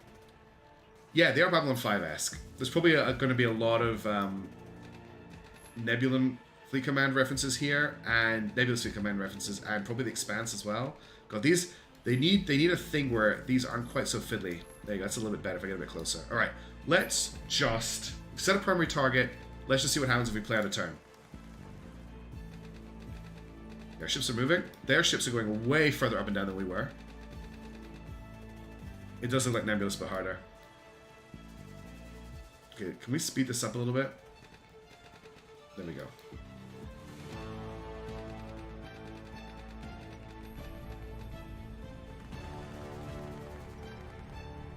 S1: Yeah, they are Babylon 5-esque. There's probably going to be a lot of Nebulum Fleet Command references here, and Nebulous Fleet Command references, and probably the Expanse as well. God, these they need a thing where these aren't quite so fiddly. There you go. That's a little bit better if I get a bit closer. All right, let's just set a primary target. Let's just see what happens if we play out a turn. Our ships are moving. Their ships are going way further up and down than we were. It does look like Nebulous, but harder. Okay, can we speed this up a little bit? There we go.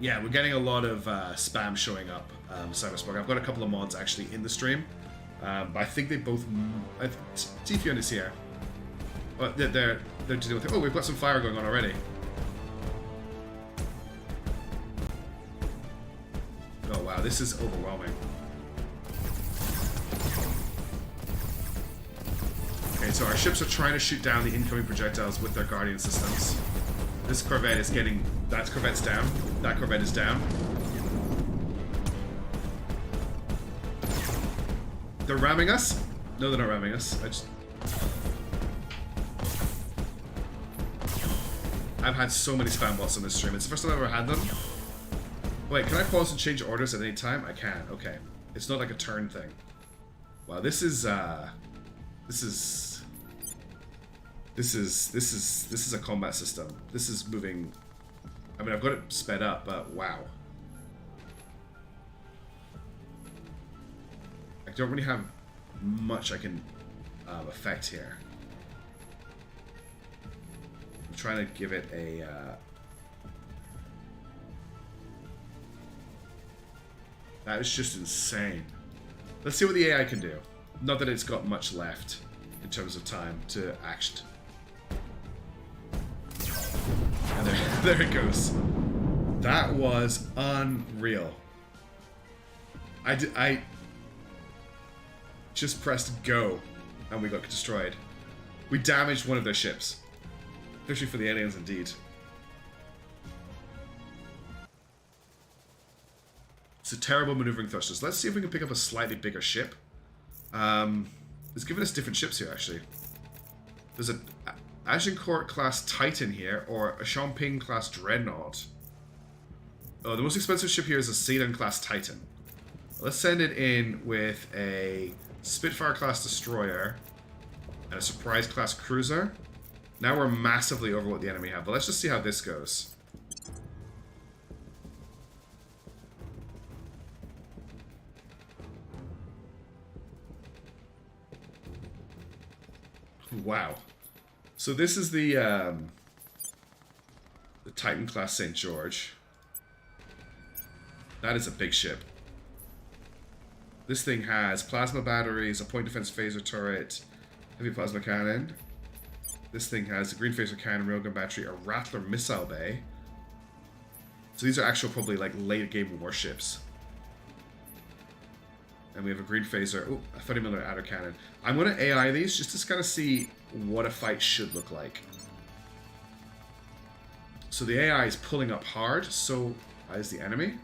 S1: Yeah, we're getting a lot of spam showing up, Cyberspark. I've got a couple of mods actually in the stream, but I think they both... Tifion is here. Oh, they're to deal with it. Oh, we've got some fire going on already. Oh wow, this is overwhelming. Okay, so our ships are trying to shoot down the incoming projectiles with their Guardian systems. This Corvette is getting... That Corvette's down. That Corvette is down. They're ramming us? No, they're not ramming us. I've had so many spam bots on this stream. It's the first time I've ever had them. Wait, can I pause and change orders at any time? I can. Okay. It's not like a turn thing. Wow, this is a combat system. This is moving. I mean, I've got it sped up, but wow. I don't really have much I can affect here. I'm trying to give it a... That is just insane. Let's see what the AI can do. Not that it's got much left in terms of time to act. And there it goes. That was unreal. I just pressed go and we got destroyed. We damaged one of their ships. Especially for the aliens, indeed. It's a terrible maneuvering thrusters. Let's see if we can pick up a slightly bigger ship. It's giving us different ships here, actually. There's a Agincourt class Titan here, or a Champagne class Dreadnought. Oh, the most expensive ship here is a Ceylon class Titan. Let's send it in with a Spitfire class destroyer and a Surprise class cruiser. Now we're massively over what the enemy have, but let's just see how this goes. Wow. So this is the Titan class St. George. That is a big ship. This thing has plasma batteries, a point defense phaser turret, heavy plasma cannon. This thing has a green phaser cannon, railgun battery, a Rattler missile bay. So these are actual probably like late game warships. And we have a green phaser. Oh, a 30mm adder cannon. I'm going to AI these just to kind of see what a fight should look like. So the AI is pulling up hard, so is the enemy.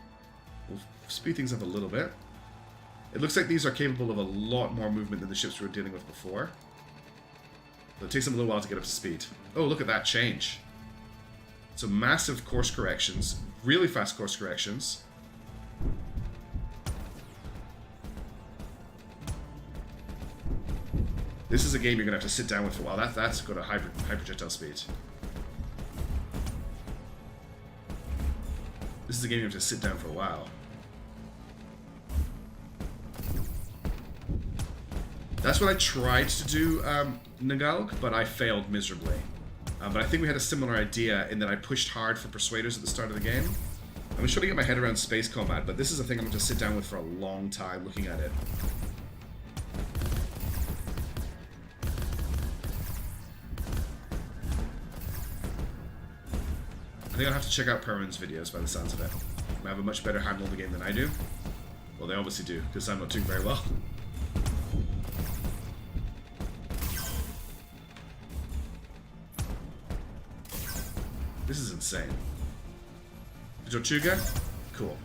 S1: We'll speed things up a little bit. It looks like these are capable of a lot more movement than the ships we were dealing with before. But it takes them a little while to get up to speed. Oh, look at that change. So massive course corrections, really fast course corrections. This is a game you're going to have to sit down with for a while. That's got a high projectile speed. This is a game you have to sit down for a while. That's what I tried to do, Nagalg, but I failed miserably. But I think we had a similar idea in that I pushed hard for persuaders at the start of the game. I was trying to get my head around space combat, but this is a thing I'm going to sit down with for a long time looking at it. I think I'll have to check out Perman's videos by the sounds of it. They have a much better handle of the game than I do. Well, they obviously do, because I'm not doing very well. This is insane. Tortuga? Cool.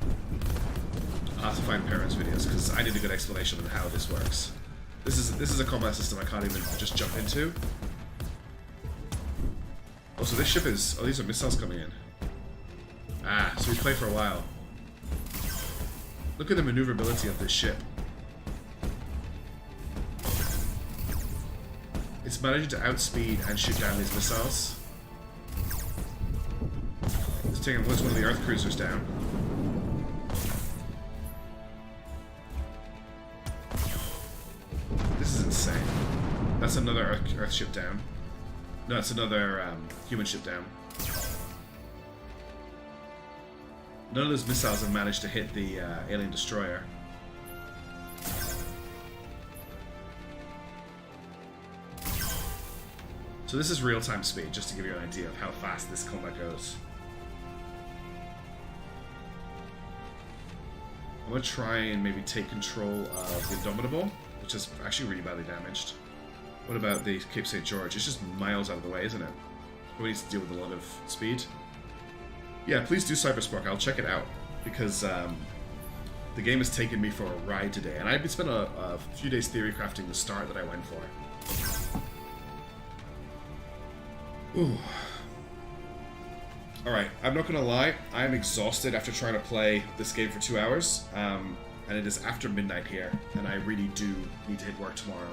S1: I'll have to find Perman's videos, because I need a good explanation on how this works. This is a combat system I can't even just jump into. Oh, so this ship is... Oh, these are missiles coming in. Ah, so we play for a while. Look at the maneuverability of this ship. It's It's managing to outspeed and shoot down these missiles. It's taking one of the Earth cruisers down. This is insane. That's another Earth ship down. No, it's another human ship down. None of those missiles have managed to hit the alien destroyer. So this is real-time speed, just to give you an idea of how fast this combat goes. I'm going to try and maybe take control of the Indomitable, which is actually really badly damaged. What about the Cape St. George? It's just miles out of the way, isn't it? Probably needs to deal with a lot of speed. Yeah, please do Cyberspark. I'll check it out, because the game has taken me for a ride today. And I've spent a few days theory crafting the start that I went for. Ooh. Alright, I'm not gonna lie, I am exhausted after trying to play this game for 2 hours, and it is after midnight here, and I really do need to hit work tomorrow.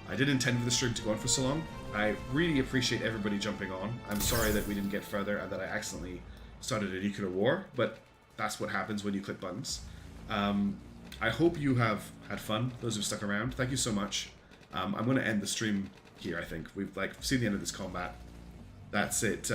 S1: I didn't intend for the stream to go on for so long. I really appreciate everybody jumping on. I'm sorry that we didn't get further and that I accidentally started a nuclear war, but that's what happens when you click buttons. I hope you have had fun, those who've stuck around. Thank you so much. I'm going to end the stream here, I think. We've seen the end of this combat. That's it.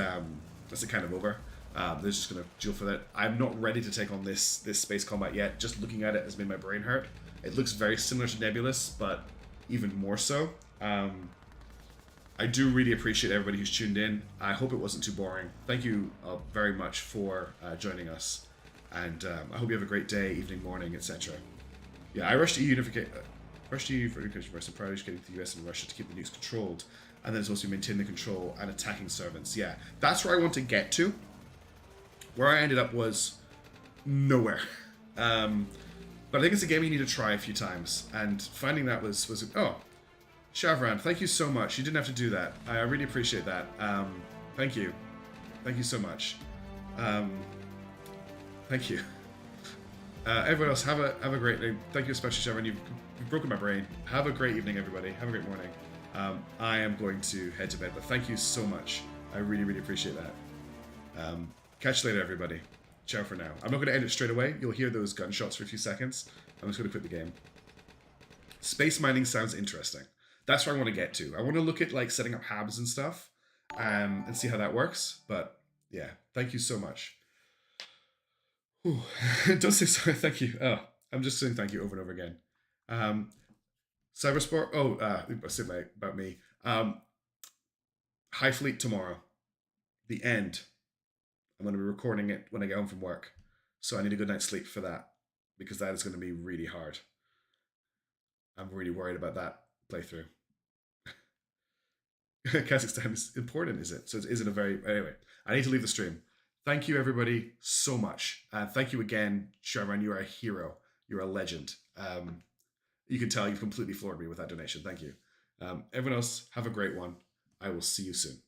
S1: That's it kind of over. They're just going to duel for that. I'm not ready to take on this space combat yet. Just looking at it has made my brain hurt. It looks very similar to Nebulous, but even more so. I do really appreciate everybody who's tuned in. I hope it wasn't too boring. Thank you very much for joining us. And I hope you have a great day, evening, morning, etc. Yeah, I rushed EU unification. Rushed EU for unification first and prior to getting to the US and Russia to keep the nukes controlled. And then it's also maintain the control and attacking servants. Yeah, that's where I want to get to. Where I ended up was nowhere. But I think it's a game you need to try a few times. And finding that was oh, Shavran, thank you so much. You didn't have to do that. I really appreciate that. Thank you. Thank you so much. Thank you. Everyone else, have a great day. Thank you especially, Shavran. You've broken my brain. Have a great evening, everybody. Have a great morning. I am going to head to bed, but thank you so much. I really, really appreciate that. Catch you later, everybody. Ciao for now. I'm not going to end it straight away. You'll hear those gunshots for a few seconds. I'm just going to quit the game. Space mining sounds interesting. That's where I want to get to. I want to look at like setting up habs and stuff, and see how that works. But yeah, thank you so much. Ooh. Don't say sorry. Thank you. Oh, I'm just saying thank you over and over again. Cybersport. Oh, I said about me. High Fleet tomorrow. The end. I'm going to be recording it when I get home from work, so I need a good night's sleep for that, because that is going to be really hard. I'm really worried about that playthrough. Kazakhstan is important, is it? So is it a very... Anyway, I need to leave the stream. Thank you, everybody, so much. Thank you again, Sherman. You are a hero. You're a legend. You can tell you've completely floored me with that donation. Thank you. Everyone else, have a great one. I will see you soon.